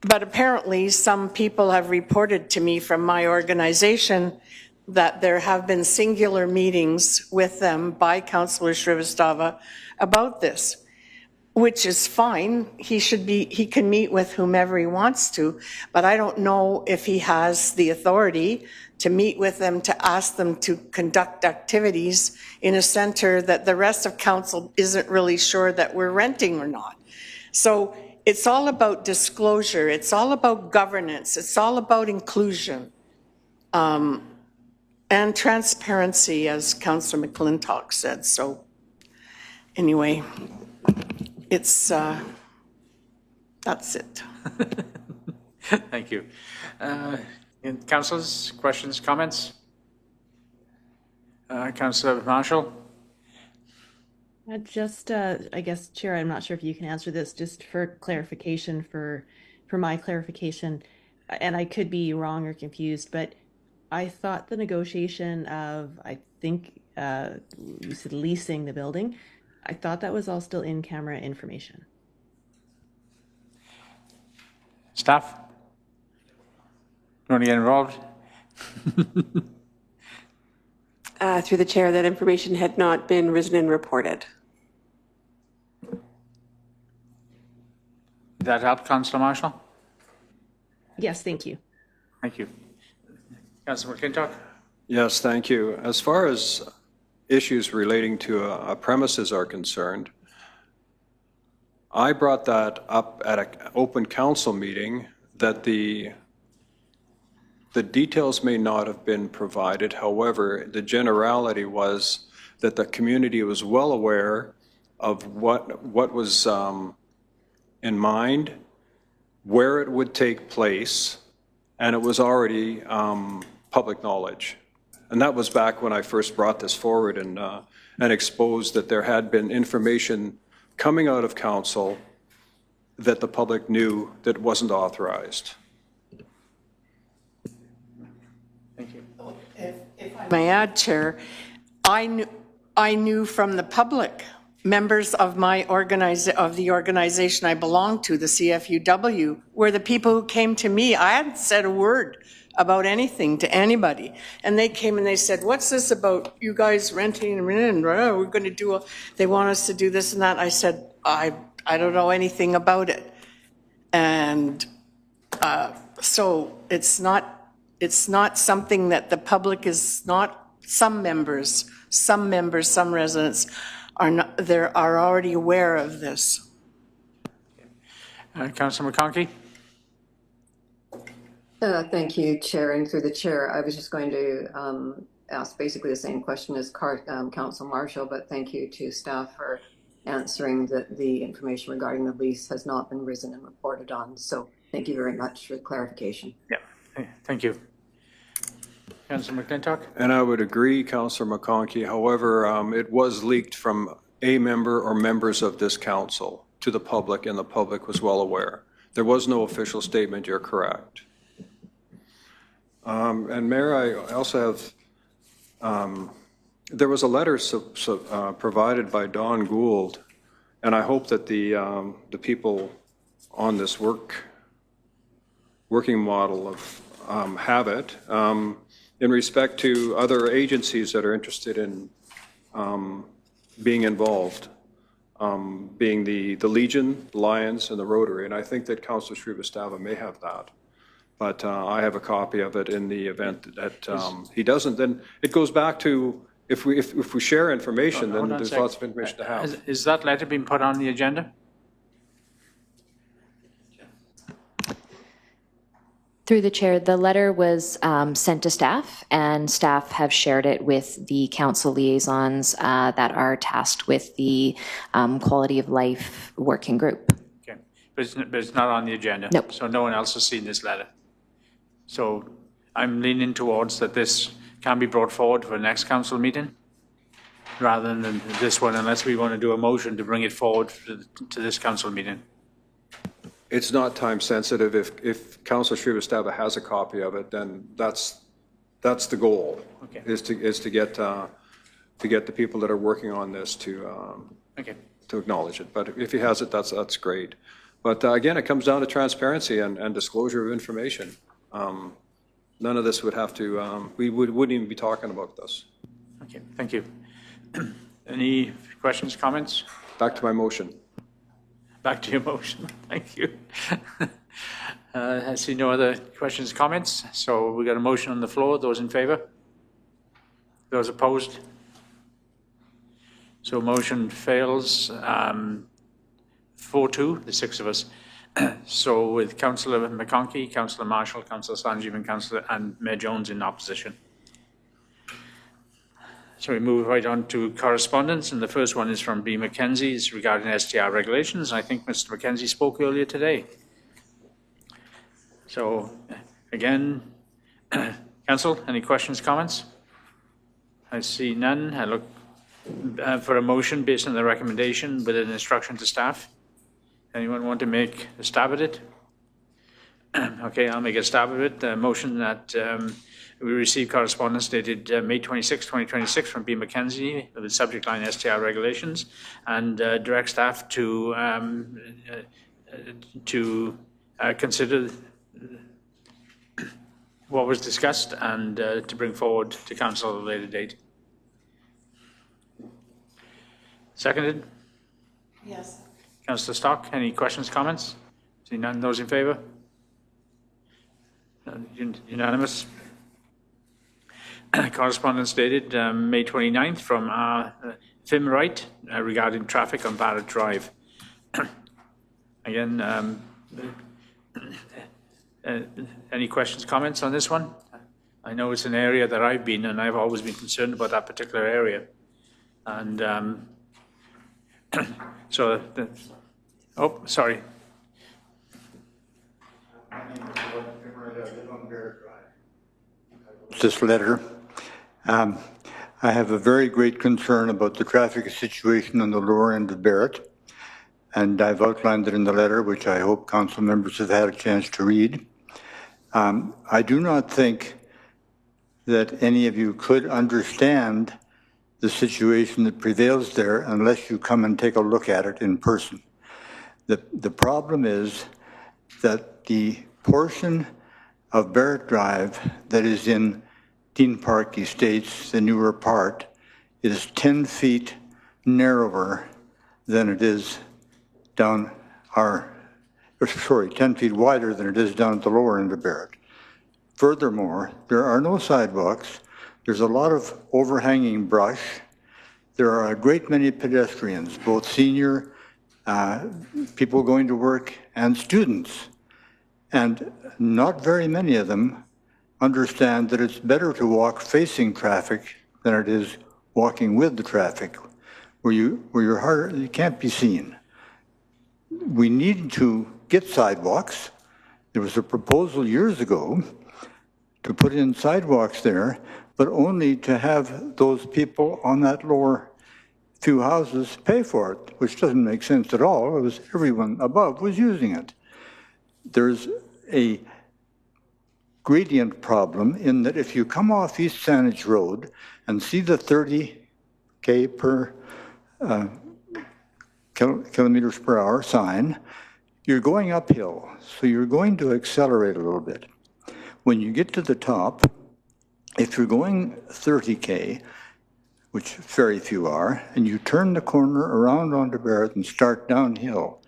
But apparently some people have reported to me from my organization that there have been singular meetings with them by Councillor Shrivastava about this, which is fine. He can meet with whomever he wants to, but I don't know if he has the authority to meet with them, to ask them to conduct activities in a center that the rest of council isn't really sure that we're renting or not. So it's all about disclosure. It's all about governance. It's all about inclusion and transparency, as Councillor McClintock said. So anyway, it's, that's it. Thank you. Councillors, questions, comments? Councillor Marshall? Just, I guess, Chair, I'm not sure if you can answer this, just for clarification, for my clarification, and I could be wrong or confused, but I thought the negotiation of, I think you said leasing the building, I thought that was all still in-camera information. Staff? You want to get involved? Through the chair, that information had not been risen and reported. Did that help, Councillor Marshall? Yes, thank you. Thank you. Councillor McClintock? Yes, thank you. As far as issues relating to a premises are concerned, I brought that up at an open council meeting, that the details may not have been provided. However, the generality was that the community was well aware what was in mind, where it would take place, and it was already public knowledge. And that was back when I first brought this forward and exposed that there had been information coming out of council that the public knew that wasn't authorized. Thank you. If I may add, Chair, I knew from the public, members of the organization I belong to, the CFUW, were the people who came to me. I hadn't said a word about anything to anybody. And they came and they said, what's this about you guys renting and we're going to do, they want us to do this and that. I said, I don't know anything about it. And so it's not something that the public is not, some residents are already aware of this. Councillor McConkey? Thank you, Chair. And through the Chair, I was just going to ask basically the same question as Council Marshall, but thank you to staff for answering that the information regarding the lease has not been risen and reported on. So thank you very much for the clarification. Yeah, thank you. Councillor McClintock? And I would agree, Councillor McConkey. However, it was leaked from a member or members of this council to the public, and the public was well aware. There was no official statement, you're correct. And Mayor, I also have, there was a letter provided by Don Gould, and I hope that the people on this working model of have it in respect to other agencies that are interested in being involved, being the Legion, Lions, and the Rotary. And I think that Councillor Shrivastava may have that. But I have a copy of it in the event that he doesn't. Then it goes back to if we share information, then there's lots of information to have. Is that letter being put on the agenda? Through the chair, the letter was sent to staff, and staff have shared it with the council liaisons that are tasked with the quality of life working group. Okay, but it's not on the agenda? Nope. So no one else has seen this letter? So I'm leaning towards that this can be brought forward for the next council meeting rather than this one, unless we want to do a motion to bring it forward to this council meeting. It's not time sensitive. If Councillor Shrivastava has a copy of it, then that's the goal. Okay. Is to get the people that are working on this to acknowledge it. But if he has it, that's great. But again, it comes down to transparency and disclosure of information. None of this would have to. We wouldn't even be talking about this. Okay, thank you. Any questions, comments? Back to my motion. Back to your motion. Thank you. I see no other questions, comments. So we got a motion on the floor. Those in favor? Those opposed? So motion fails 4-2, the 6 of us. So with Councillor McConkey, Councillor Marshall, Councillor Sanjeev, and Mayor Jones in opposition. So we move right on to correspondence, and the first one is from B. Mackenzie. It's regarding STR regulations. I think Mr. Mackenzie spoke earlier today. So again, Council, any questions, comments? I see none. I look for a motion based on the recommendation with an instruction to staff. Anyone want to make a stab at it? Okay, I'll make a stab at it. A motion that we received correspondence dated May 26, 2026 from B. Mackenzie with the subject line STR regulations, and direct staff to consider what was discussed and to bring forward to council at a later date. Seconded? Yes. Councillor Stock, any questions, comments? See none. Those in favour? Unanimous. Correspondence dated May 29th from Fim Wright regarding traffic on Barrett Drive. Again, any questions, comments on this one? I know it's an area that I've been, and I've always been concerned about that particular area. And So, oh, sorry. This letter. I have a very great concern about the traffic situation on the lower end of Barrett, and I've outlined it in the letter, which I hope council members have had a chance to read. I do not think that any of you could understand the situation that prevails there unless you come and take a look at it in person. The problem is that the portion of Barrett Drive that is in Dean Park Estates, the newer part, is 10 feet narrower than it is down 10 feet wider than it is down at the lower end of Barrett. Furthermore, there are no sidewalks. There's a lot of overhanging brush. There are a great many pedestrians, both senior people going to work and students. And not very many of them understand that it's better to walk facing traffic than it is walking with the traffic, where you're harder, you can't be seen. We need to get sidewalks. There was a proposal years ago to put in sidewalks there, but only to have those people on that lower few houses pay for it, which doesn't make sense at all. It was everyone above was using it. There's a gradient problem in that if you come off East Saanich Road and see the 30K per kilometers per hour sign, you're going uphill, so you're going to accelerate a little bit. When you get to the top, if you're going 30K, which very few are, and you turn the corner around onto Barrett and start downhill,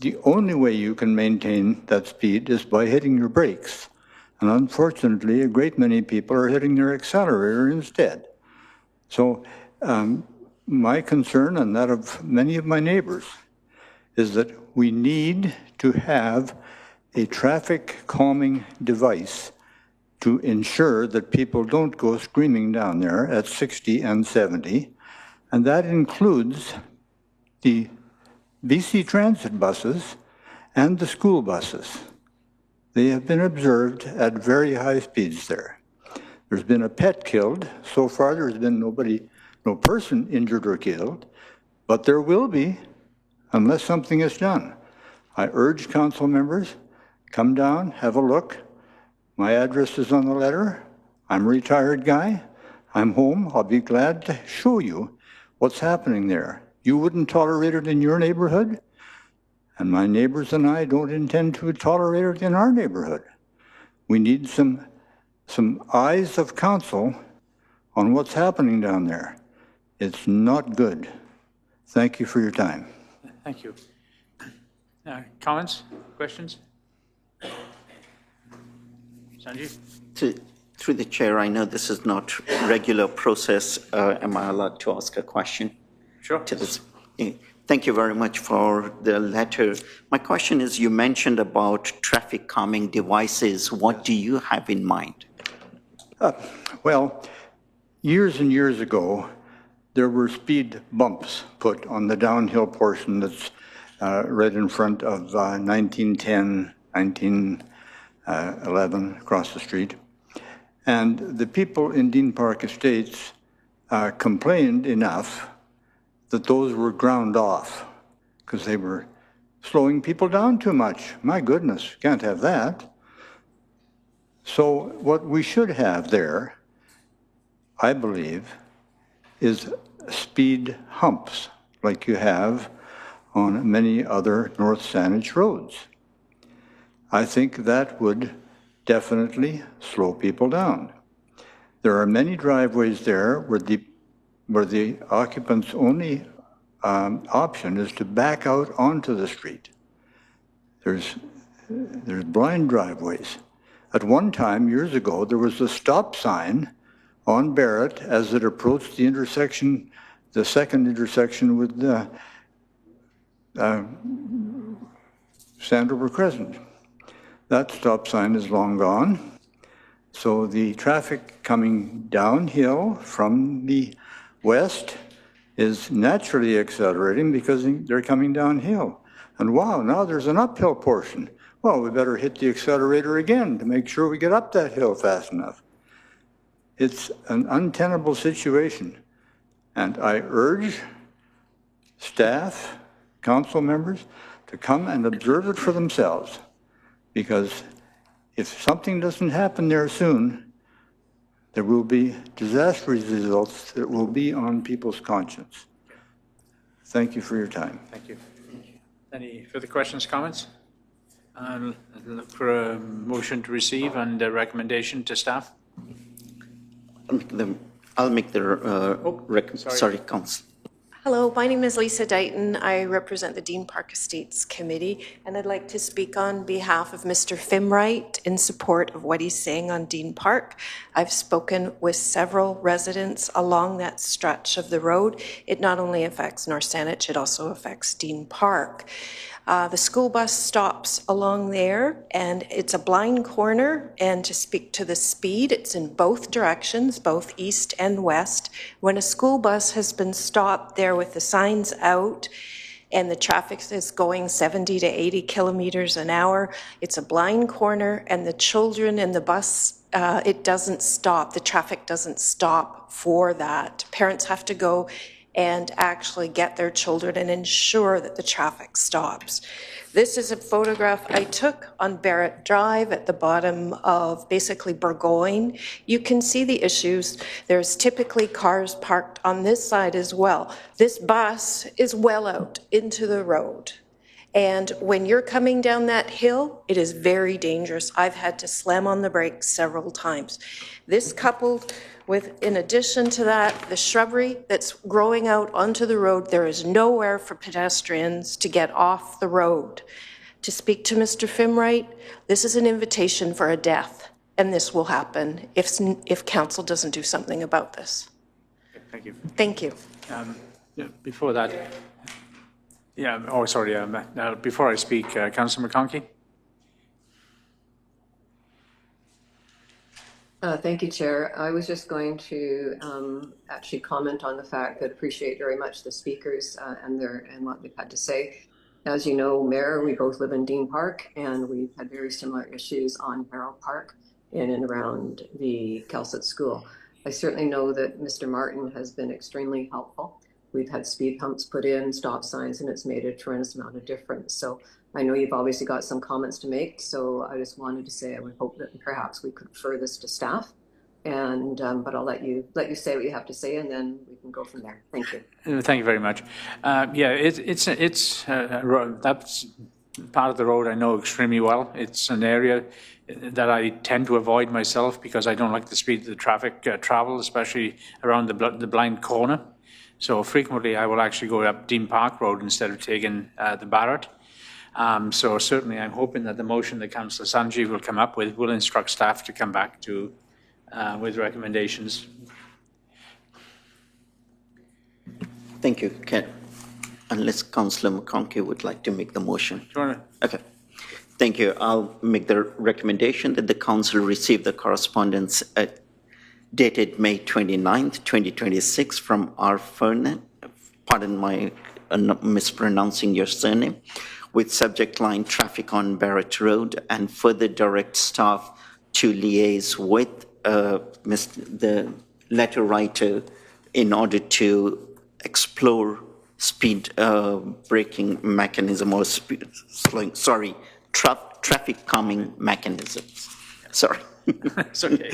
the only way you can maintain that speed is by hitting your brakes. And unfortunately, a great many people are hitting their accelerator instead. So my concern, and that of many of my neighbors, is that we need to have a traffic calming device to ensure that people don't go screaming down there at 60 and 70. And that includes the BC Transit buses and the school buses. They have been observed at very high speeds there. There's been a pet killed. So far, there's been no person injured or killed, but there will be unless something is done. I urge council members, come down, have a look. My address is on the letter. I'm a retired guy. I'm home. I'll be glad to show you what's happening there. You wouldn't tolerate it in your neighborhood, and my neighbors and I don't intend to tolerate it in our neighborhood. We need some eyes of council on what's happening down there. It's not good. Thank you for your time. Thank you. Comments? Questions? Sanjeev? Through the chair, I know this is not regular process. Am I allowed to ask a question? Sure. To this? Thank you very much for the letter. My question is, you mentioned about traffic calming devices. What do you have in mind? Well, years and years ago, there were speed bumps put on the downhill portion that's right in front of 1910, 1911 across the street. And the people in Dean Park Estates complained enough that those were ground off because they were slowing people down too much. My goodness, can't have that. So what we should have there, I believe, is speed humps like you have on many other North Saanich roads. I think that would definitely slow people down. There are many driveways there where the occupant's only option is to back out onto the street. There's blind driveways. At one time, years ago, there was a stop sign on Barrett as it approached the intersection, the second intersection with Sandover Crescent. That stop sign is long gone. So the traffic coming downhill from the west is naturally accelerating because they're coming downhill. And wow, now there's an uphill portion. Well, we better hit the accelerator again to make sure we get up that hill fast enough. It's an untenable situation. And I urge staff, council members, to come and observe it for themselves. Because if something doesn't happen there soon, there will be disastrous results that will be on people's conscience. Thank you for your time. Thank you. Any further questions, comments? I'll look for a motion to receive and a recommendation to staff. I'll make the sorry, Council. Hello, my name is Lisa Dighton. I represent the Dean Park Estates Committee, and I'd like to speak on behalf of Mr. Fimwright in support of what he's saying on Dean Park. I've spoken with several residents along that stretch of the road. It not only affects North Saanich, it also affects Dean Park. The school bus stops along there, and it's a blind corner, and to speak to the speed, it's in both directions, both east and west. When a school bus has been stopped there with the signs out and the traffic is going 70 to 80 kilometers an hour, it's a blind corner, and the children in the bus, it doesn't stop. The traffic doesn't stop for that. Parents have to go and actually get their children and ensure that the traffic stops. This is a photograph I took on Barrett Drive at the bottom of basically Burgoyne. You can see the issues. There's typically cars parked on this side as well. This bus is well out into the road. And when you're coming down that hill, it is very dangerous. I've had to slam on the brakes several times. This coupled with, in addition to that, the shrubbery that's growing out onto the road, there is nowhere for pedestrians to get off the road. To speak to Mr. Fimwright, this is an invitation for a death, and this will happen if council doesn't do something about this. Thank you. Thank you. Before that, before I speak, Councillor McConkey. Thank you, Chair. I was just going to actually comment on the fact that I appreciate very much the speakers and what they've had to say. As you know, Mayor, we both live in Dean Park, and we've had very similar issues on Barrow Park in and around the Kelsett School. I certainly know that Mr. Martin has been extremely helpful. We've had speed humps put in, stop signs, and it's made a tremendous amount of difference. So I know you've obviously got some comments to make, so I just wanted to say I would hope that perhaps we could refer this to staff, and but I'll let you say what you have to say, and then we can go from there. Thank you. Thank you very much. It's that's part of the road I know extremely well. It's an area that I tend to avoid myself because I don't like the speed of the traffic travel, especially around the blind corner. So frequently I will actually go up Dean Park Road instead of taking the Barrett. So certainly I'm hoping that the motion that Councillor Sanjeev will come up with will instruct staff to come back to with recommendations. Thank you, Ken. Unless Councillor McConkey would like to make the motion. Sure. Okay. Thank you. I'll make the recommendation that the council receive the correspondence dated May 29th, 2026 from R. Fernan, pardon my mispronouncing your surname, with subject line traffic on Barrett Road, and further direct staff to liaise with the letter writer in order to explore speed braking mechanism or traffic calming mechanisms. Sorry. It's okay.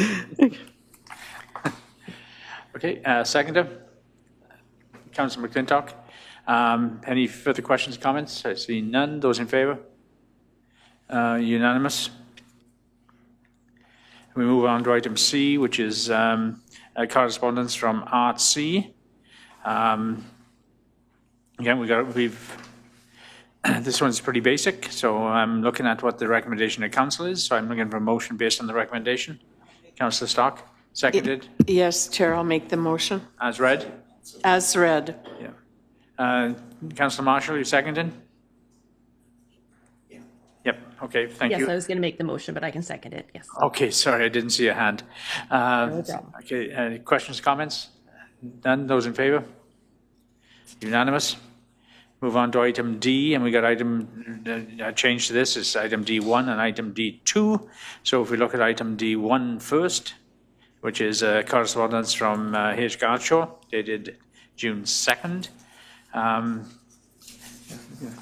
Okay, seconder, Councillor McClintock. Any further questions, comments? I see none. Those in favour? Unanimous. We move on to item C, which is a correspondence from Art C. Again, this one's pretty basic, so I'm looking at what the recommendation of council is. So I'm looking for a motion based on the recommendation. Councillor Stock, seconded. Yes, Chair, I'll make the motion. As read. As read. Yeah. Councillor Marshall, you seconded? Yep. Okay. Thank you. Yes, I was going to make the motion, but I can second it. Yes. Okay. Sorry, I didn't see a hand. No problem. Okay. Any questions, comments? None. Those in favour? Unanimous. Move on to item D, and we got a change to this is item D1 and item D2. So if we look at item D1 first, which is correspondence from H. Gartshaw, dated June 2nd.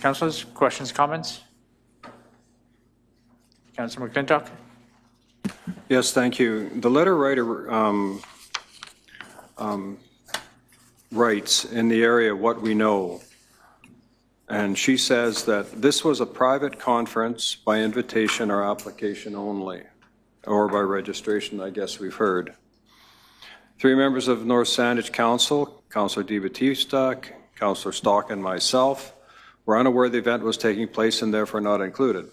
Councillors, questions, comments? Councillor McClintock? Yes, thank you. The letter writer writes in the area what we know, and she says that this was a private conference by invitation or application only, or by registration, I guess we've heard. 3 members of North Saanich Council, Councillor Di Battista, Councillor Stock, and myself, were unaware the event was taking place and therefore not included.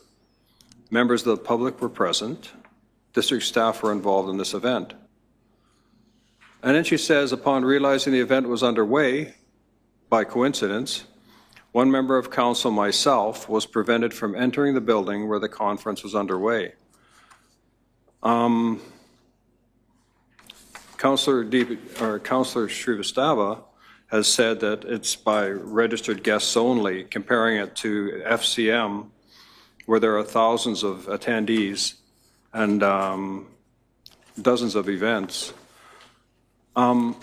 Members of the public were present. District staff were involved in this event. And then she says, upon realizing the event was underway, by coincidence, 1 member of council, myself, was prevented from entering the building where the conference was underway. Councillor Shrivastava has said that it's by registered guests only, comparing it to FCM, where there are thousands of attendees and dozens of events. What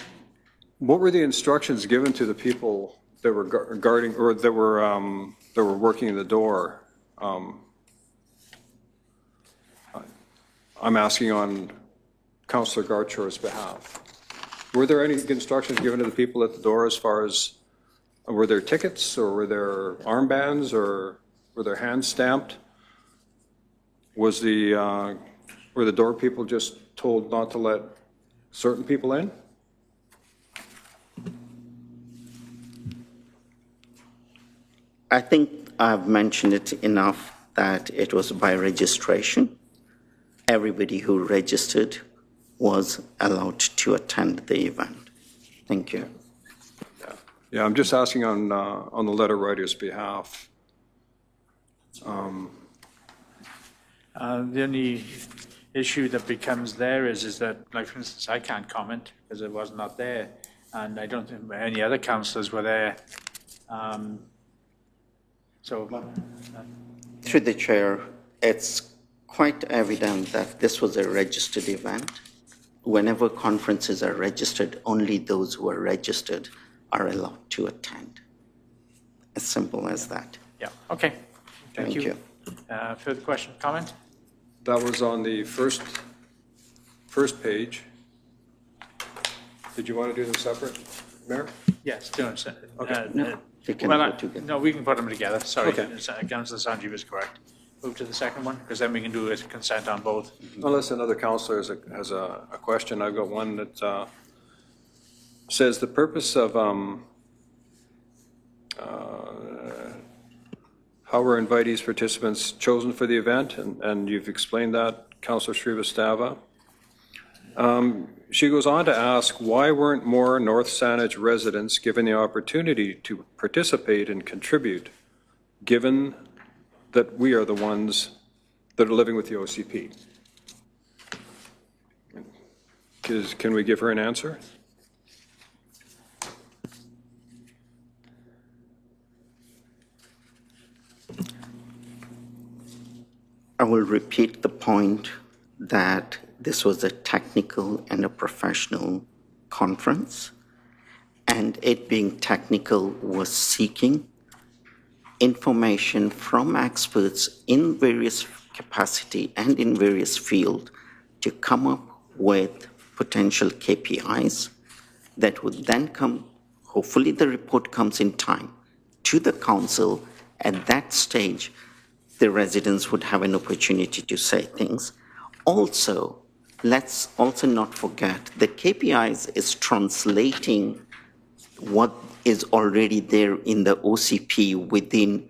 were the instructions given to the people that were guarding, or that were working the door? I'm asking on Councillor Gartshaw's behalf. Were there any instructions given to the people at the door as far as, were there tickets, or were there armbands, or were there hands stamped? Was were the door people just told not to let certain people in? I think I've mentioned it enough that it was by registration. Everybody who registered was allowed to attend the event. Thank you. Yeah, I'm just asking on the letter writer's behalf. The only issue that becomes there is that, like, for instance, I can't comment because it was not there, and I don't think any other councillors were there. Through the chair, it's quite evident that this was a registered event. Whenever conferences are registered, only those who are registered are allowed to attend. As simple as that. Yeah, okay. Thank you. Further question, comment? That was on the first page. Did you want to do them separate, Mayor? Yes, do it. Okay. They can go together. No, we can put them together. Sorry, Okay. Councillor Sanjeev is correct. Move to the second one, because then we can do a consent on both. Unless another councillor has a question, I've got one that says the purpose of how were invitees, participants chosen for the event, and you've explained that, Councillor Shrivastava. She goes on to ask, why weren't more North Saanich residents given the opportunity to participate and contribute, given that we are the ones that are living with the OCP? Can we give her an answer? I will repeat the point that this was a technical and a professional conference, and it being technical was seeking information from experts in various capacity and in various fields to come up with potential KPIs that would then come, hopefully the report comes in time, to the council. At that stage, the residents would have an opportunity to say things. Also, let's also not forget the KPIs is translating what is already there in the OCP within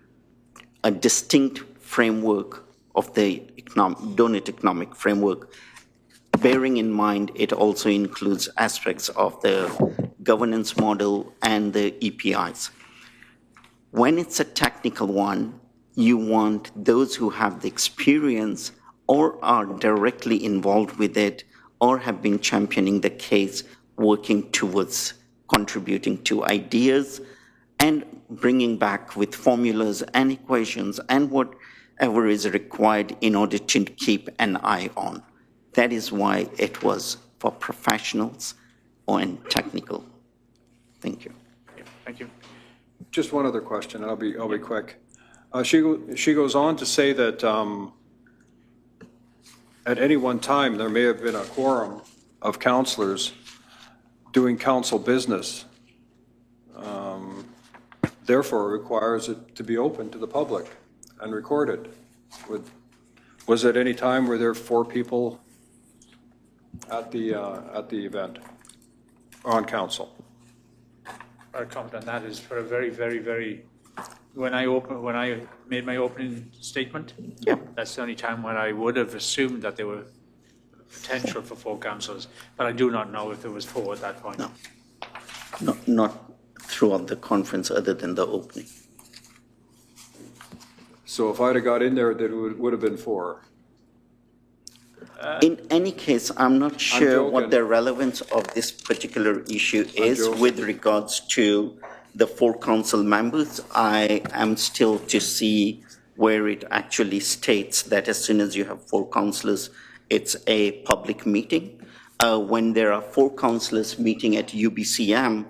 a distinct framework of the donut economic framework, bearing in mind it also includes aspects of the governance model and the EPIs. When it's a technical one, you want those who have the experience or are directly involved with it or have been championing the case, working towards contributing to ideas, and bringing back with formulas and equations and whatever is required in order to keep an eye on. That is why it was for professionals and technical. Thank you. Thank you. Just one other question, and I'll be quick. She goes on to say that at any one time, there may have been a quorum of councillors doing council business. Therefore, it requires it to be open to the public and recorded. Was at any time were there 4 people at the event on council? Our comment on that is for a very, very, very. When I made my opening statement, that's the only time when I would have assumed that there were potential for 4 councillors, but I do not know if there was 4 at that point. No, not throughout the conference other than the opening. So if I'd have got in there, that it would have been 4. In any case, I'm not sure what the relevance of this particular issue is with regards to the 4 council members. I am still to see where it actually states that as soon as you have 4 councillors, it's a public meeting. When there are 4 councillors meeting at UBCM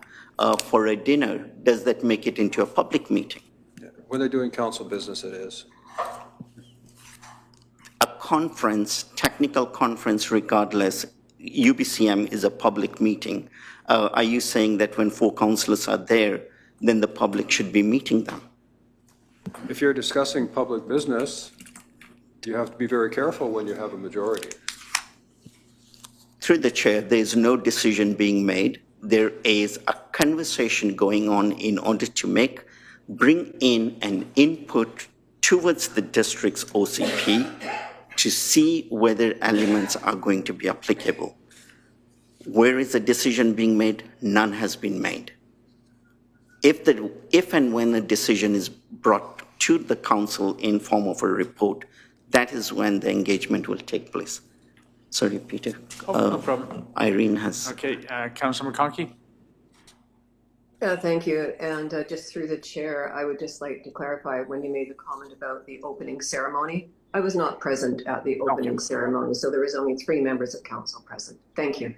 for a dinner, does that make it into a public meeting? When they're doing council business, it is. A conference, technical conference regardless, UBCM is a public meeting. Are you saying that when 4 councillors are there, then the public should be meeting them? If you're discussing public business, you have to be very careful when you have a majority. Through the chair, there is no decision being made. There is a conversation going on in order to bring in an input towards the district's OCP to see whether elements are going to be applicable. Where is the decision being made? None has been made. If and when a decision is brought to the council in form of a report, that is when the engagement will take place. Sorry, Peter. No problem. Irene has. Okay, Councillor McConkey. Thank you. And just through the chair, I would just like to clarify when you made the comment about the opening ceremony. I was not present at the opening ceremony, so there was only 3 members of council present. Thank you.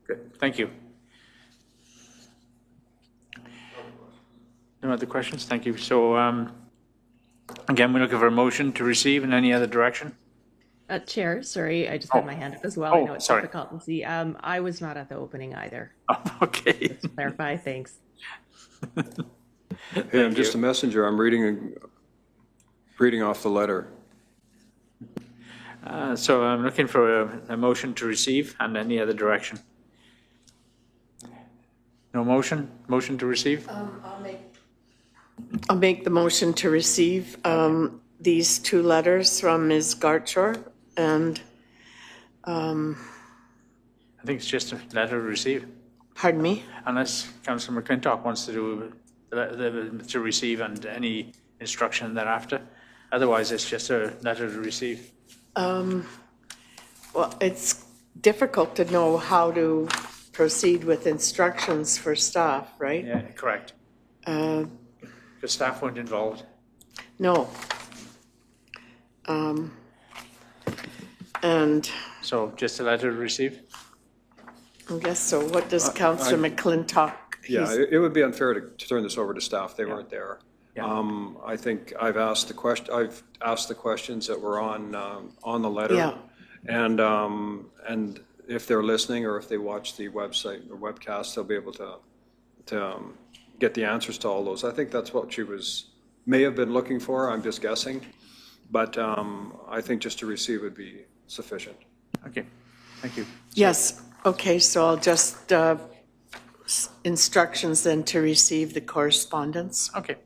Good. Thank you. No other questions? Thank you. So, again, we're looking for a motion to receive in any other direction. Chair, sorry, I just had my hand up as well. I know it's sorry. difficult to see. I was not at the opening either. Oh, okay. Just to clarify, thanks. Hey, I'm just a messenger. I'm reading off the letter. So I'm looking for a motion to receive and any other direction. No motion? Motion to receive? I'll make the motion to receive these 2 letters from Ms. Gartshore, and I think it's just a letter to receive. Pardon me? Unless Councillor McClintock wants to do to receive and any instruction thereafter. Otherwise, it's just a letter to receive. Well, it's difficult to know how to proceed with instructions for staff, right? Yeah, correct. Because staff weren't involved. No. And So just a letter to receive? I guess so. What does Councillor McClintock? Yeah, it would be unfair to turn this over to staff. They weren't there. I think I've asked the questions that were on the letter. Yeah. And if they're listening or if they watch the website or webcast, they'll be able to get the answers to all those. I think that's what she may have been looking for. I'm just guessing. But I think just to receive would be sufficient. Okay, thank you. Yes, okay, so I'll just, instructions then to receive the correspondence. Okay,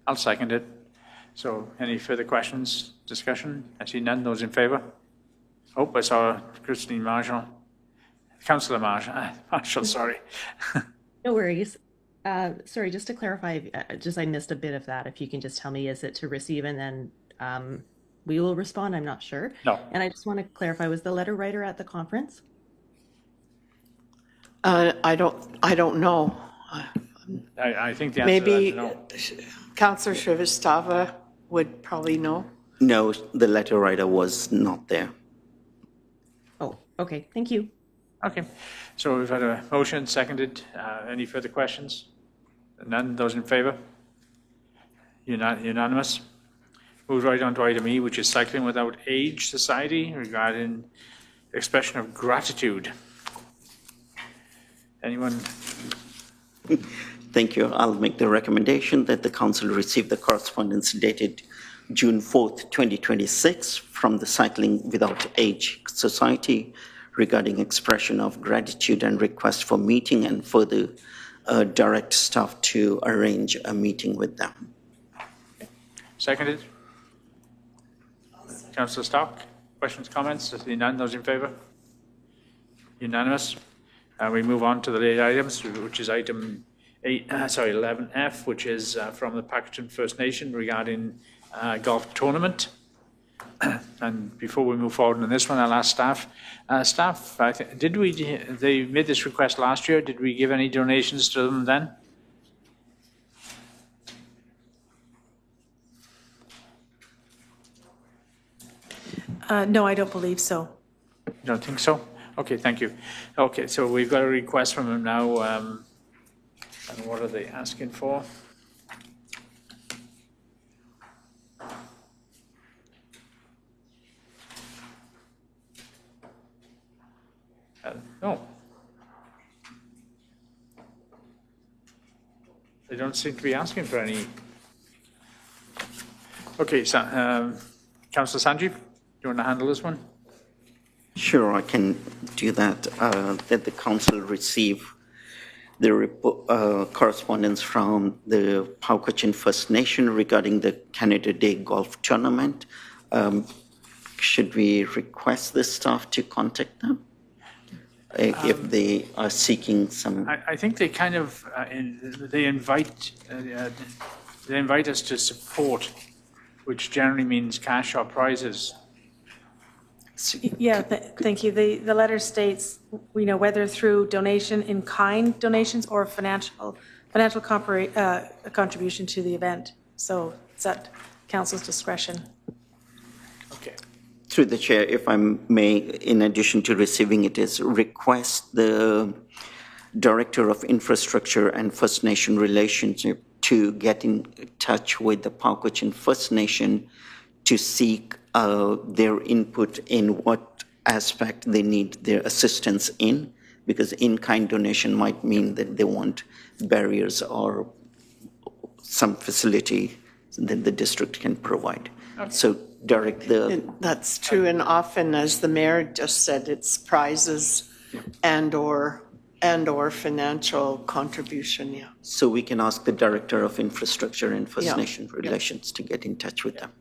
I'll second it. So any further questions, discussion? I see none. Those in favour? Oh, I saw Christine Marshall. Councillor Marshall, sorry. No worries. Sorry, just to clarify, I missed a bit of that. If you can just tell me, is it to receive and then we will respond? I'm not sure. No. And I just want to clarify, was the letter writer at the conference? I don't know. I think the answer to that Maybe is no. Councillor Shrivastava would probably know. No, the letter writer was not there. Oh, okay, thank you. Okay, so we've had a motion seconded. Any further questions? None. Those in favour? Unanimous. Move right on to item E, which is Cycling Without Age Society regarding expression of gratitude. Anyone? Thank you. I'll make the recommendation that the council receive the correspondence dated June 4th, 2026 from the Cycling Without Age Society regarding expression of gratitude and request for meeting, and further direct staff to arrange a meeting with them. Seconded. Councillor Stark, questions, comments? Seeing none, those in favour? Unanimous. We move on to the late items, which is item 11F, which is from the Paquetton First Nation regarding golf tournament. And before we move forward on this one, I'll ask staff. Staff, they made this request last year. Did we give any donations to them then? No, I don't believe so. You don't think so? Okay, thank you. Okay, so we've got a request from them now. And what are they asking for? No. They don't seem to be asking for any. Okay, so Councillor Sanjeev, do you want to handle this one? Sure, I can do that. That the council receive the correspondence from the Paquetton First Nation regarding the Canada Day Golf Tournament. Should we request the staff to contact them if they are seeking some? I think they kind of they invite us to support, which generally means cash or prizes. Yeah, thank you. The letter states, whether through donation in kind donations or financial contribution to the event. So it's at council's discretion. Okay. Through the chair, if I may, in addition to receiving it, is request the Director of Infrastructure and First Nation Relations to get in touch with the Paquetton First Nation to seek their input in what aspect they need their assistance in, because in-kind donation might mean that they want barriers or some facility that the district can provide. Okay. So direct the... That's true, and often, as the mayor just said, it's prizes and or financial contribution, yeah. So we can ask the Director of Infrastructure and First Nation Relations to get in touch with them.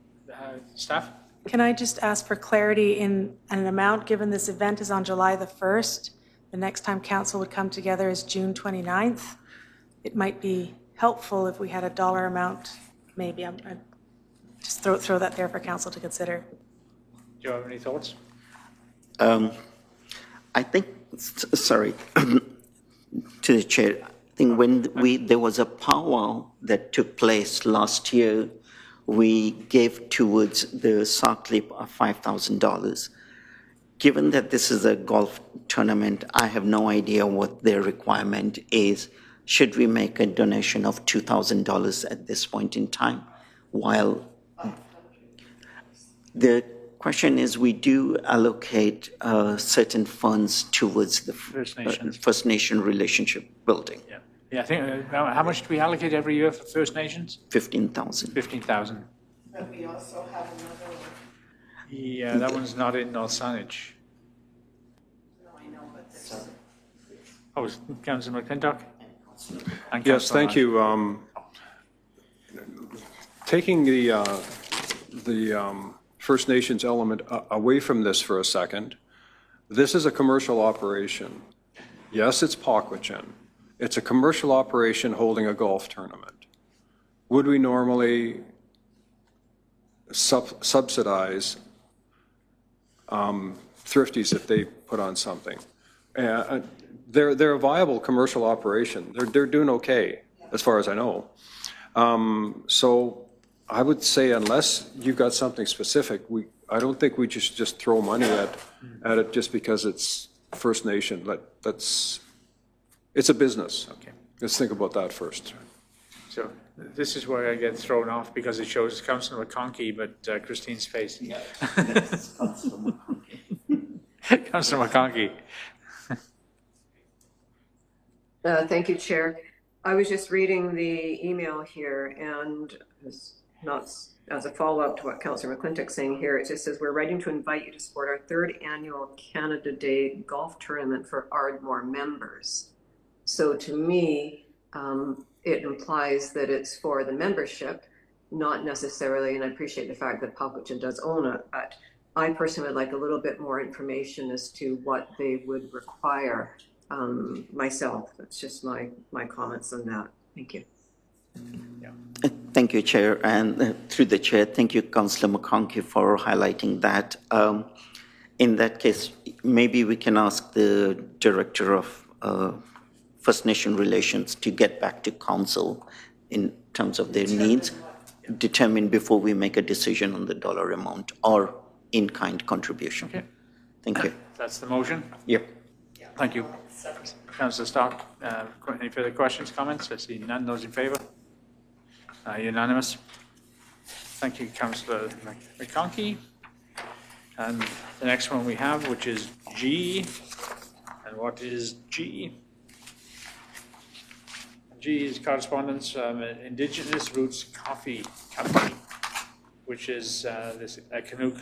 Staff? Can I just ask for clarity in an amount, given this event is on July the 1st? The next time council would come together is June 29th. It might be helpful if we had a dollar amount, maybe. I'd just throw that there for council to consider. Do you have any thoughts? I think, sorry, to the chair, I think when there was a powwow that took place last year, we gave towards the SARCLIP $5,000. Given that this is a golf tournament, I have no idea what their requirement is. Should we make a donation of $2,000 at this point in time? While the question is, we do allocate certain funds towards the First Nation relationship building. Yeah. Yeah, I think, how much do we allocate every year for First Nations? 15,000. 15,000. But we also have another one. Yeah, that one's not in North Saanich. No, I know, but there's... Oh, Councillor McClintock? Yes, thank you. Taking the First Nations element away from this for a second, this is a commercial operation. Yes, it's Paquetton. It's a commercial operation holding a golf tournament. Would we normally subsidize thrifties if they put on something? They're a viable commercial operation. They're doing okay. as far as I know. So I would say unless you've got something specific, I don't think we just throw money at it just because it's First Nation. It's a business. Okay. Let's think about that first. So this is where I get thrown off because it shows Councillor McConkey, but Christine's face. Yeah. Councillor McConkey. Thank you, Chair. I was just reading the email here, and not as a follow-up to what Councillor McClintock's saying here, it just says, we're writing to invite you to support our 3rd annual Canada Day golf tournament for Ardmore members. So to me, it implies that it's for the membership, not necessarily, and I appreciate the fact that Palcochen does own it, but I personally would like a little bit more information as to what they would require myself. That's just my comments on that. Thank you. Thank you, Chair, and through the Chair, thank you, Councillor McConkey, for highlighting that. In that case, maybe we can ask the Director of First Nation Relations to get back to Council in terms of their needs, determine before we make a decision on the dollar amount or in-kind contribution. Okay. Thank you. That's the motion? Yep. Thank you. Councillor Stock, any further questions, comments? I see none. Those in favour? Unanimous. Thank you, Councillor McConkey. And the next one we have, which is G. And what is G? G is correspondence from Indigenous Roots Coffee Company, which is this canoe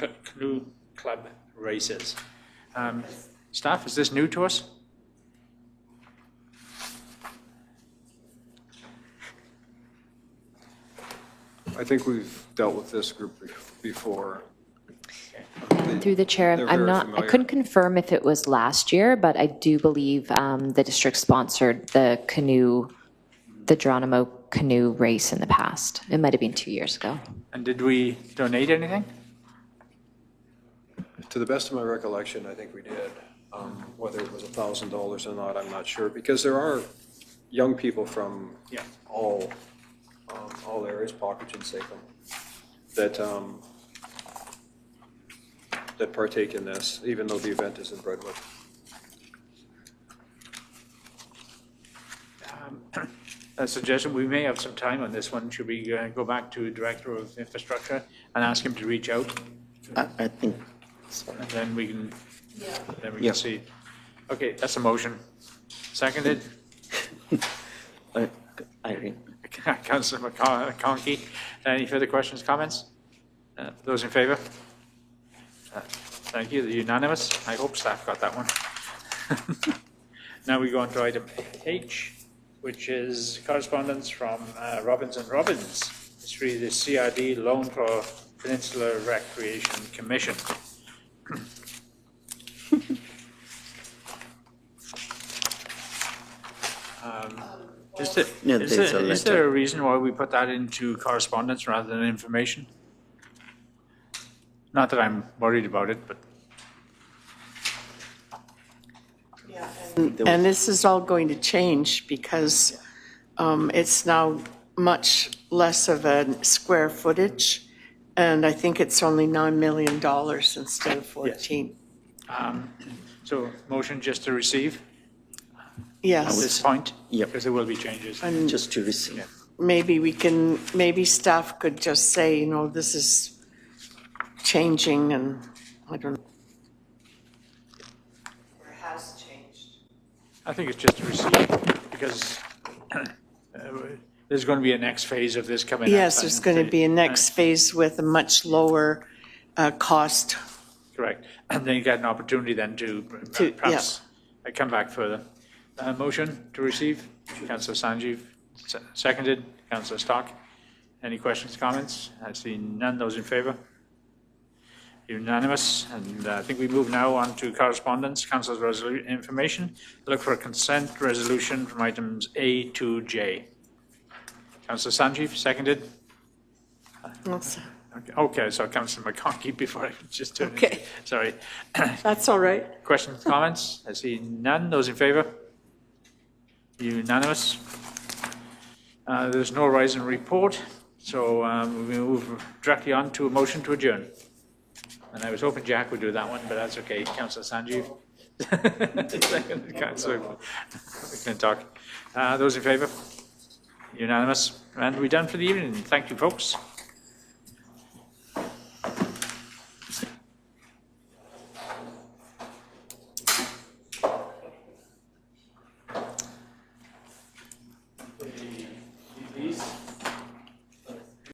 club races. Staff, is this new to us? I think we've dealt with this group before. Through the chair, I couldn't confirm if it was last year, but I do believe the district sponsored the Geronimo canoe race in the past. It might have been 2 years ago. And did we donate anything? To the best of my recollection, I think we did. Whether it was $1,000 or not, I'm not sure, because there are young people from all areas, Palcochen, Sachem, that partake in this, even though the event is in Brentwood. A suggestion, we may have some time on this one. Should we go back to Director of Infrastructure and ask him to reach out? I think so. And then we can, can see. Okay, that's a motion. Seconded? Irene. Councillor McConkey. Any further questions, comments? Those in favour? Thank you. The unanimous. I hope staff got that one. Now we go on to item H, which is correspondence from Robbins and Robbins. It's really the CRD Loan for Peninsula Recreation Commission. Is there a reason why we put that into correspondence rather than information? Not that I'm worried about it, but. And this is all going to change because it's now much less of a square footage, and I think it's only $9 million instead of 14. Yes. So motion just to receive? Yes. At this point? Yep. Because there will be changes. And just to receive. Yeah. Maybe staff could just say, this is changing, and I don't know. Or has changed. I think it's just to receive because there's going to be a next phase of this coming up. Yes, there's going to be a next phase with a much lower cost. Correct. And then you get an opportunity then to perhaps come back further. Motion to receive, Councillor Sanjeev, seconded, Councillor Stock. Any questions, comments? I see none. Those in favour? Unanimous. And I think we move now on to correspondence, Council's resolution information. Look for a consent resolution from items A to J. Councillor Sanjeev, seconded. Okay, so Councillor McConkey before I just turn it. Sorry. That's all right. Questions, comments? I see none. Those in favour? Unanimous. There's no rise in report, so we move directly on to a motion to adjourn. And I was hoping Jack would do that one, but that's okay. Councillor Sanjeev. Second, Councillor McClintock. Those in favour? Unanimous. And we're done for the evening. Thank you, folks.